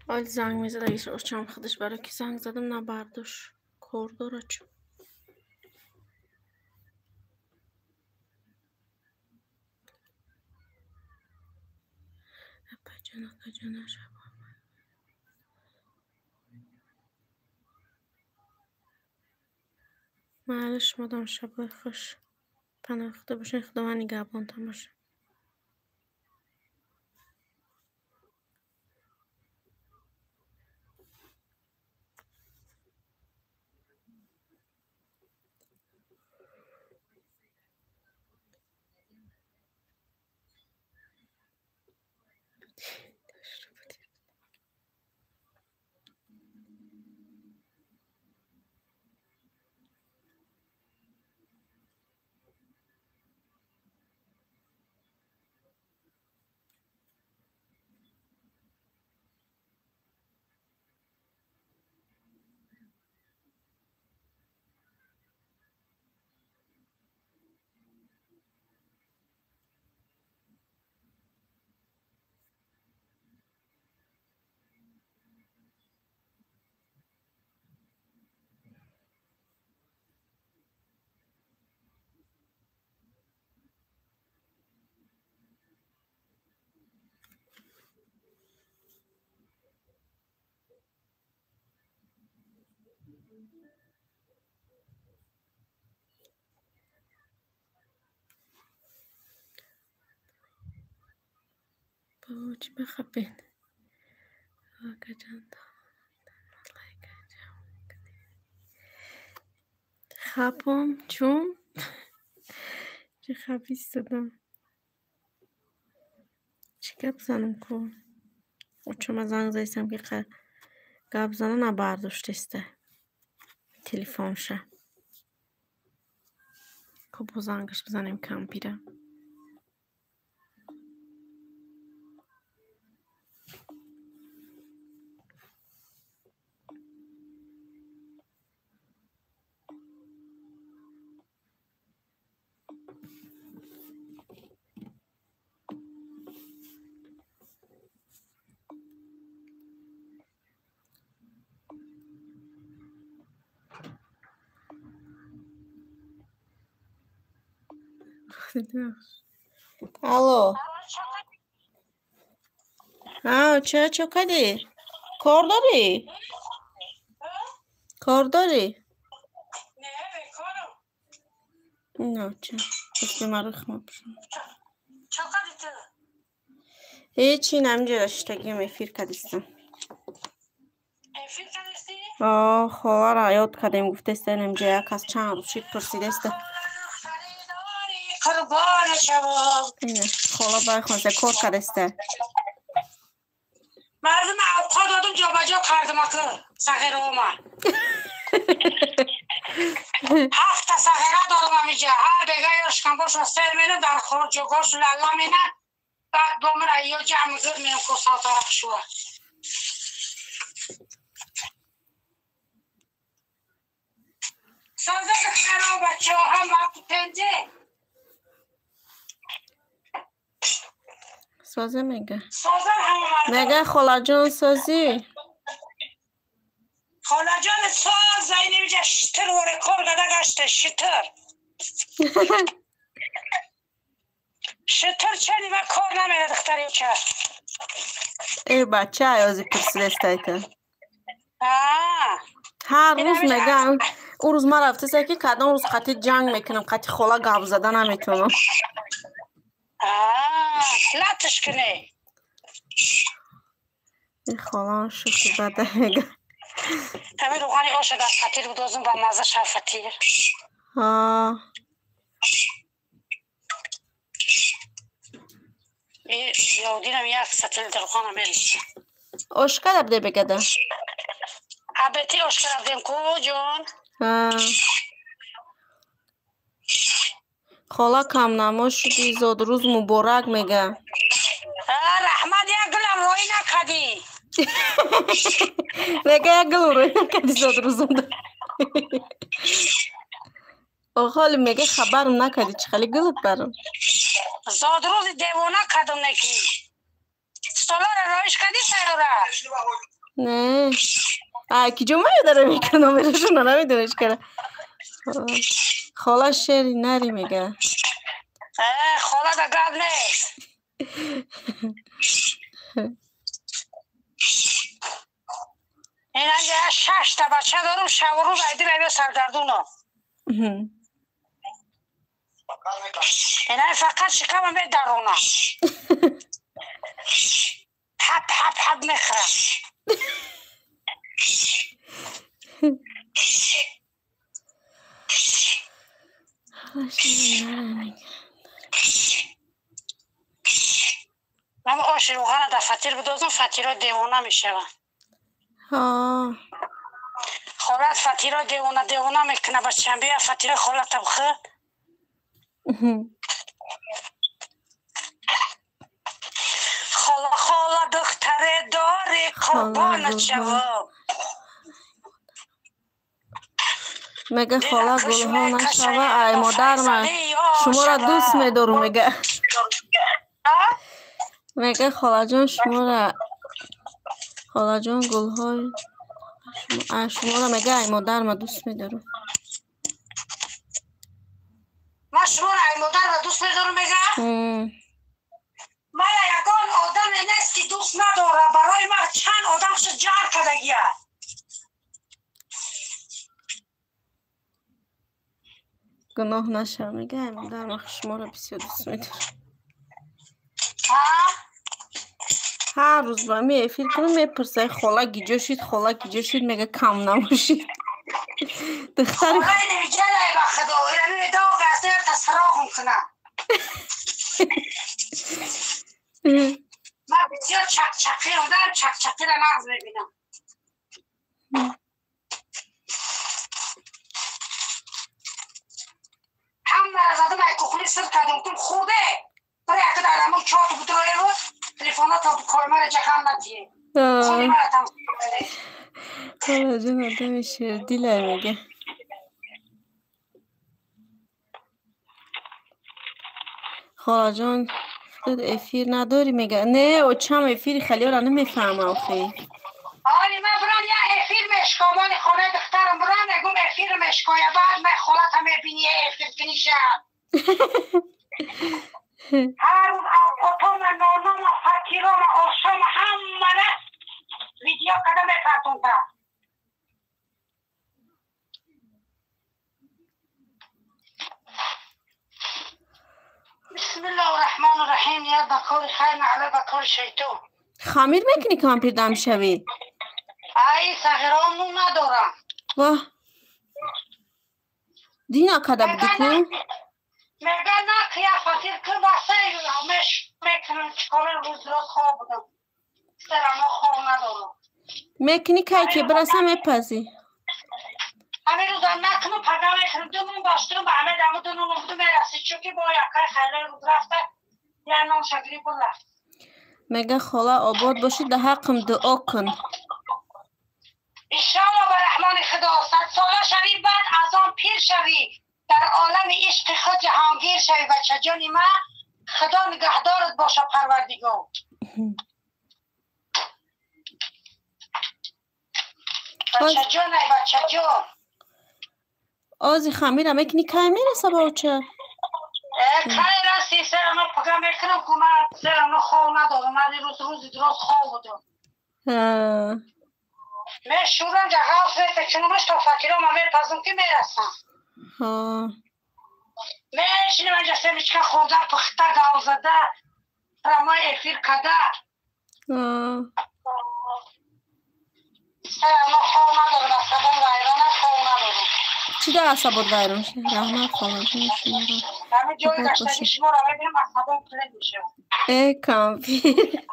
آل زنگ میزد ایش اوچم خودش برای کی زنگ زدم نه برداشت کوردور açım. Apacana şaba. معلش مدام شب خوش پناخته باشین خدا من نگهبان باشه. چی بخبین خبم چون چه خبیست دادم چی گپ زنم کن چون زنگ زیستم که گپ زنه نبرداشتسته تلفنشه خب با زنگش بزنیم کم پیره الو ها چرا چوکدی کار داری کار داری نه چه اسم من رخمه بشم هیچی نمیجه داشتگی میفیر کدیستم خواه را یاد کدیم گفته سته نمیجه یک از چند روز شید پرسیده سته خالا باید خونسه کار کدیسته مردم اوقات دادم جا بجا کردم اکل سخیره اومد 7 سخیره دارم همیجا هر بگه یاشکن باش و سر مینم در خور جگاش لگا مینم بعد دومن ایو جمع زد مینم کسا طرف شوه سازه که خراب بچه ها هم وقت پنجه سازه میگه سازه هم میگه خالا جان سازی خالا جان ساز زایی نمیجه شتر وره کار گده گشته شتر شتر چه نیمه کار نمیده دختری چه ای بچه عیازی پرسیده استایته هر روز میگم او روز ما رفته سه که کدام روز قطعی جنگ میکنم قطعی خالا گپ زده نمیتونم لطش کنه این خالا شوخی بده میگه همین روغانی آشه در فتیر بدازم با مزه شب فتیر یادینم یک ستل در خانه میلیشه اشکر بده بگده عبتی اشکر بدیم کو جان خالا کم نما شدی زاد روز مبارک میگه رحمت یک گلم روی نکدی میگه یک گل روی نکدی زاد روزم ده خالی میگه خبرم نکدی چه خالی گلت برم زاد روز دیوانه کدم نکی سالار رایش کدی سیاره نه کی جو مایه داره میکنه میرشونه نمیدونش کنه خالا شیری نری میگه خالا دا گب نیست این انجا 6 تا بچه دارم شب و روز ایدی بیبه سردردونم این فقط شکمم بید درونم حب میخرم من آش روغن در فتیر بدازم فتیر ها دیوانه میشه خالت فتیر ها دیوانه میکنه بچه بیا فتیر خالت بخه خالا دختره داری قربانت شوم میگه خالا گلها نشوه ای مادر من شما را دوست میدارم میگه میگه خالا جان شما گلهای شما را میگه ای مادر من دوست میدارم ما شما را ای مادر من دوست میدارم میگه من یکان آدم نیست که دوست نداره برای من چند آدم شد جار کدگیه گناه نشه میگم در شما را بسیار دوست میدارم. هر روز با می افیر کنم میپرسه خاله گیجا شید خاله گیجا شید میگه کم نموشید. دختری خاله نمیگه با خدا اینو دو گازر تصفراغ میکنم. من بسیار چک رو دارم چک را نغز میبینم. هم نرزدم ای کخولی سر کردم کن خوبه برای اکد علمون چهار تا بودرای رو تلیفونات رو کار من جکم ندیه خوبی من تمام کنه. خاله جان آدم شیردیله میگه. خاله جان افیر نداری میگه نه او چم افیری خیلی را نمیفهمه آخی. آلی من بران یه افیر مشکا مالی خانه دخترم بران نگم افیر مشکا یا بعد من خالت همه بینی افیر کنیشم. هر روز آتوم نانوم فکیرام آشام همه ویدیو قدم پرتونتم. بسم الله الرحمن الرحیم یا بکار خیر نعله بکار شیطان. خمیر میکنی که من پیردم شوی؟ ای صغیران نو ندارم. واه دینا کده بودی که؟ میگه نه که یا فقیر که بسه همش میکنم چکار روز خواب بودم. سرما خواب ندارم. میکنی که برسه میپزی؟ همین روز نکنم پگه میکنم دومون باشترم به همه دمو دونم بودم میرسید چون که با یکای خیلی روز رفته یه نام شکلی بود رفت. میگه خاله آباد باشی ده حقم دعا کن. انشاءالله به رحمان خدا 100 ساله شوی بعد از آن پیر شوی در عالم عشق خود جهانگیر شوی بچه جانی من خدا نگهدارت باشه پروردگار. بچه جان ای بچه جان آزی خمیر هم میکنی که میرسه با اوچه؟ که رسی سرما پگه میکنم که من سرما خواب ندارم. من روز دراز خواب بودم. من شورم جهاز فکرمش تا فکرم من میپزم که میرسم. میشینم من جسمش که خورده پخته گاو زده رمای افیر کده سرما خواب ندارم. اصابم غیرانه خواب ندارم. چی ده عصبات ویران شه؟ رحمت خاله جون شما را همه جای داشتنی شما را ببینم اصابم پلد میشه. ای کامپیر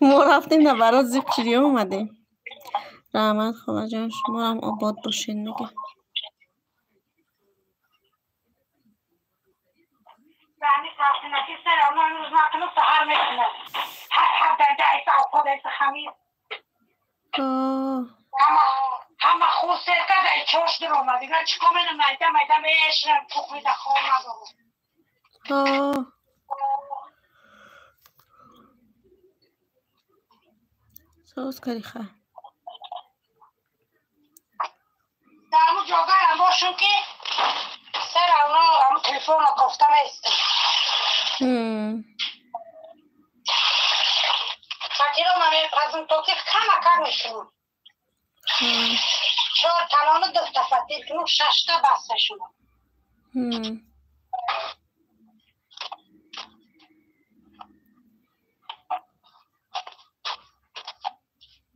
ما رفتیم در برات زیبچیری اومدیم. رحمت خاله جان شما هم آباد باشین میگه. یعنی تحصیلتی سرما روز نکنم سهر میکنم. هر در دعیت اوقات ایت خمیر همه خوز سرکه در چوش در اومد. دیگر چکا منو میده میشنم پوکوی در خواب ندارم. ساز کاری خواه در همون جاگه هم باشم که سر همون تلفون رو کفته میستم. فکر رو من میپرزم تو که کم میشونم. 4 تلانه 2 تا فتیل کنم 6 تا بسته شدم.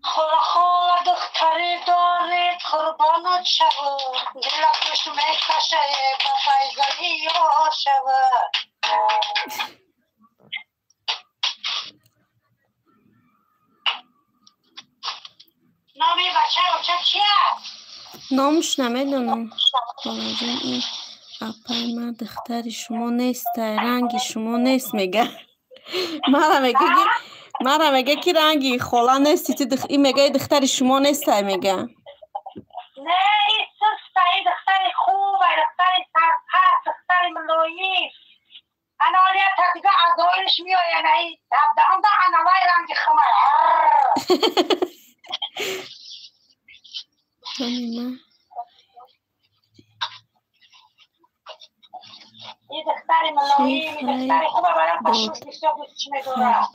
خلا دختری دارید قربانت شود دلتش میکشه با فیضایی ها شود. نامی بچه چیه؟ نامش نمیدونم خاله جان. این اپای من دختری شما نیست رنگی شما نیست میگه. مرا میگه که رنگی خاله نیستی تو این میگه دختری شما نیست میگه. نه این سسته این دختری خوبه دختری سرپست دختری ملویی انالیت تا دیگه ازایش میاید این دهنده انوای رنگ خمر. این دختری ملویی این دختری خوبه برای پشوش بسیار دوستش میداره.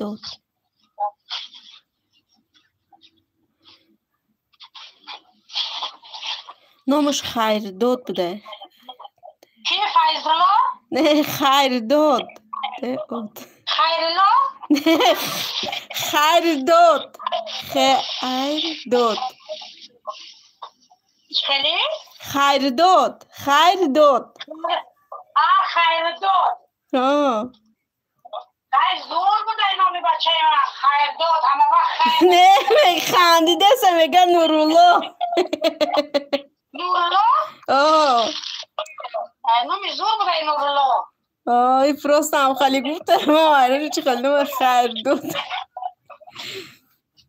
نامش خیر داد بوده. کی فیض‌الله؟ نه خیر داد. خیر الله؟ نه خیر داد. خیر داد. خیلی؟ خیر داد. خیر داد. خیر داد. خیر زور بوده نامی بچه من خیر داد همه وقت خیر. نه خندیده سه میگه نورالله. نورالله؟ نامی زور بوده نورالله. این فراست هم خالی گفته ما ایرانی چی خالی نوم خیر داد.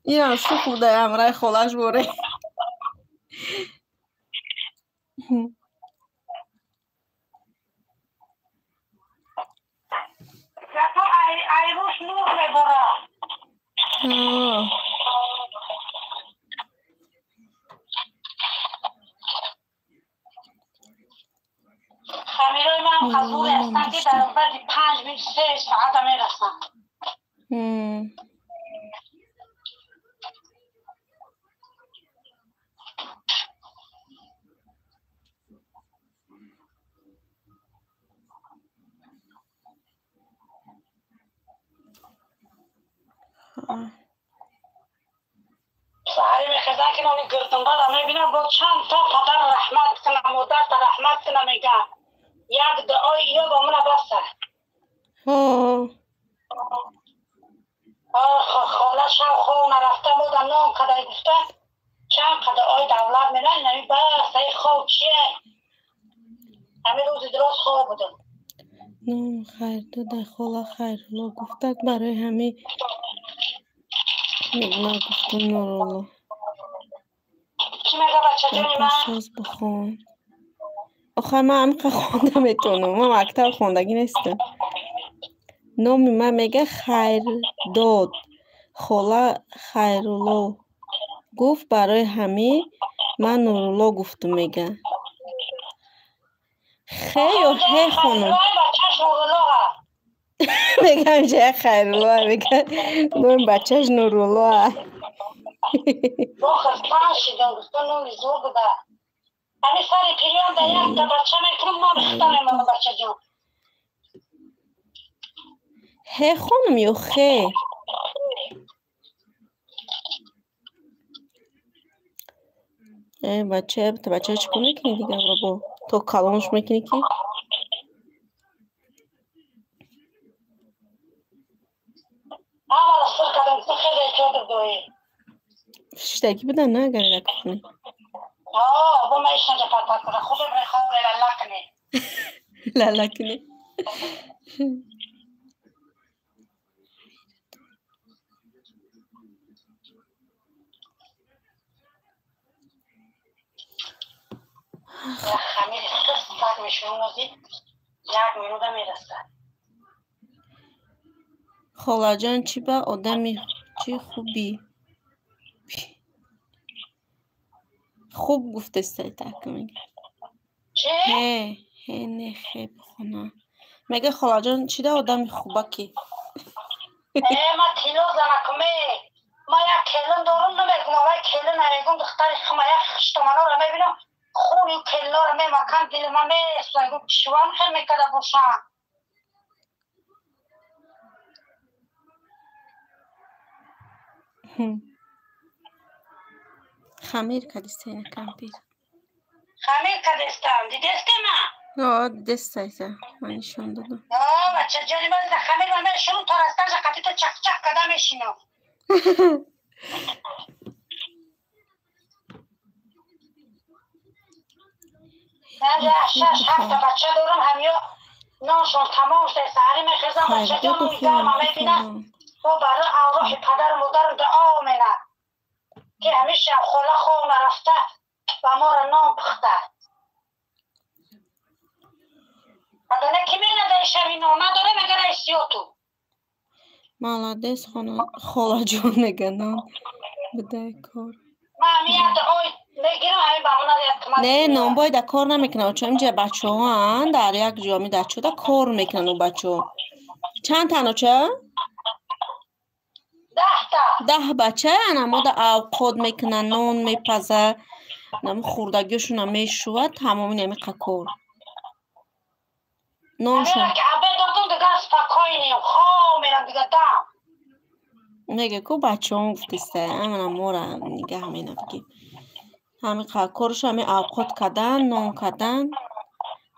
این هم شو خوده امرای خلاش بوره. تو ایروش نور میبره. خمیرای من خزور هستن که در بعد 5 میل 3 ساعت میرسن. سهری میخزن که نامی گردنبال هم میبینم با چند تا پدر رحمت کنم مادر تا رحمت کنم میگم یک دعای یا با منه بسته. خاله شب خون رفته بودم نام کده گفته چند کده آی دولت میرن نمی بس ای خواب چیه همین روز درست خواب بودم. نام خیر داده خاله خیر الله گفته برای همین نگناه گفته نورالله. چی میگه بچه جونی من؟ ساز بخون. آخه من همینقدر خونده میتونم. من مکتب خوندگی نیستم. نامی من میگه خیر داد خاله خیرالله گفت برای همین من نورالله گفتم میگه. یا هی خانم میگم چه خیرالله میگه نام بچهش نورالله. با خستان شدم گفتم نامی زور بوده همین سری پیریان در یک تا بچه میکنم ما بختم من بچه جون. هی خانم یا خی بچه چی کنی کنی دیگه با تو کلامش میکنی که اول سر کدام تو خیلی چطور دوی شتاکی بدن نه اگر لک کنی با ما ایش نجا پتا کنه خوبه بری خواه لالا کنی خمیر خست تک میشون نازی یک مینوده میرسه. خاله جان چی با آدمی چی خوبی خوب گفته سای تک میگه چی؟ هی نه خیب خونه میگه خاله جان چی ده آدمی خوبه کی ما کیلو زنکمه ما یک کیلو دارم نمیگم ما یک کیلو نمیگم دختری خما یک خشتمانو رو میبینم خونی و کیلو رو میمکن دل ما میسویگم شوام خیلی میکده باشم. خمیر کدیسته اینه کمپیر خمیر کدیستم دیدسته من؟ دیدسته ایزه من نشان دادم بچه جانی باید خمیر من میشونم تا رستنج قطعی تو چک چک کده میشینم. من 6-7 بچه دارم همیا ناشون تمام شده سهری میخیزم بچه جانو میگم همه بینم و برای اوراح پدر و مادر دعا منه که همیشه خلا خواه نرفته و ما را نام پخته ادانه که مینه دیشمی نام نداره مگه رئیسیو تو مالادیس خالا جان میگه نام بده کار من همیه دعای میگیرم همین بامونه نه نام باید کار نمیکنه چون اینجا بچه ها در یک جامی در چوده کار میکنن و بچه ها چند تنو چه؟ 10 بچه اما در اوقات میکنن نان میپزه خوردگیشون هم میشود تمامی نمیقه کار نونشون که عبه دادم دیگه سپکای نیم خواه میرم دیگه دم میگه که بچه هم گفتیسته همین مورا نگه همینه بگیم همین کارش همین اوقات کدن نون کدن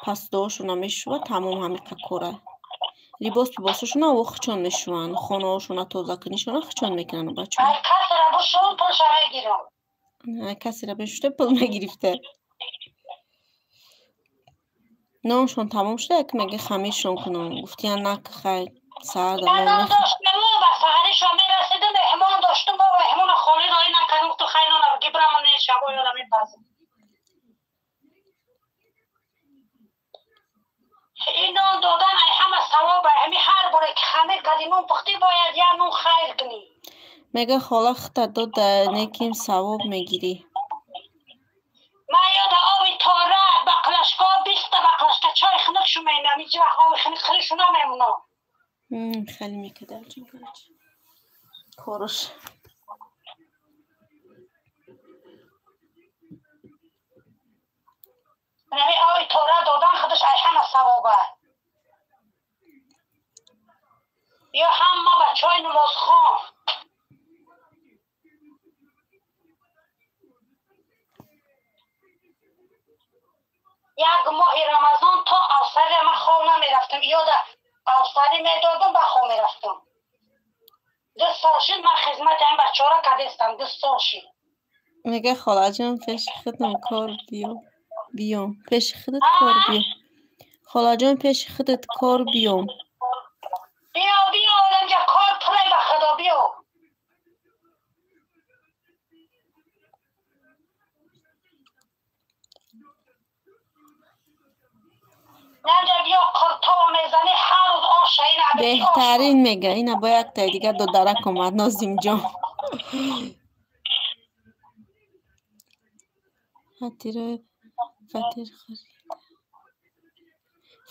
پس دوشون میشوه تمام همین کاره لباسشون او خچون میشوان خونه هاشون توزه کنیشون خچون میکنن بچه ای کسی را بشون پلش میگیرم کسی را بشته پل میگرفته نونشون تمام شده که میگه خمیرشون کنن گفتی نه که خیر سرد من اول میخوام داشتم و به سهرش را میرسیدم مهمان داشتم و مهمان خالی رای نکنم تو خیلی رو گبرم و نه شب و یادم میپرسم این نون دادن ای همه ثوابه همین هر باره که خمیر کردی نون پختی باید یا نون خیر کنی میگه خاله خطا داد نیکیم ثواب میگیری من یاد آبی تاره بقلشکا 20 بقلشکا چای خنک شو مینم اینجا آبی خنک خریشو نمیمونم خیلی میکده جون کارش نمی آبی تاره دادن خودش ای همه ثوابه یا همه بچه های نماز خواه یک ماه رمضان تا افسری من خواه نمیرفتم یاد افسری میدادم به خواه میرفتم 2 سال شد من خدمت این بچه ها را کردستم 2 سال شد میگه خاله جان پیش خودم کار بیام پیش خودت کار بیام خاله جان پیش خودت کار بیام بیا اینجا کار پره به خدا بیا اینجا بیا تا میزنی هر روز آشه این بهترین میگه اینا با یک تا دیگه دو درک اومد نازیم جان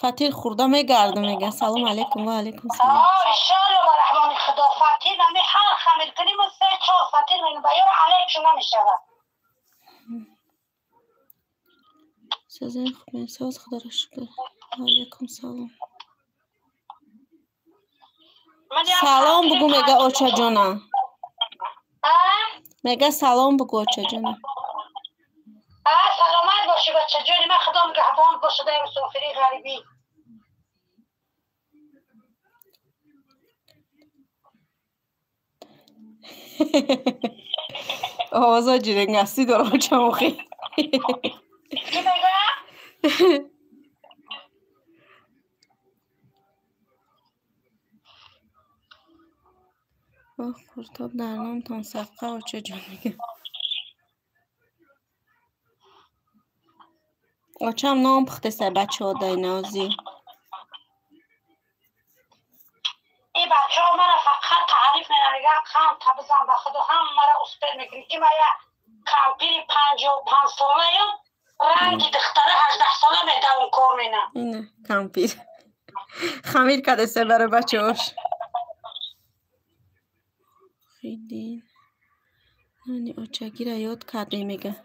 فطیر خورده میگرده میگه سلام علیکم و علیکم سلام اشاره با رحمان خدا فطیر نمی هر خمیر کنیم و 3 4 فطیر نمی بیار علیکم نمیشه سازن خوب ساز خدا رو شکر علیکم سلام سلام بگو میگه اوچه جانه میگه سلام بگو اوچه جانه سلامت باشی بچه جانی من خدا نگهبان باشه در مسافری غریبی آوازا جیرنگستی داره اوچه مخی چی میگه؟ خورتاب در نام تان صفقه اوچه جان میگه اوچه هم نام پخته سه بچه ها دای نازی این بچه ها من فقط تعریف میگم خم تا بزن به خدا هم مرا اسپر میکنی این من یک کمپیر 55 ساله یا رنگ دختره 18 ساله میده اون کار مینم اینه کمپیر خمیر کده سه برای بچه هاش خیلی نانی اوچگی را یاد کرده میگه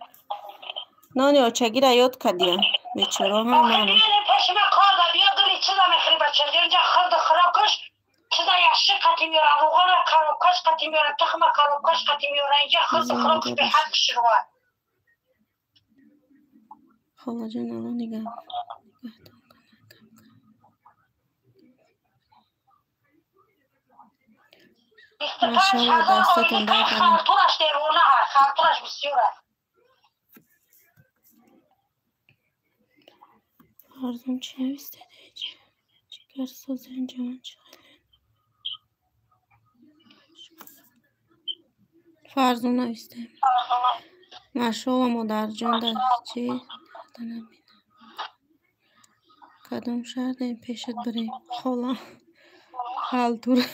نانی اوچگی را یاد کردیم بیچاره هم آخه بیانه پیش من کار دا بیا دلی چیزا میخری بچه اینجا خرد خراکش چیزا یشی قطی میارن روغان خراکش قطی میارن تخم خراکش قطی میارن اینجا خرد خراکش به حد شروع خاله جان الان نگه ماشاءالله دستتون درد نکنه خرطورش دیوانه هست خرطورش بسیاره فرزون چی نویسته دیگه چکر سازن جان فرزون نویسته ماشاءالله مادر جان در چی کدام شهر داریم پیشت بریم خاله خالتور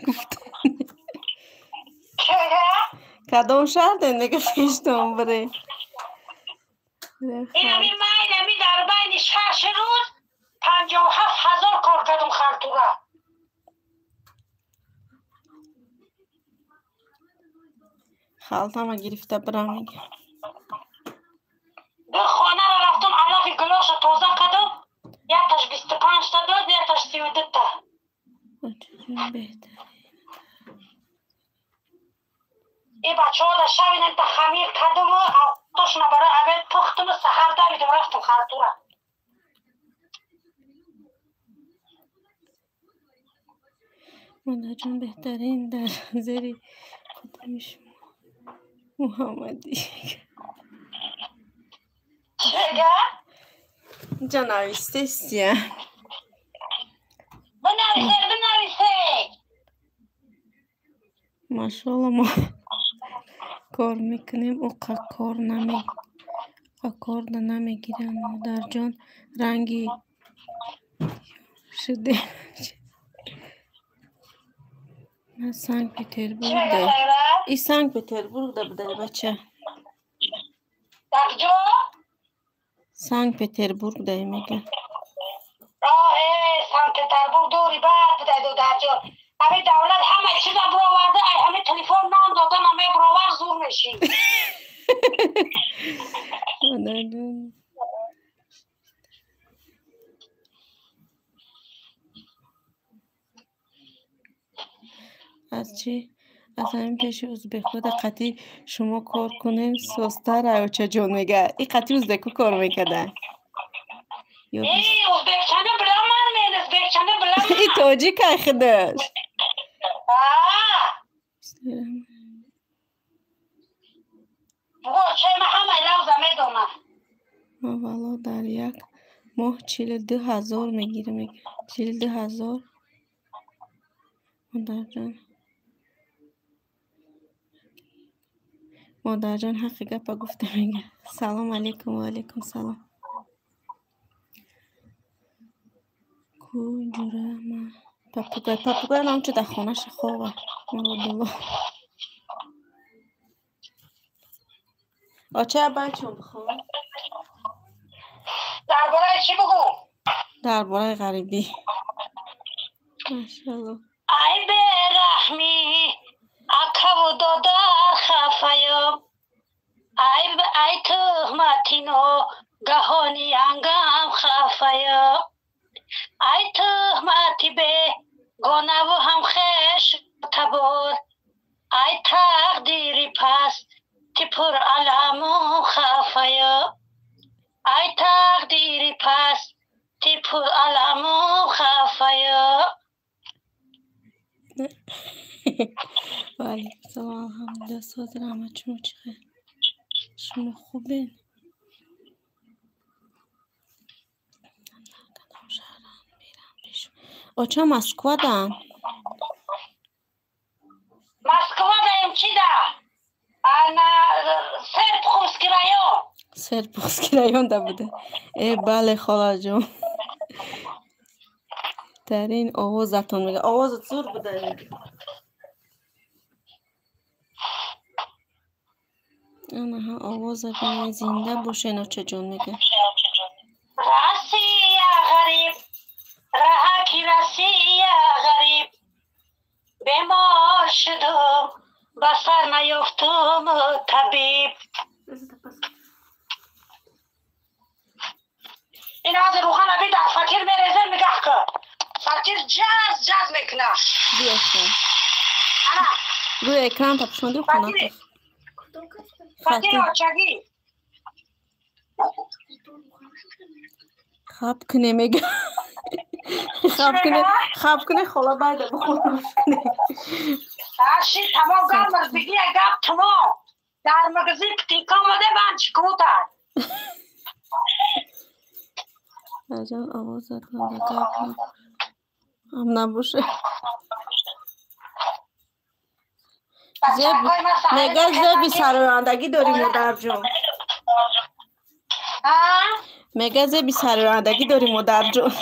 گفته کدام شهر داریم دیگه پیشتون بریم این همی در بین 6 روز 57,000 کار کردم خالتوره خالتم گرفته برم میگه به خانه را رفتم علاقی گلاس تازه کردم 1 تا 25 82 تا 32 تا. جون بهتر. این بچه ها در شوینن تا خمیر کردم و توشون برای عبید پختم و سحر دویدم رفتم خرطوره. مادر جون بهترین در زیر کدومش محمدی چگه؟ اینجا نویسته سیه بنویسه ماشاءالله ما کار میکنیم او کار نمیگیرن مادر جان رنگی شده من سنگ پتربورگ ده این سنگ پتربورگ ده بده بچه دکجو؟ سنگ پتربورگ ده میگه سنگ پتربورگ دوری بعد بده دو درجا همه دولت همه چیز برو آورده همه تلفن نام دادن همه برو آور زور میشی مادر جان از چی؟ از همین پیش ازبکو در قطعی شما کار کنین سوستر اوچه جون میگه این قطعی ازبکو کار میکده ازبکچانه بلا من ازبکچانه بلا من این توجی که خودش بگو چه ما همه لازمه دونه ما والا در یک ماه 42,000 میگیره میگه 42,000 مادر جان حق گپا گفته میگه سلام علیکم و علیکم سلام کو جوره ما پاپوگای نام چه در خونش خوبه مرادالله آچه بچون بخواه درباره چی بگو؟ درباره غریبی ماشاءالله ای برحمی اکو دادر خفایم ای تهمتینو گهانی انگم خفایم ای تهمتی به گناه و هم خش تبور ای تقدیری پس تی پر علم و خفایم ای تقدیری پس تی پر علم و خفایم ولی سلام الحمدلله ساز رحمت شما چخیر شما خوبین آچه مسکوا دن مسکوا دایم چی ده؟ سرپ خوزکی رایون سرپ خوزکی رایون ده بوده بله خاله جون ترین آوازتون میگه آوازت زور بوده میگه اما ها آواز بینه زنده باشه اینا چه جون میگه رسی یا غریب رهکی رسی یا غریب بیمار شدم بسر نیفتم طبیب این از روحان ابی در فکر میرزه میگه که فکر جاز میکنه بیاشتن روی اکران تا پشماندی و خونه فکر آچگی خواب کنه میگه خواب کنه خلا باید بخونم کنه هرشی تمام گرمز بگی گپ تمام در مغزی تیکا مده من چکوتر جان آواز کنه گپ هم نباشه میگه زبی سرورندگی داری مادر جون میگه زبی سرورندگی داری مادر جون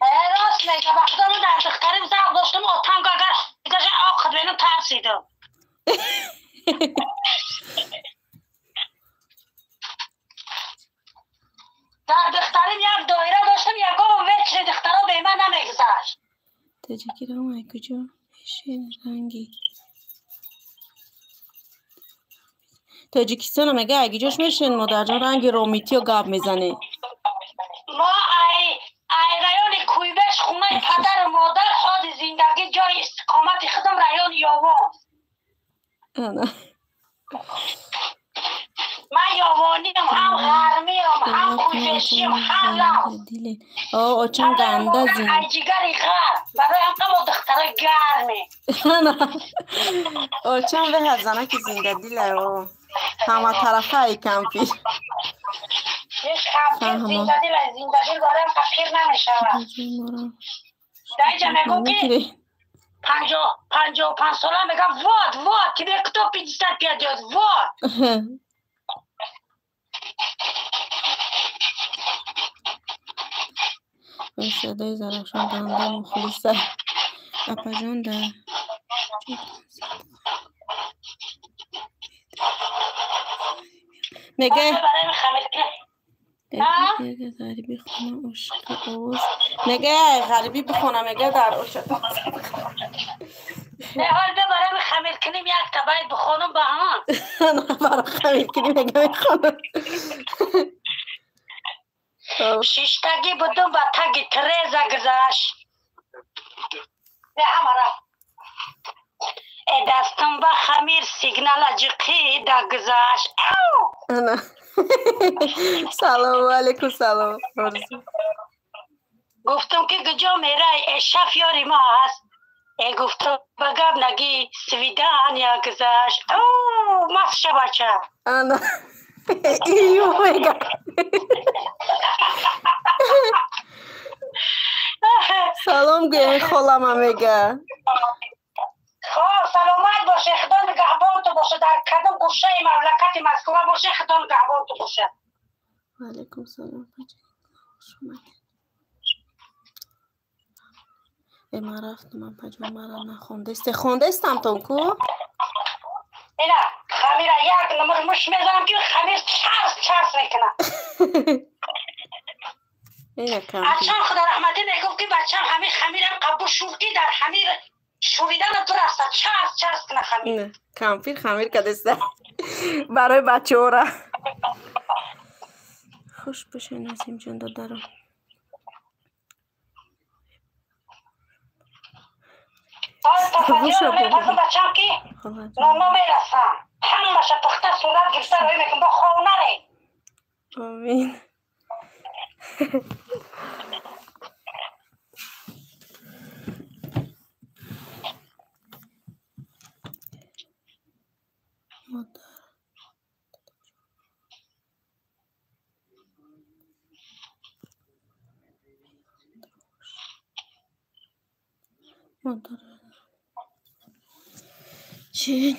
راست میگه وقتا من در دخترم زب داشتم آتنگ اگر آخر بینم ترسیدم در دخترم یک دایره داشتم یکم وچر دخترها به من نمیگذشت تجیکی رو مای کجا میشین رنگی تاجیکستان هم اگه اگه جاش میشین مادر جان رنگ رومیتی و گاب میزنه ما ای رایو خودش خونه پدر و مادر خود زندگی جای استقامت خودم رایان یاوان. من یاوانیم، هم غرمیم، هم کوزشیم، هم لام. اوچان گنده زین ایجیگری غرب برای همه دختره گرمه. اوچان به هزانه که زنده دیله و همه طرفه ای کمپیر. یک کمپیر زنده دیل برای فقیر نمیشود. در اینجا میگم که 55 ساله میگم واد که به کتاب 500 پیادیاد واد. این صدای زرخشان گنده مخلصه اپا جان در میگه غریبی خونه عشق اوز میگه غریبی بخونه میگه در عشق نه حال ببرم خمیر کنیم یک تبایت بخونم با همان نه برای خمیر کنیم میگه میخونم شیشتگی بودم با تگی تریزه گذاشت نه همه رفت دستم با خمیر سیگنال جقی دا گذاشت نه سلام علیکم سلام گفتم که گجا میره شف یاری ما هست گفتم بگم نگی سویدان یا گذاشت مست شبچه نه ایو میگه سلام گوی خولم میگه خواه سلامت باشه خدا نگهبان تو باشه در کدام گوشه مملکت مسکوه باشه خدا نگهبان تو باشه و علیکم سلام خوش اومدید من رفتم من پجام مرا نخونده خونده استم تون کو اینا خمیر یک نمر مش میزنم که خمیر چرس میکنه اینا کم اچان خدا رحمتی میگفت که بچه همین خمیرم قبول شورکی در خمیر شوریدن درسته چرس کنه خمیر نه کمپیر خمیر که دسته برای بچه ها را خوش بشه نسیم جان دادارم خوش میپسم بچم که نونا میرسم همه شتخته صورت گرفته روی میکن با خونه ری آمین مادر چه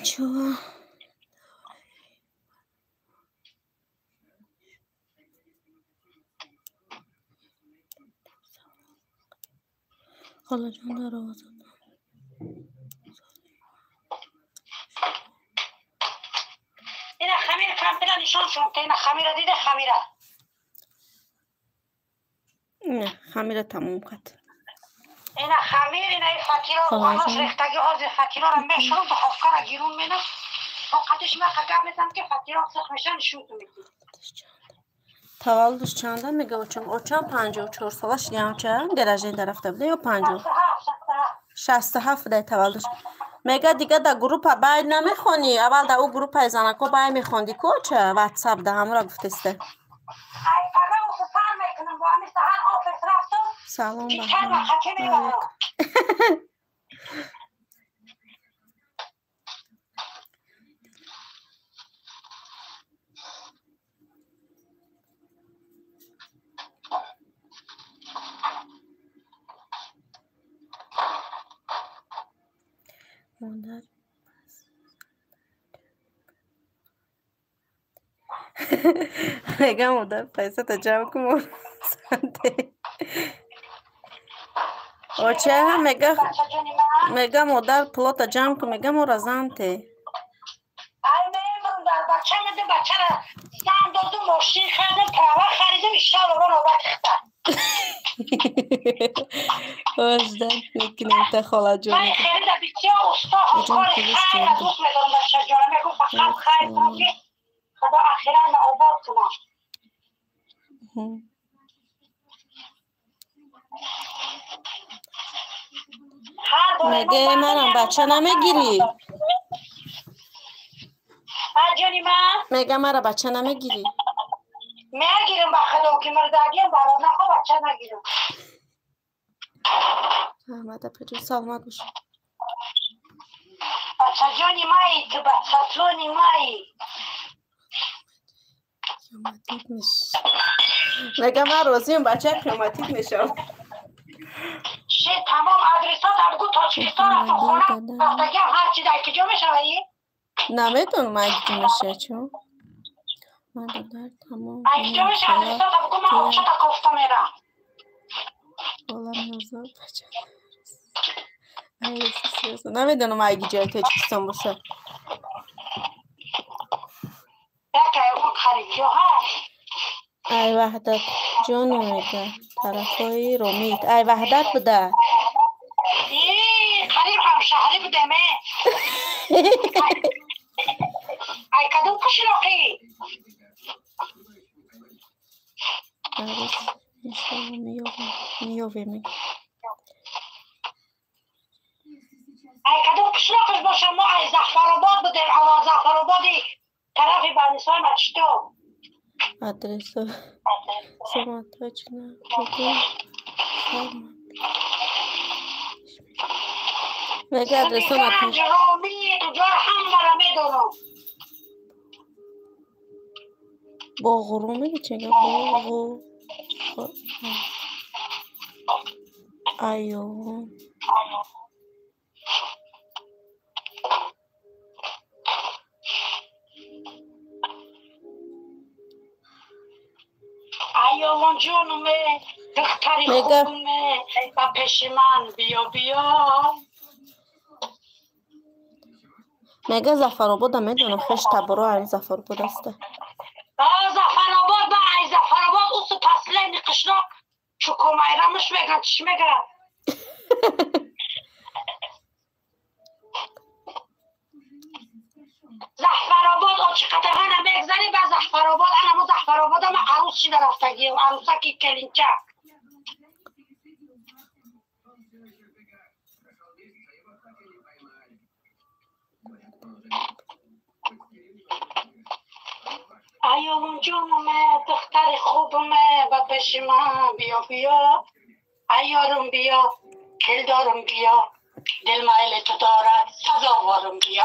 خاله جان در آوازم این خمیر کمپیره نشان شونته این خمیره دیده خمیره نه خمیره تموم کد این خمیر این فکیرها و خانوش ریختگی ها زی فکیرها رو میشون به خفکار گیرون مینم فقطش من خگب میزم که فکیرها سخ میشن شوتو میکنم تولدش چنده میگه اوچان 54 سالش یعنی درجه این رفته بوده یا 50 67 ده تولدش میگه دیگه در گروپ بای نمیخونی اول در او گروپ زنکو بای میخوندی کوچه واتساپ ده همه را گفتسته سلام بخیر مادر میگم مادر پیسه تا جمع کن اوچه هم میگه مادر پلوت جمع کن میگم او رزنته ای میمون در بچه میده بچه را زن دادو ماشین خریدم پراوه خریدم ایشان رو نوبت اختر وجدان میکنم تا خاله جان من خریده بیتی ها استا همکار خیلی دوست میدارم بچه جانم میگو فقط خیلی کنم که خدا اخیرا نعوباد کنم مگه منم بچه نمیگیری؟ جانی من مگه مرا بچه نمیگیری؟ میگیرم با خدا که مردگیم برای نخوا بچه نگیرم. احمد پجو سلامت باش. بچه جانی مایی تو بچه جانی مایی کیومتیت میشه. مگه من راضیم بچه کیومتیت میشم. تمام ادرسات هم بگو تاجیکستان رفت خونه رفتگی هم هرچی در کجا میشوی؟ نمیدونم اگه جو میشه چون من دادر تمام کجا میشه ادرسات هم بگو من آقشه تا کفته میرم. بالم نوزاد بچه نمیدونم اگه جای تاجیکستان باشه. یکی اون خریجو هست. ای وحدت جانو میگه طرفای رومیت ای وحدت بوده. قریب هم شهری بوده ای کدوم کشلاقی میوه میگه ای کدوم کشلاقش باشه ما ای زفرآباد بودیم اما زفرآبادی طرف بندیسای مچتو آدرس سمت نه بگو مگه آدرس گنج رومی تو جای هم مرا میدونم باغرو میگه چگه باغو ایو ایوان جونمه دختری خوبمه و پیش من بیا بیا مگه زفرآباد میدونم خش تبرو این زفرآباد است. زفرآباد با ای زفرآباد اوست پسلین قشلاق شکومایره مش میگن چش میگن زفرآباد آچه قطعه نمیگذاری به زفرآباد اما زفرآباد هم عروس شده رفتگی عروسکی کلینچه ایوان جونمه دختر خوبمه و پیش من بیا بیا ایارم بیا کل دارم بیا دل مایل تو دارد سزاوارم بیا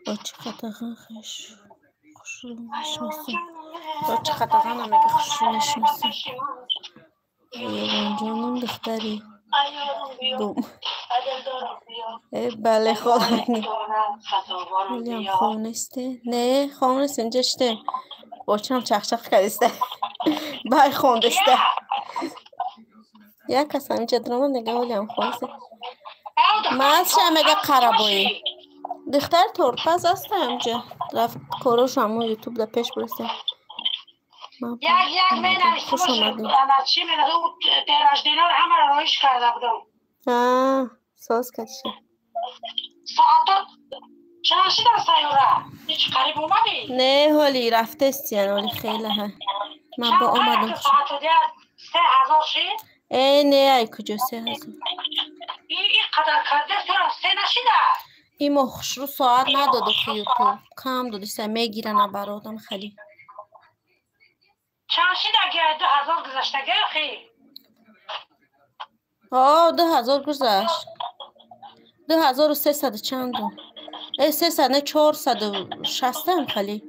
آچه قطعه خش خوش رو نشناسم آچه قطعه نمیگه خوش رو نشناسم ایوان جانم دختری بوم بله خواهی ولی هم خونسته نه خونسته اینجا شته باچه هم چخچخ کردسته بای خوندسته یک کس همینجا درامه نگه ولی هم خونسته مازشه مگه قربایی دختر تورپز است همجا رفت کاروش همون یوتیوب در پیش برسته یک مینه خوش آمدیم چی مینه او تیراش دینار همه را رویش کرده بودم ساز کدشه ساعتا چرا شدن سیاره هیچ قریب اومدی؟ نه حالی رفته استیان ولی خیلی ها من با آمدم خوش ساعتا دیگر 3000 شید؟ نه ای کجا 3000 این قدر کرده سر 3 نشیده این ما خوش رو ساعت نداده که یوتیوب کم داده سه میگیرن برادم خیلی چند شیده اگه 2000 گذشته گه خیلی 2000 گذشت 2300 چندم 300 نه 460 هم خیلی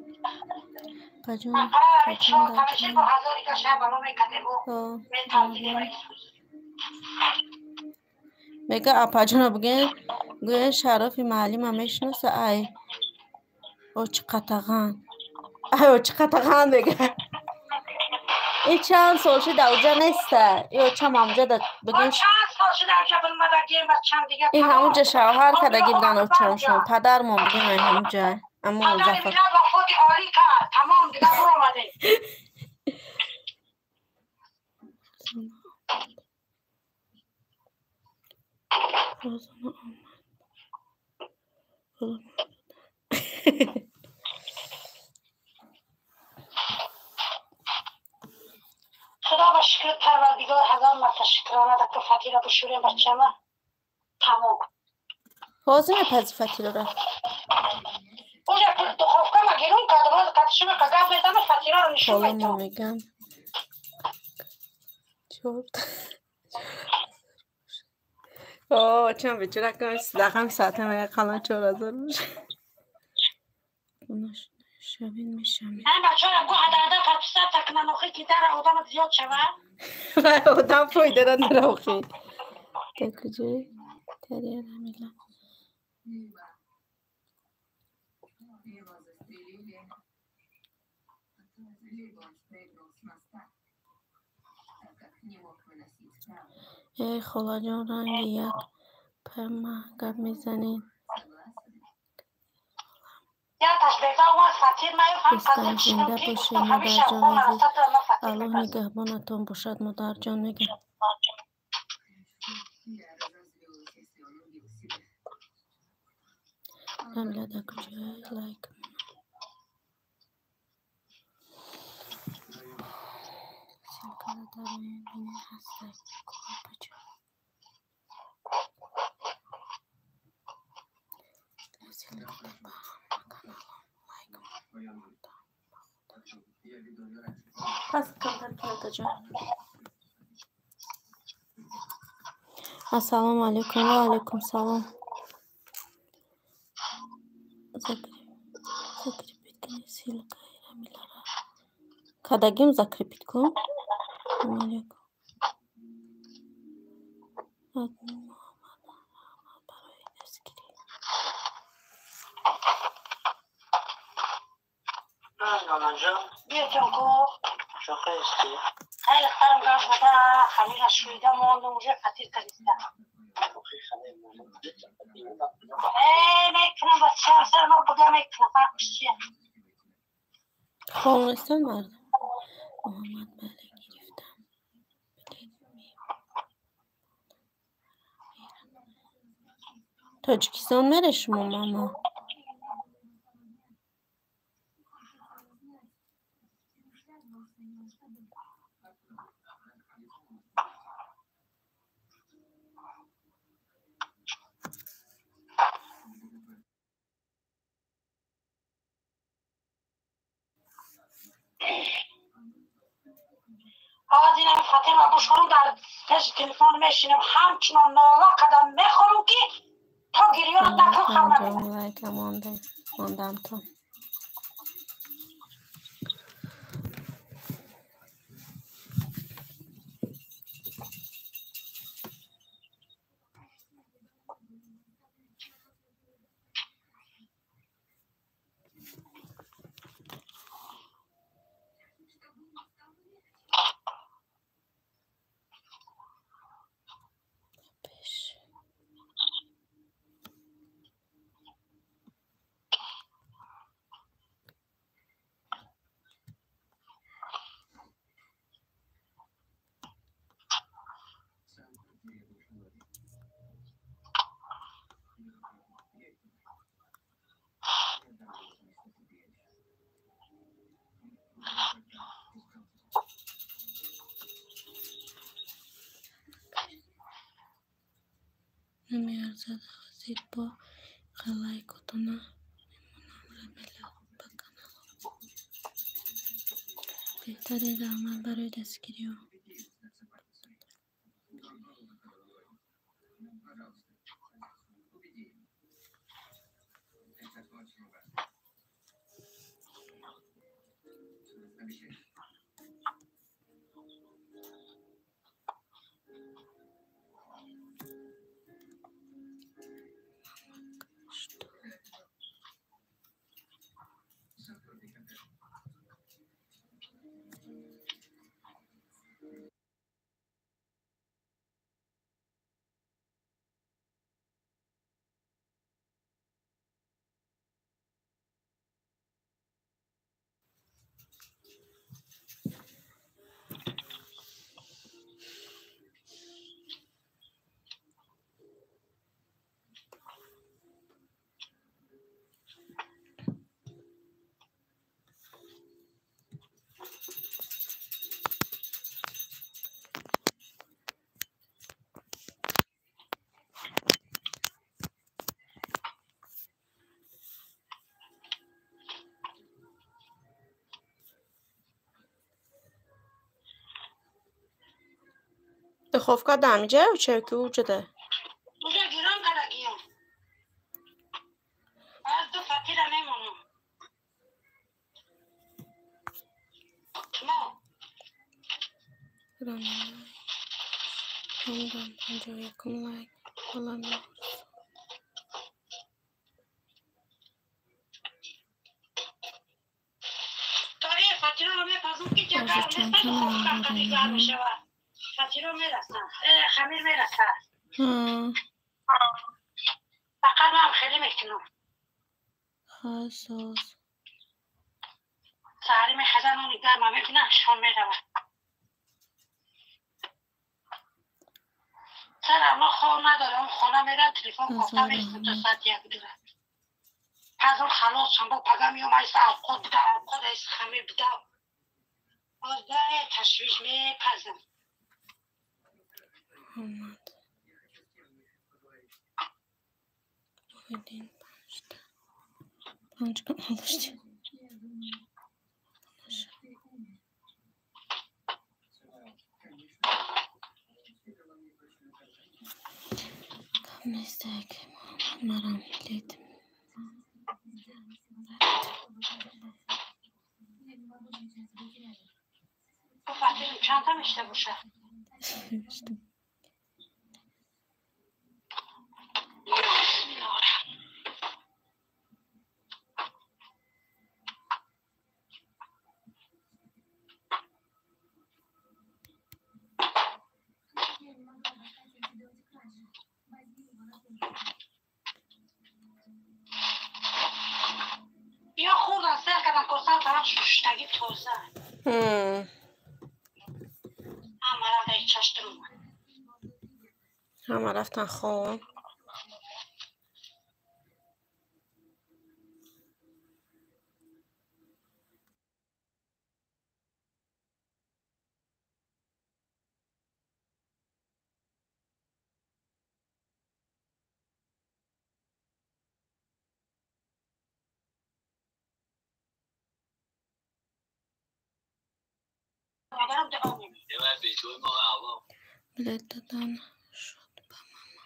پجون میگه اپاجونا بگن شرافی معلم هم میشناسه ای اوچ قطغان اوچ قطغان میگه این چند سال شده اوجا نیسته یا چم همجا بگن چند سال شده اوجا بلمدگیم و چند دیگه این همونجا شوهر کدگی بدن اوچم شون پدر ما بگیم این همونجا اما پدر میگه با خودی آری کرد تمام دیگه برو آمده شکر پروردگار هزار مرتبه شکرانه ده که فتی را بشوریم بچه‌مه تمام. حاضر پز فتی رو رفت اونجا دخوفکه ما گیرون کرده باز کتشمه که گفت میزنه فتی را رو نشون حالا میدم. میگم اوه چند بیچاره کنم دقیقا ساعت میگه قلن 4000 میشه اونش شبین میشم این بچه ها گو هده پتیسه تکنه نوخی که در آدم زیاد شوه. آدم پایده را نروخی تا کجایی؟ تریر همیلا ای خلا جان رنگ یک پرمه گب میزنین یا تشبیه اومد فتی میفهم دوستان فتی زنده چنگی باشین گفتم همیشه مادر جان خون عزیز رسط ما فتی الله میکنم. نگهبانتون باشد مادر جان میگم کاملا در کجای لایک سیلکارا در این بینین هسته کار بچه سیلکارا با پس کاملا پیاده جان السلام علیکم و علیکم سلام закрепить силкой рамилара кадагим закрепить кун амалек админ муҳаммад барои дастгирӣ بیا جانکو خیلی خرم گرد بوده خمیرش شویده مانده اونجا فتی تریسته میکنم بچه هم سر ما بوده میکنم فرقش چیه خواهستان مردم محمد بله گرفتم تاجیکستان میره شما ماما آقا اینم فتی را بشورم در پش تلفن میشینم همچنان نالا قدم میخورم که تا گریانت نکن خواهم نمیدم لایک ماندم تو نمیارزد حاضر با لایکاتون بهترین عمل برای دستگیری دخوفکا دمیجه و چرکی وجوده اونجا گیران کدگیم از دو فقیر نمیمونم ما همدان 51 لایک falan داری فقیر رو میپذون که جگر نیستن خوب که دیگر میشه فقیر رو میرسن خمیر میرسن فقط من خیلی میکنم خاصوص سهری میخزن اون گرم هم میکنم شون میرون سر ما خواه نداره اون خونه میره تلیفون گفتم میکنم 2 ساعت یک دیره پس اون خلاص شم با پگم میوم ایسا خود بده خود ایسا خمیر بده باز ده تشویش میپزم محمد محمدین 5 کم alıştı. Neyse ki Muhammed bileydim. Bu Fatih'in çantam işte bu şey. İşte. یا خوردن سر کردن کسان طرف ششتگی توزه همه رفته چشتم همه رفتن خون bilet دادن شد با ماما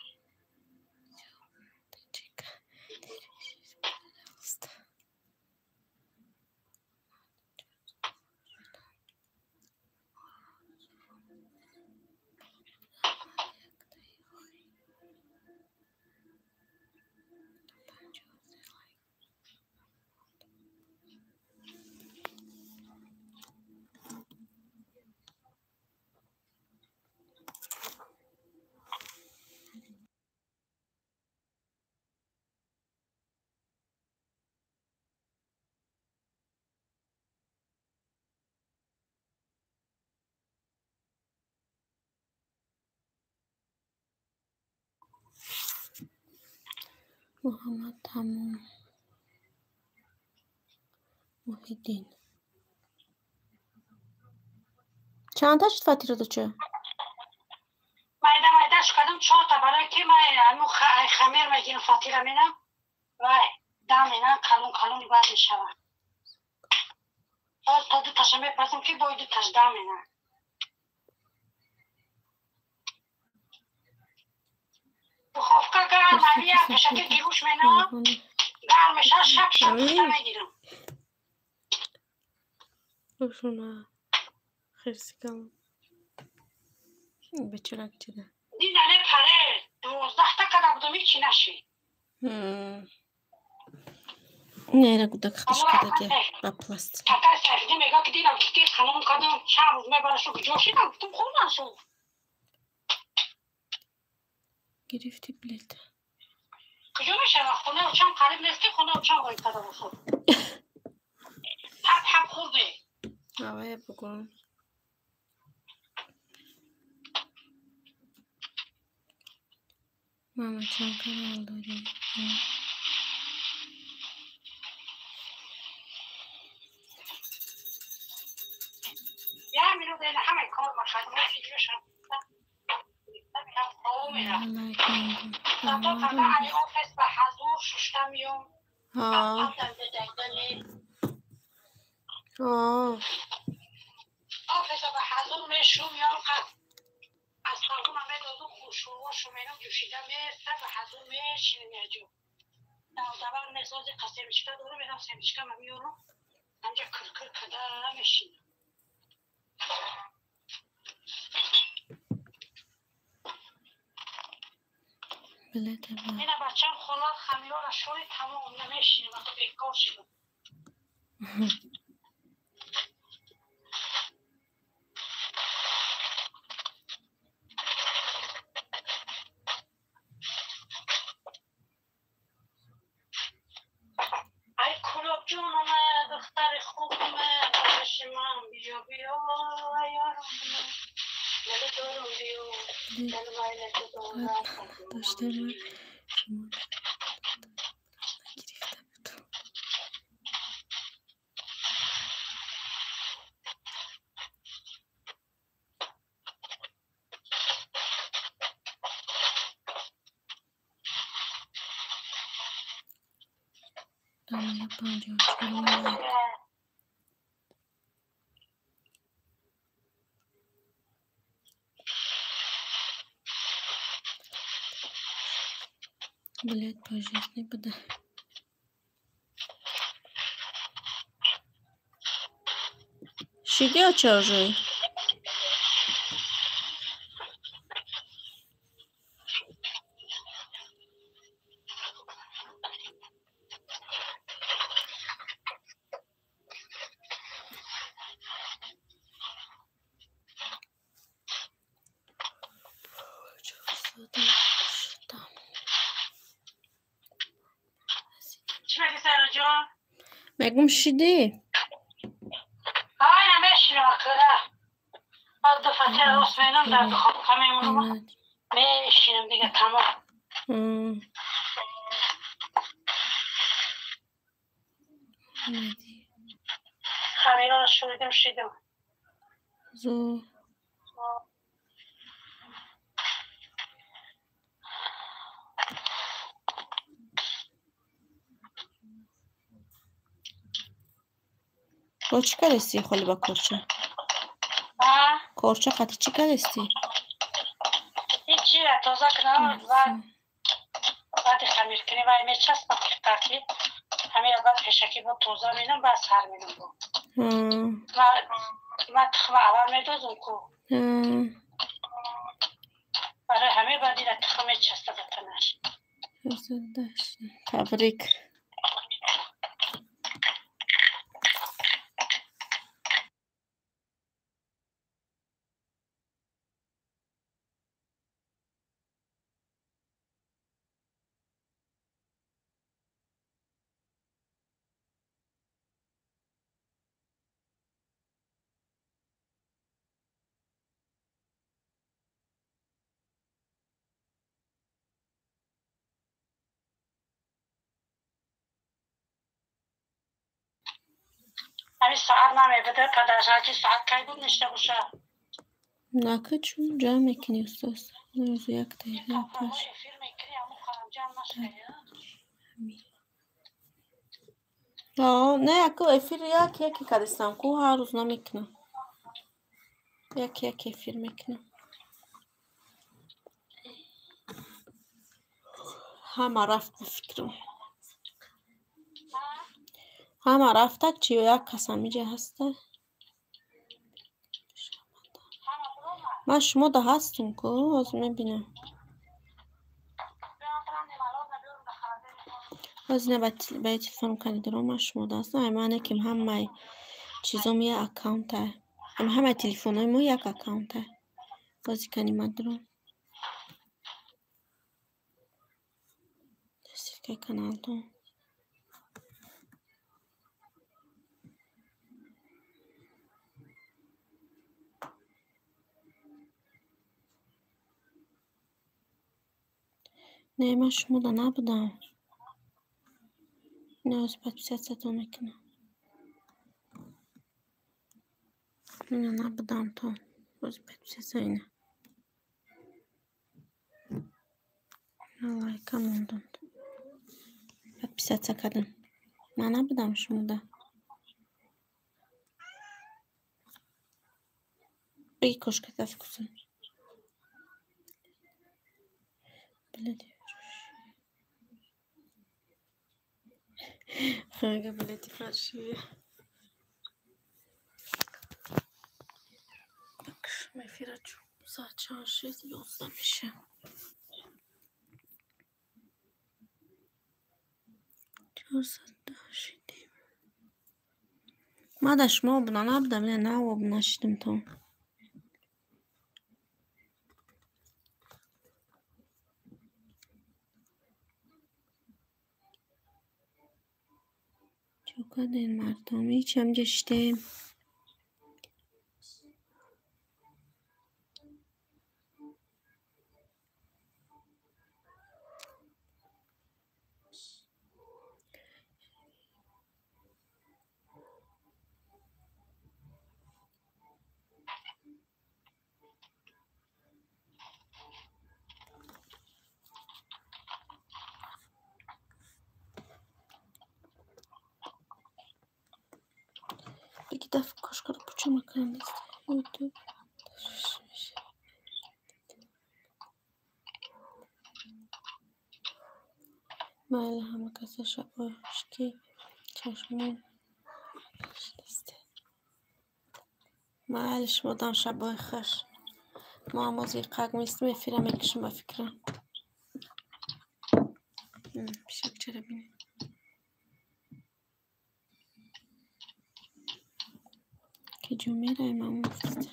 محمد تموم محیدین چند تا شد فاتیره دو چه؟ مایدهش کردم 4 تا برای که من همون خمیر میگیم فاتیره مینم وای دم اینم کلون باید میشوم تا 2 تاشم میپسیم که باید 2 تاش دم اینم بخوفکا گرم نمیه کشکی گیروش مینم گرم میشه شب کشته میگیرم بشونه خیرسی کم بچرک چیده دیدنه پره 12 تا کده بودم هیچی نشی نه گودک خش کده که با پلاستیک تاکای سفیدی میگه که دیدم که خانم کدام چند روز میبرشو که جوشیدم گفتم خونه شو گرفتی بلیت کجا میشه خونه و چند قریب نیستی خونه و چند باید کده بخور حب خورده هوای بگم ماما چند کانال داری یا میرو دیگه همه کار مخدمه که جوشم لایک نمیدون تا فقط علی آفیس به حضور ششتم میوم آفیس به حضور میشوم یا از خواهم همه دادو خوشو منو جوشیده میسته و حضور میشینیم یه جو دبر نسازی قسمیشکا دورو میدم سمیشکا ممیورو همجا کر کده میشینم بله تمام. اینه بچه هم خلال خمیار شوری تمام نمیشینیم وقتی بیکار شدم ای کلوب جونم دختر خوبم باشی من بیا یارم دل دارم بیا دل مایل تو دارم داشته من شما گرفته بود. دانه 54 Блядь, пожитный пода. Шиди очажи. چی بگی سارا جان؟ مگم شیدی؟ آی نمیشیم آخره از دفعه راست مینم در بخواب کمیمونو میشینم دیگه تمام خمیران رو شوریدیم شیدیم زو با چی کارستی خالی با کارچه؟ کارچه خطی چی کارستی؟ هیچی تازه کنم بعد خمیر کنی و میچستم که تاکی همین بعد پیشکی بود تازه مینم بعد سر مینم بود من تخم اول میدازم کو برای همین بعد این تخم میچسته بتنش تبریک همین ساعت نمیبده پدرشاکی ساعت که بود نشته باشه نکه چون جمع میکنی استاز روزو یک دقیقه پاش نه اکو افیر یکی کردستم کو هر روز نمیکنم یکی افیر میکنم همه رفت بفکرم همه رفته چی و یک کس همیجه هسته من شما ده هستم که از میبینم از نه باید تلفن کنی درام من شما ده هستم همه کم همه چیزام یه اکاونت های همه تلفن های ما یک اکاونت های بازی کنی من درام دستید که کانال دارم نه من شما ده نبودم نه از باید سیاستو میکنم نه نبودم تو باز باید سیاست اینه لایک هم موندم باید سیاست کردم من نبودم شما ده بگی کش کتف کسن بلدی خیلی بلدی فرشیه بکش میفیره چون ساعت 4:11 میشه 4:10 ما داش ما بدنا نبدا من ناو بنشتم تو چوکا این مردمی چم گشتیم iki defa koşkarak uçamak yalnız YouTube بله همه کسی شباش که چشمون دسته معلش مدام شبای خش ما هم از قاق میست میفیرم یکشم بفکرم پیشک چرا بینیم که جمعه رای من مفته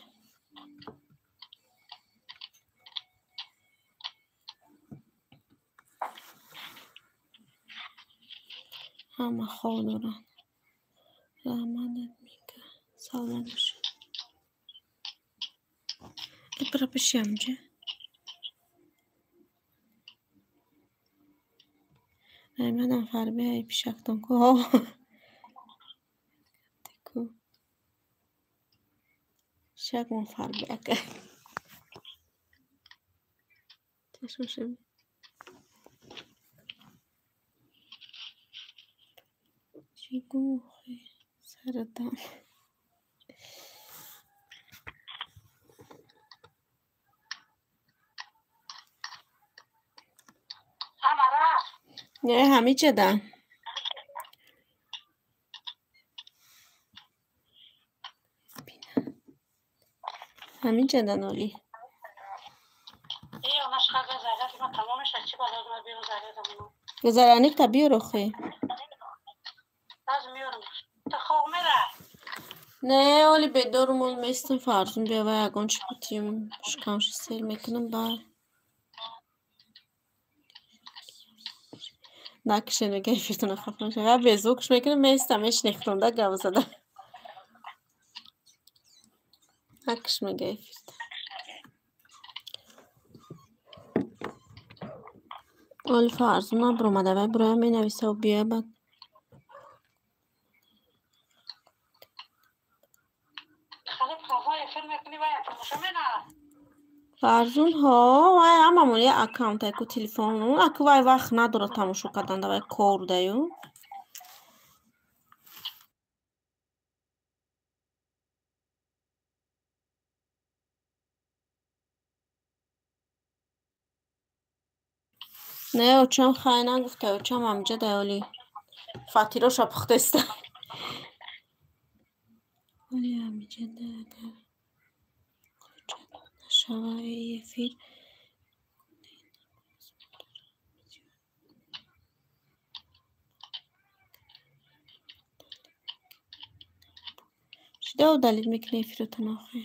همه خواه دارن رحمانت میگه سالم بشه ای برا بشیم جه رحمانم فربه ای پیشک دن که تکو شک من فربه اکه چشم شمی چی گوخی سردم نه همی جدن همین جدن اولی گذرانیک تا بیارو خی نه اولی بدارمون میستم فرزون بیا و اگون چی بودیم شکمش سیل میکنم بر نکشه نگه فیرتون خفنش غیر بزوکش میکنم میستم ایش نختونده گو زده نکش میگه فیرتون اولی فرزون هم برومده و برای می نویسه و بیا بعد فرزون ها وای هممون یه اکانت اکو تلفن اون اکو وای وقت نداره تماشا کردن وای کار دیو نه اوچم خیلی نگفته اوچم همجا دیولی فاتیرو شا پخته است ولی همجا دیگر شوای یه فیل شده او دلیل میکنه فیرو تناخه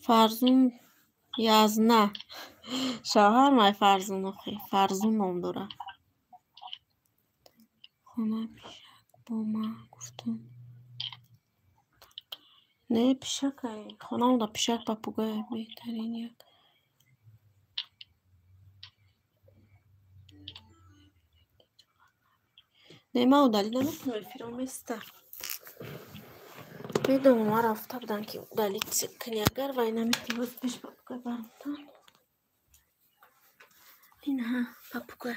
فرزون یازنه شوهر مای فرزون اخی فرزون نام داره خونه پیشک با ما گفتم نه پیشک های خونه اون دا پیشک پاپوگای بهترین یک نه ما او دلیل نمیکنه فیرو میسته میدونم ما رفته بودن که دلیل سکنی اگر وای نمیکنه باز پیش پاپوگای برمتن این ها پاپوگای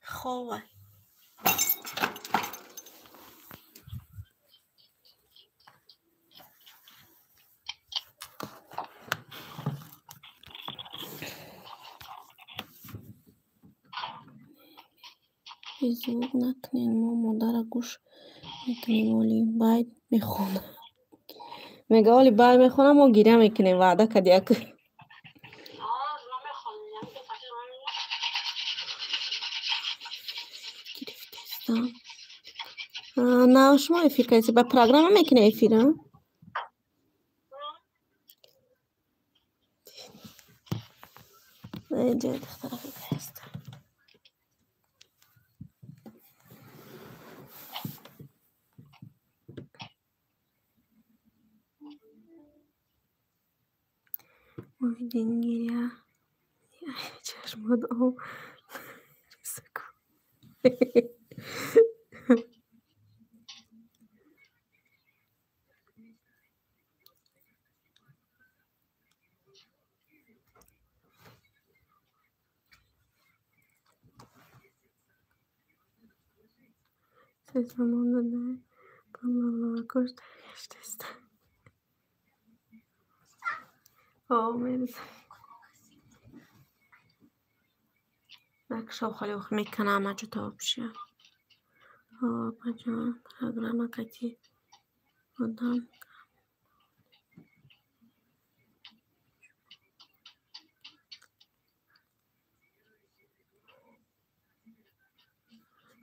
خوبه زود نکنین ما مادر گوش میکنیم ولی باید میخونه میگه ولی باید میخونم و گیره میکنیم وعده کردی یک گرفتستم نه شما افیر کردید به پروگرام میکنه افیر ها اینجا دختر فرستم Dingiria. Çeşme o. Ses zamanında da Allah'a koştu geçti işte. آمین نقشه خالی وقت میکنم اجا تا بشه بجا پروگرام کتی آدم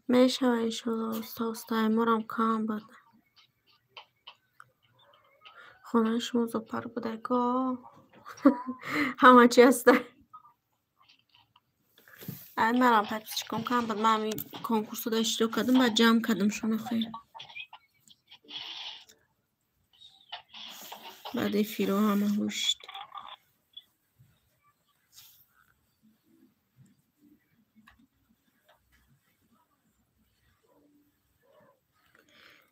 میشه و ایشالا استای مرم کام بده خونه شما زپر بوده که همه چی هسته این مرم پس چکم کام بده من این کنکورسو دا اشتراک کردم بعد جمع کردم شما خیلی بعد فیرو همه هوشت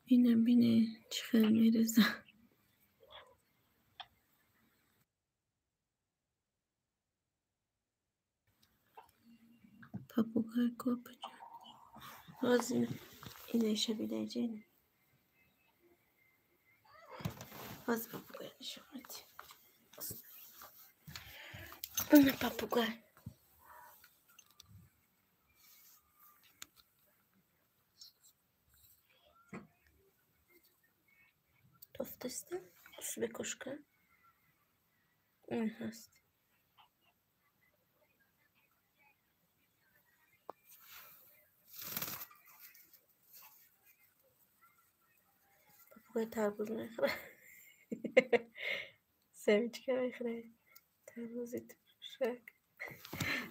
اینم بینه چی خیلی میرزه پاپوگای کوپه جان رازی اینه ایشه بیده جینه رازی پاپوگای نشون بدی اینه پاپوگای توفتسته شو بکش کن این هست پاپوگای تربوز میخوره سویچکه میخوره تربوزی ترشک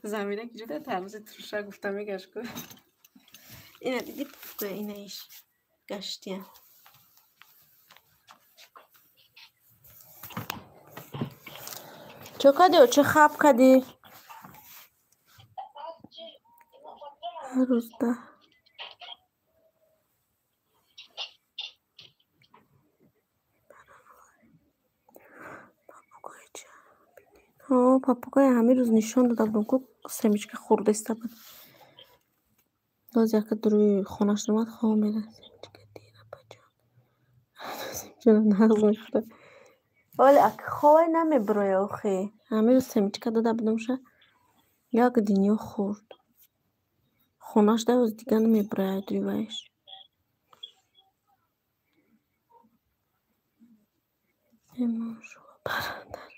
زمینه که جده تربوزی ترشک گفتم میگش کن اینه دیدی پاپوگای اینه ایش گشتیم چه کدی و چه خواب کدی هر روز ده پاپوگای چه پاپوگای همه روز نشان داده بودم که سمیچ که خورده است بود باز یک دروی خونش رو مد خواه میره سمیچ که دیره بجا چون نغز میخوره ولی اگه خواه نمیبروی آخی همه روز سمیچ که داده بودم شه یک دنیا خورد خونش ده روز دیگه نمیبروی درویش ایمان شو برادر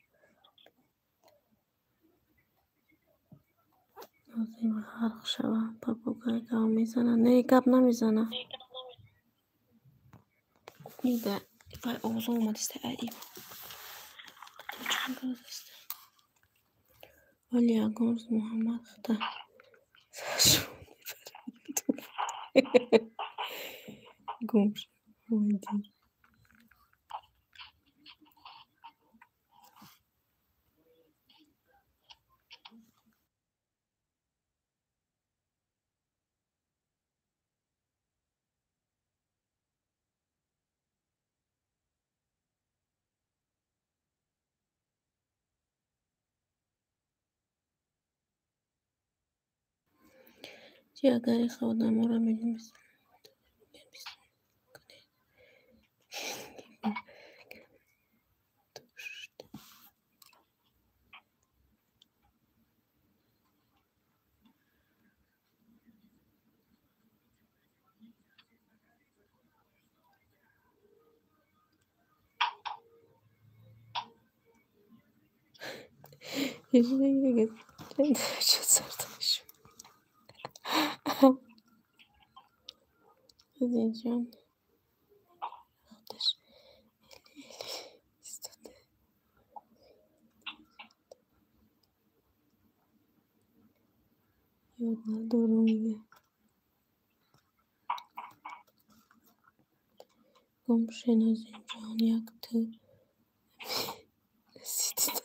لازم غرق شوم پاپوگای گام میزنه نه گپ نمیزنه میده وای اوضاع اومد است ای چند روز است ولی اگرز محمد خدا سرشون گم شد اومدی اگر خودم را میدیم دیگه چه سردش از اینجا خودش ایستاده یاد ندارم میگه گم شناز اینجا یک تو رسیدی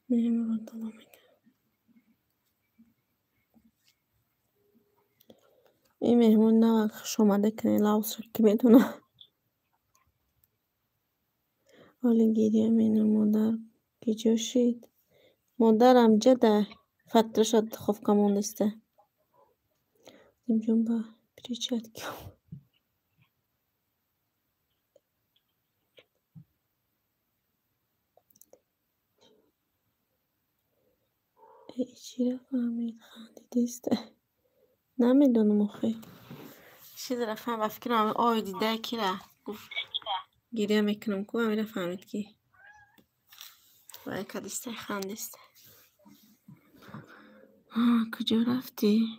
مهمون رو میگه این مهمون نه وقت اومده کنه لاوس رو که میتونه حالی گیری مینو مادر گیجو شید مادرم جده فتره شد خوف کمون دسته نمیجون با پریچت کم ای چی را فهمید خندیدیسته نمیدونم اخی چیز را فهم بفکرم آی دیده کی را گفت گیریه میکنم که همین را فهمید کی باید کدیسته خندیسته کجا رفتی؟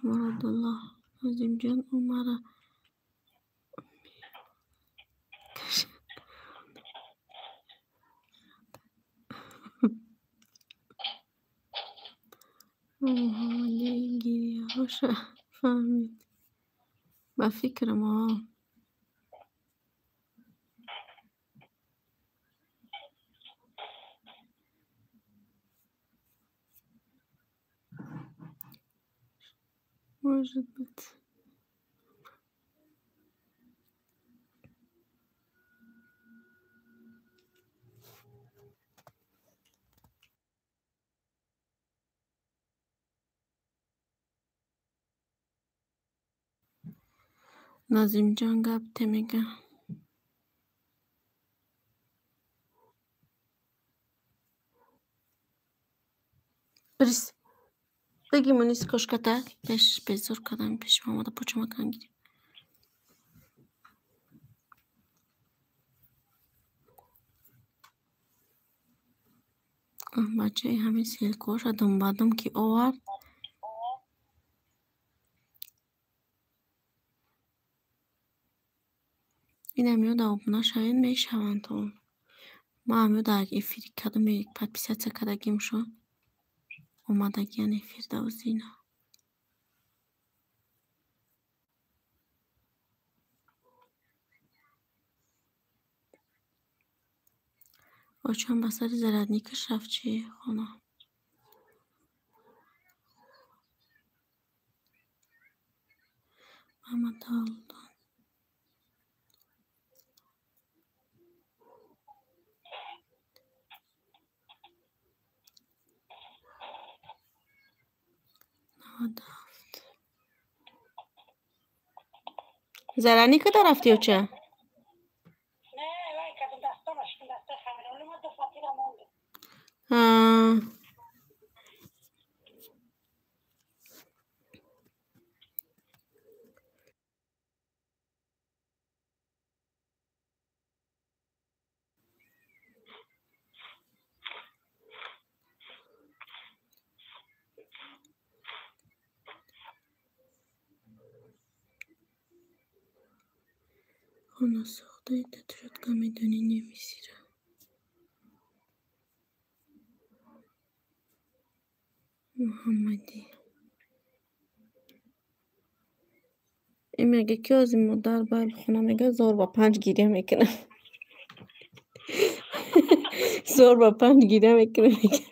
مراد الله عظیم جان اومره حالی گیریه هاشه فهمید با فکرم может быть نازیم جان گفته میگه بریز بگی منیس کشکته پیش بزرگ کدام پیش مامادا پوچو مکان گیریم بچه همین سیلکوش دم بعدم که آورد این همیو دا اوپنا شوین میشوند تو ما همیو دا اگه افیری کدام یک پدپیسیت کدگیم شو اومدگی یعنی افیر دا وزینا آچان بسر زردنیکش رفت چی خونه محمد دالدان زرانی که در رفتی و چه؟ نه وای کدوم دستامش کدوم دسته خمیره ولی ما دو فاطیره مونده خونه ساخته تتراد که میدونی نمیسیره محمدی این میگه که از این مدر باید بخونه میگه زور با 5 گیره میکنه. زور با 5 گیره میکنه میگه.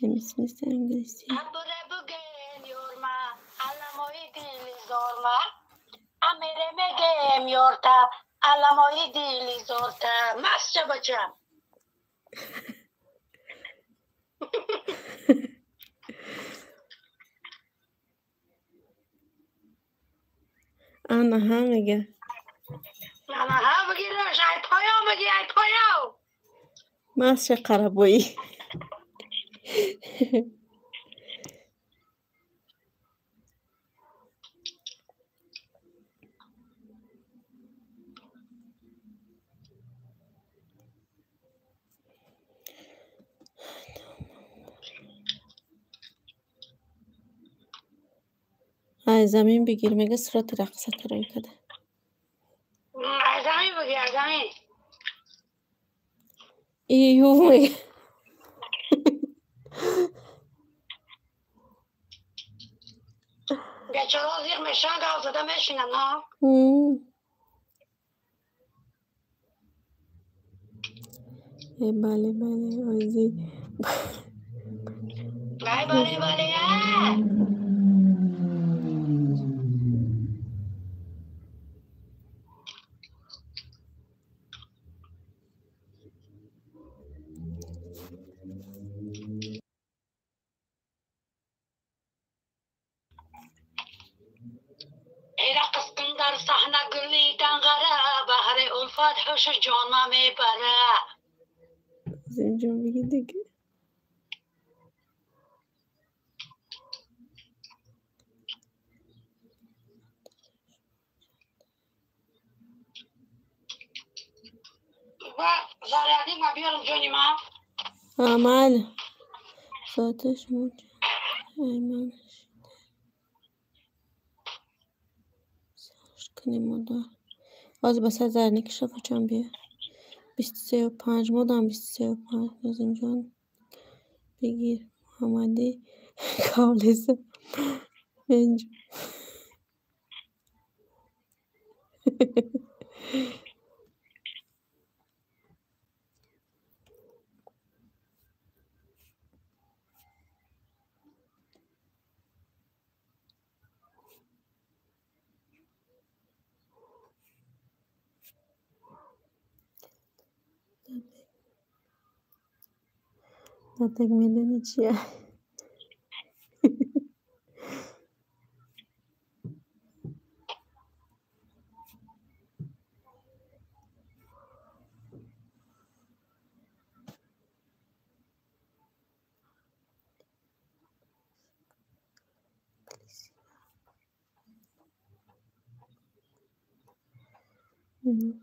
نیست انگلیسی. Abure bugün yorma, alamayı dili zorma. Amire megem yorta, alamayı dili zorta. Masça bacım. Ana ha میگه. Ana ha bugirmiş, ay poyo megi, ay poyo. ماسه قربویی. ای زمین بگیر میگه صورت رقصه ترایی کده. Ay zami bugir, ay zami. ایو میگه. Geçen az yıkmışan gazada meşinem ha. بله بله آزی. Ay bari bari ya. Era kıskındar sahne gülüden gara. Bahri ulfat hoş canma me para. زنجان بگی دیگه. Ve zararlı mı bir canıma? عمل ذاتش موجه ایمانش سرش کنیم مدار باز بس از زرنی که شفا چون بیه 23 و 5 مدام 23 و 5 نازم جان بگیر محمدی کالزه اینجا دادک میدونی چیه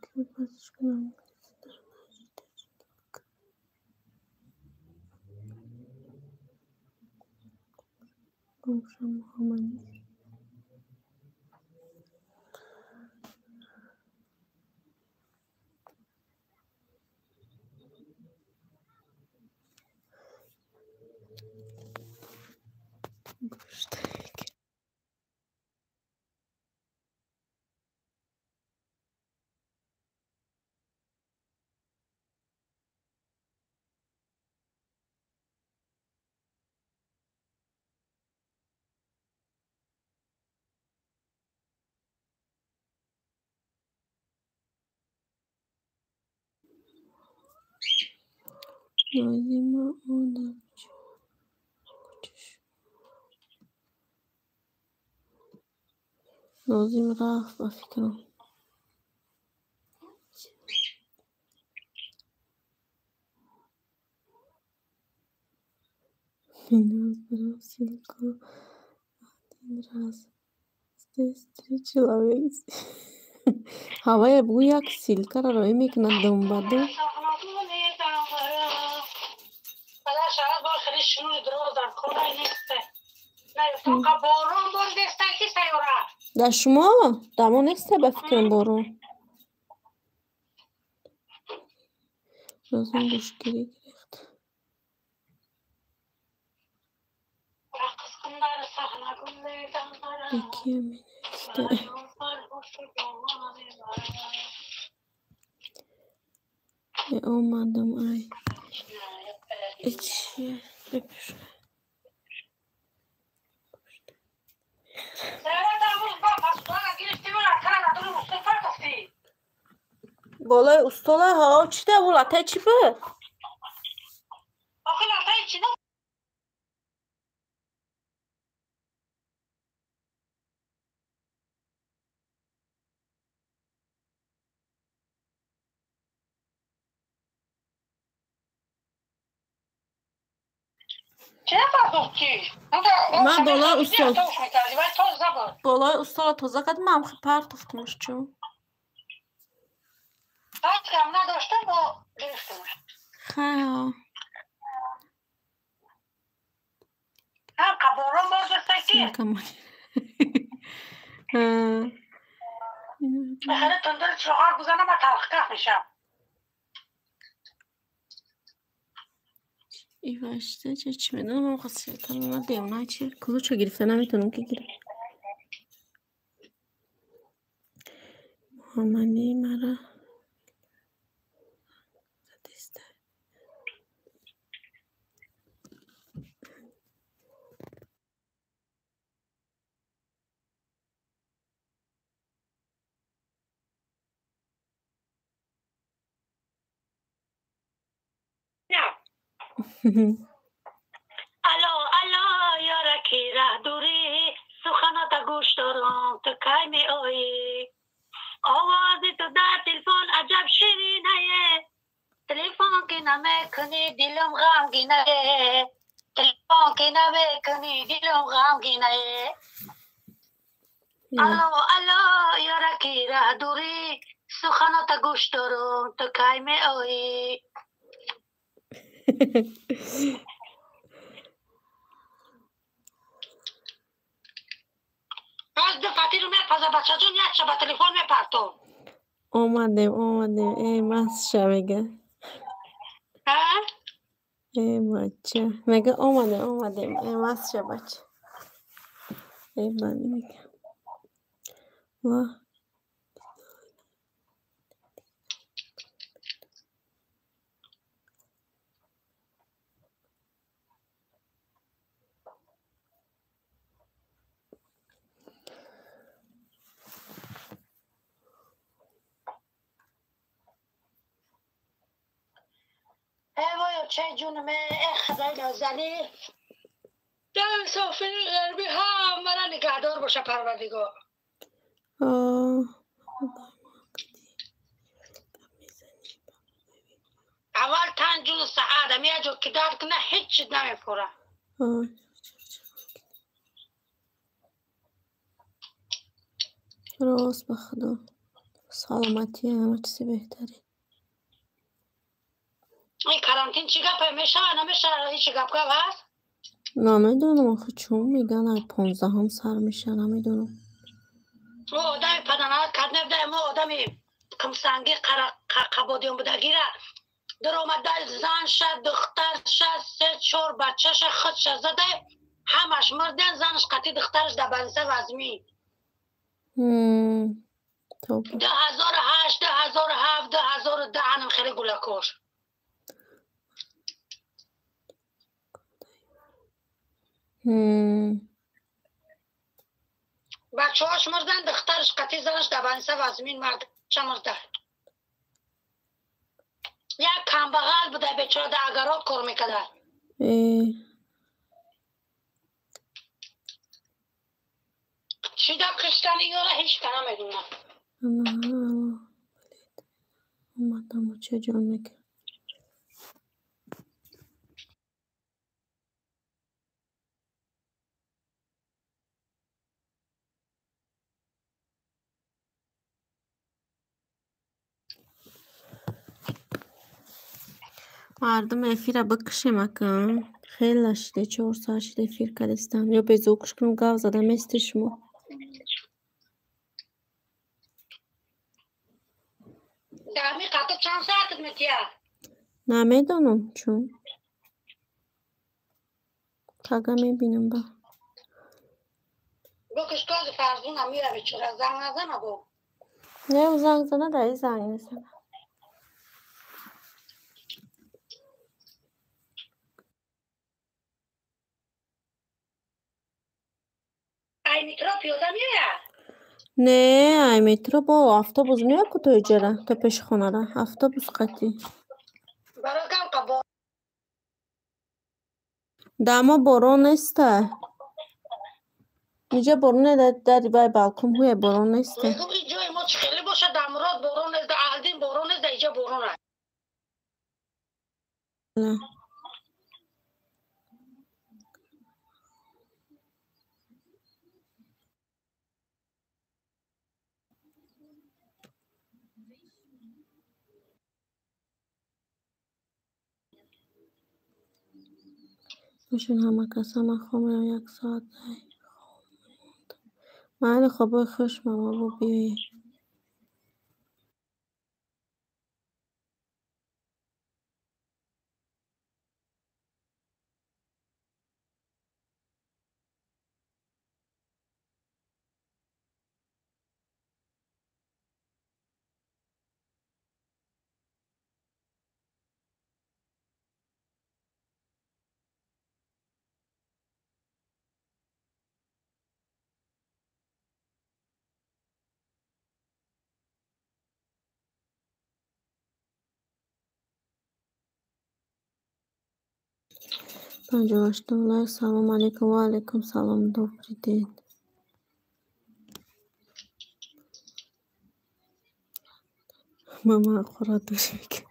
که بازش کنم گمشم محمدی گوشتک نازیما آدم نازیم رفت و فکرم Minus Brasilko raz здесь человек. Havaya bu jak silka roimik na dombadu. Bana şarap var خیلی شنو درازن خدای نیسته. نه فقط بارون بر دسته کی سیاره. در شما دما نیسته به فکرم بارون. لازم گوشگیری گرفت. بکیم اومدم ای چیه بپیش بالای استاله ها چی ده بولا تا چی به من بالای استاله توزه قدم هم خیلی پرتفتمش چون خیلی هم قبارا مرد کمان بخیره تندر چهار بزنم و تلخکف میشم ایواشته چی میدونم من خواستیتم من دیونه چی کلوچو گرفته نمیتونم که گیره محمدی مرا زدیسته الو یارکی ره دوری سخنات گوش دارم تو کی می آیی آواز تو در تلفن عجب شیرینه تلفن که نمیکنی دلم غمگینه تلفن که نمیکنی دلم غمگینه الو یارکی ره دوری سخنات گوش دارم تو کی می آیی از دفتی رو میپزه بچه جون یک شبه تلفن میپرتم اومدیم ای مست میگه ها؟ ای بچه میگه اومدیم ای مست بچه ای بنده میگه واه ای وای چه جونمه ای خدای نازلی در سافری غربی ها مرا نگهدار باشه پروردگار اول تن جون سعاده میاد جو که دار کنه هیچ چیز نمیپوره راست به خدا سلامتی همه چیزی بهتری این کرانتین چی گپه میشه نمیشه هیچ گپ هست نمیدونم آخه چون میگن از 15 هم سر میشه نمیدونم او آدمی پدنات کرد نبده ما آدمی کمسنگی قبادیون بودگی را در آمده زن شد دختر شد 3-4 بچه شد خودش زده همش مردن زنش قطعی دخترش در بنسه وزمی 2008 2007 2010 هنم خیلی گلکوش بچه هاش مردن دخترش قطعی زنش در بنسه وزمین مرد چه مرده یک کمبغل بوده بیچاره در اگرات کار میکده چی در کشتن یا را هیچ کنه میدونم اومدم چه جان میگه مردم افیر بکشیم اکن خیلی لشده 4 ساعت شده افیر کردستم یا بزوکش کنم گاو زدم استشمو درمی قطع چند ساعتت میتیه نمیدونم چون تاگه میبینم با بکش گاز فرزون هم میره بیچاره زنگ نزنه با نه زنگ زنه دایی زنگ میزنه. ای میترا پیاده میره نه ای مترو با автобус میاد که تو اجاره تو پیش خونه را автобус قطعی برای کم قبا دما بارون نیسته اینجا بارون در بای بالکن هوی بارون نیسته. میگم این جای ما خیلی باشه دمرات بارون از عهدین بارون از اینجا بارون است نه باشین همه کسا من خوام یک ساعت دایی محل خوابای خوش ماما با بیایی پنجاه و هشتم لایک. سلام علیکم و علیکم سلام دوبری دین ماما خورا دوشک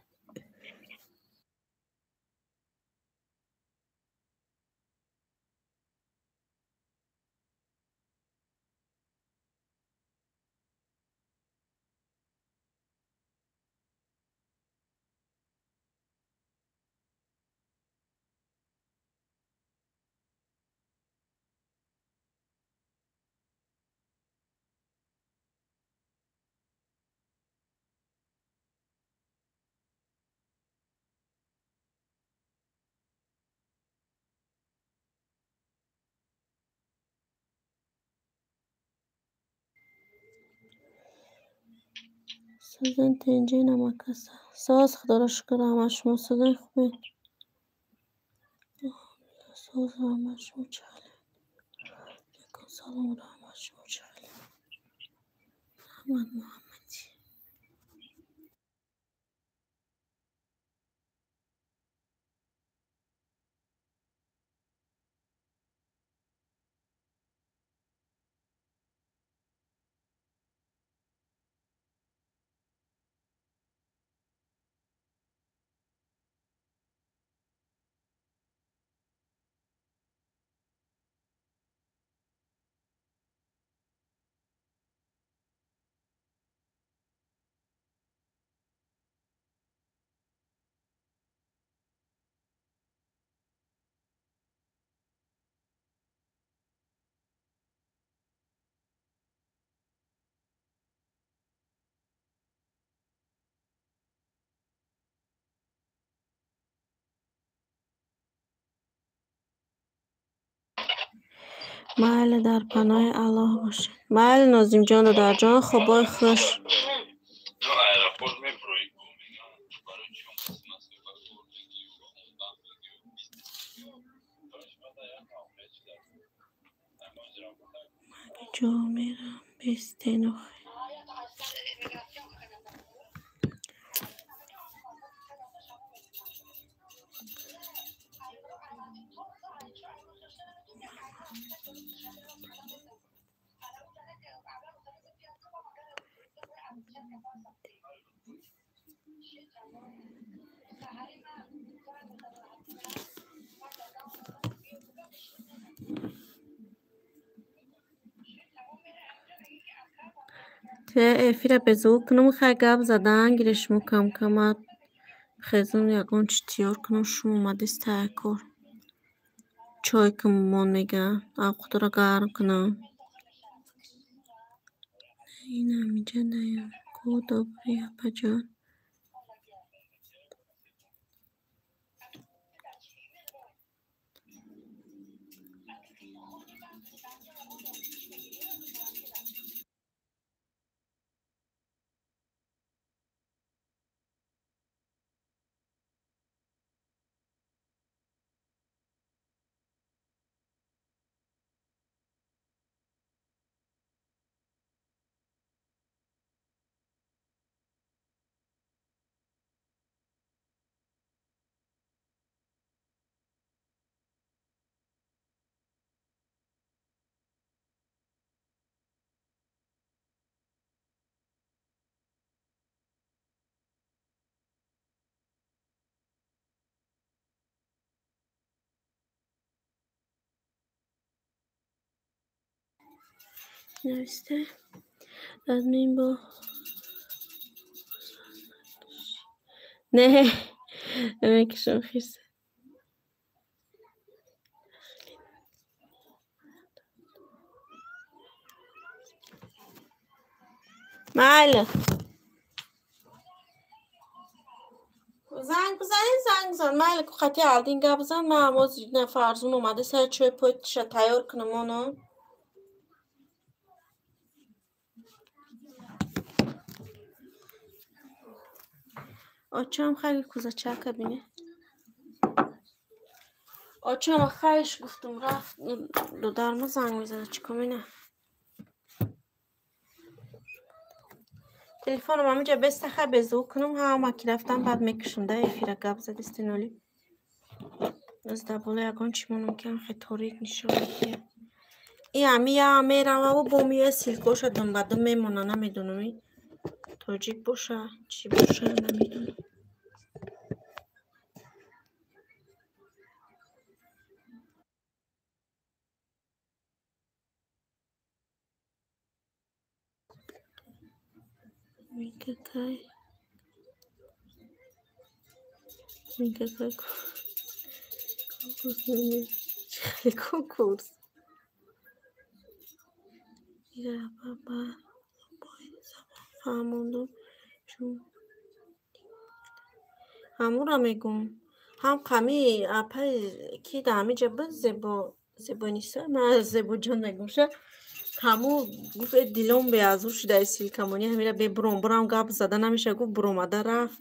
سوزن تنجین همه کسا ساز خدا را شکر همه شما سوزن خوبه ساز همه شما چهله یکم سلام را همه شما چهله محمد محمدی محل در پناه الله باشین محل نازیم جان و در جان خوبای خوش جا میرم بیستین و خیلی ته افیره بزو کنم خیلی گب زدن گیرش مکم کمت خیزون یکون چی تیار کنم شما اومده استایکور چای کم من میگه آب خود را گرم کنم این همیجه دایم کو دوبری اپا جان نوشته ادمین با نه نمیکشم خیرسه بله زنگ بزن بله که خطی aldin گپ بزن من آواز فرزون اومده سر چوی پویتش تیار کنم اونو آچه هم خیلی کوزه بینه آچه هم خیلیش گفتم رفت دو درمه زنگ میزنه چی کمینه تلفنم همینجا بستخه بزو کنم همه که رفتم بعد میکشم ده ایفیره گپ زد استنولی از دباله یکان چیمونم که خیلی تاریک نشانه که این همه میره و بومیه سیلکوش دون بعد میمونه نمیدونم تاجیک باشه چی باشه نمیدونم میگه که کنکورس میره بابا فهموندم چون همون را میگم هم قمی اپای کی دامی جب زبا نیسته من زبا جان میگم شه همون گفت دیلم بیازور شده سیل کمانی همیره به برام گپ زده نمیشه گفت برامده رفت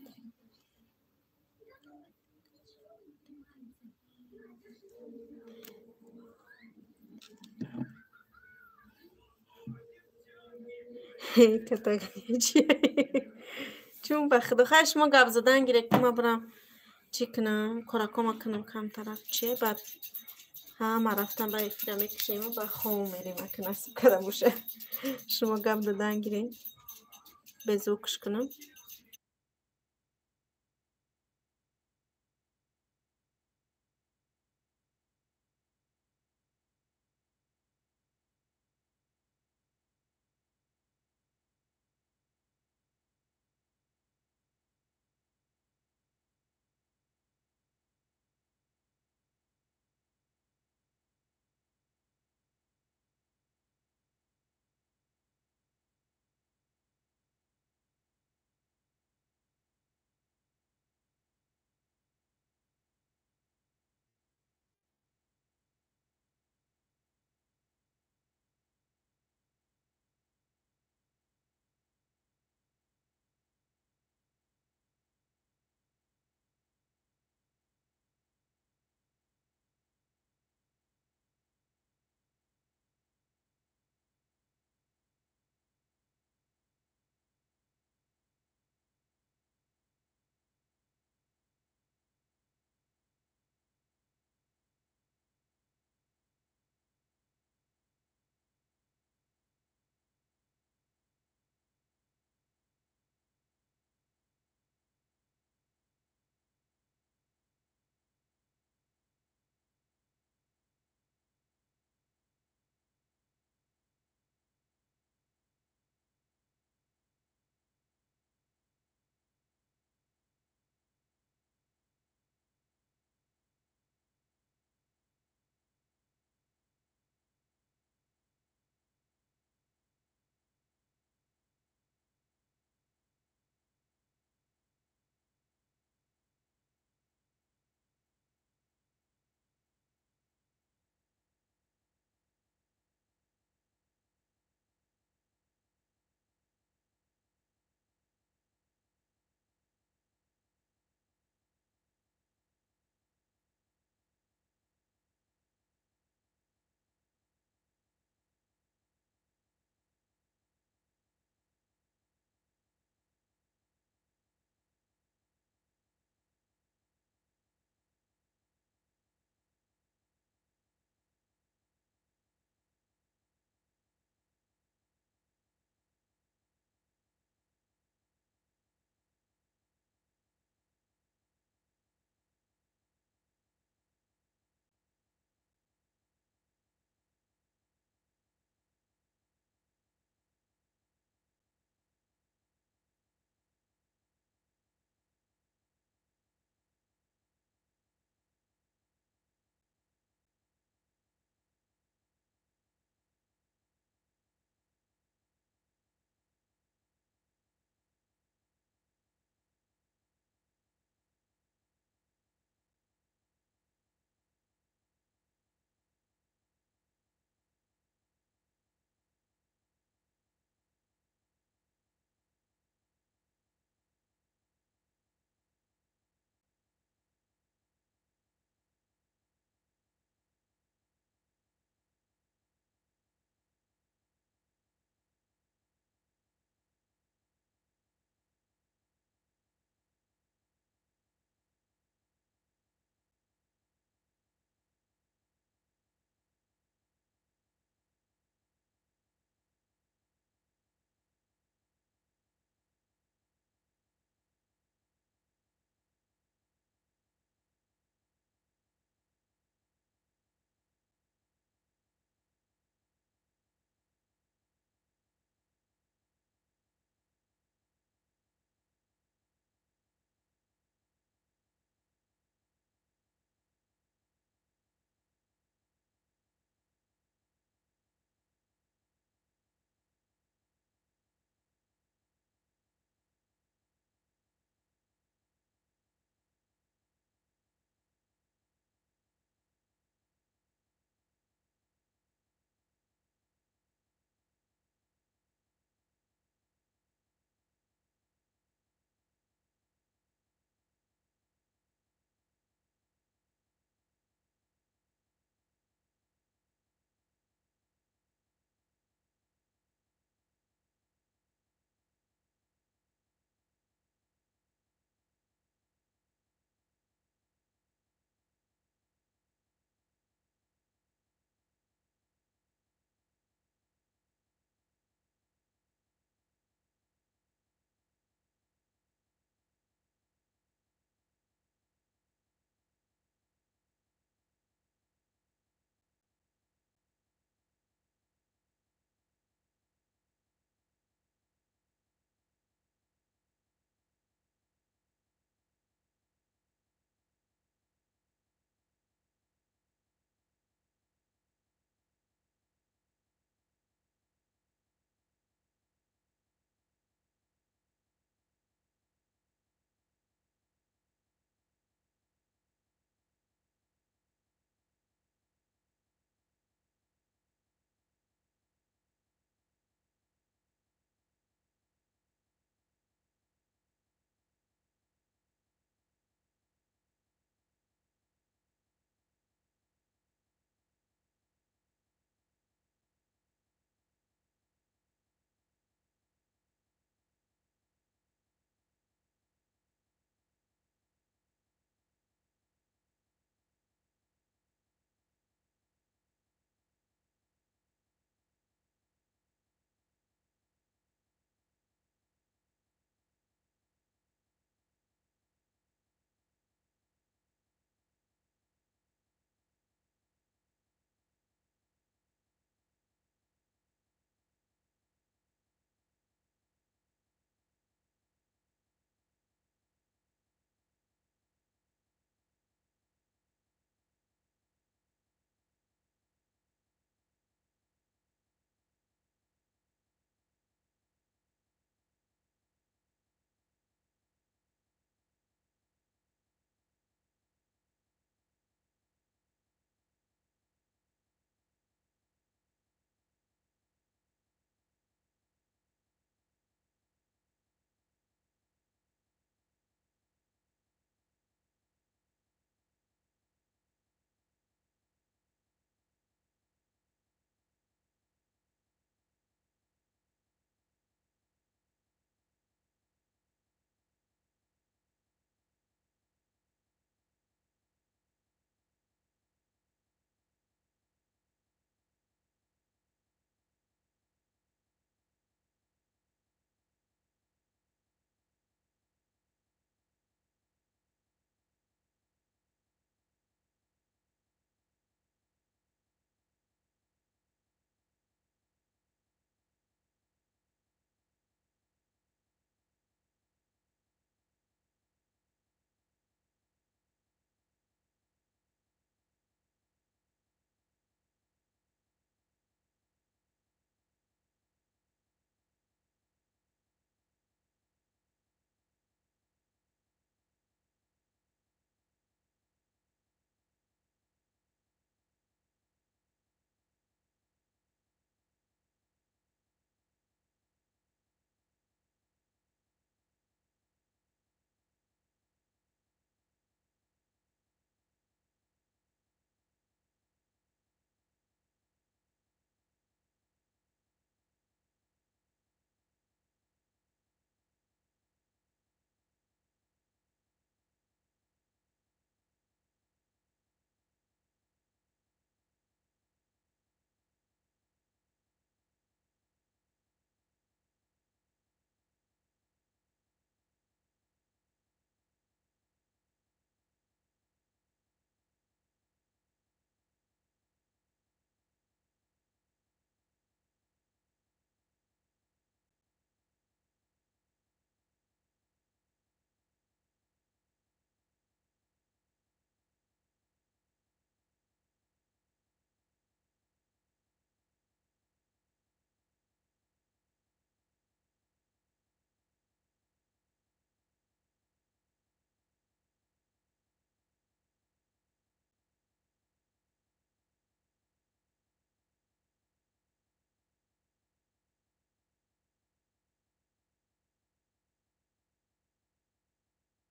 کتاگی چیه چون بخدا خیش ما گپ زدن گیره که ما برم چی کنم کارکام کنم کم طرف چیه بعد همه رفتم برای فیلم میکشیم و با خواه میریم که نصیب کرده باشه شما گپ دادن گیرین بزوکش کنم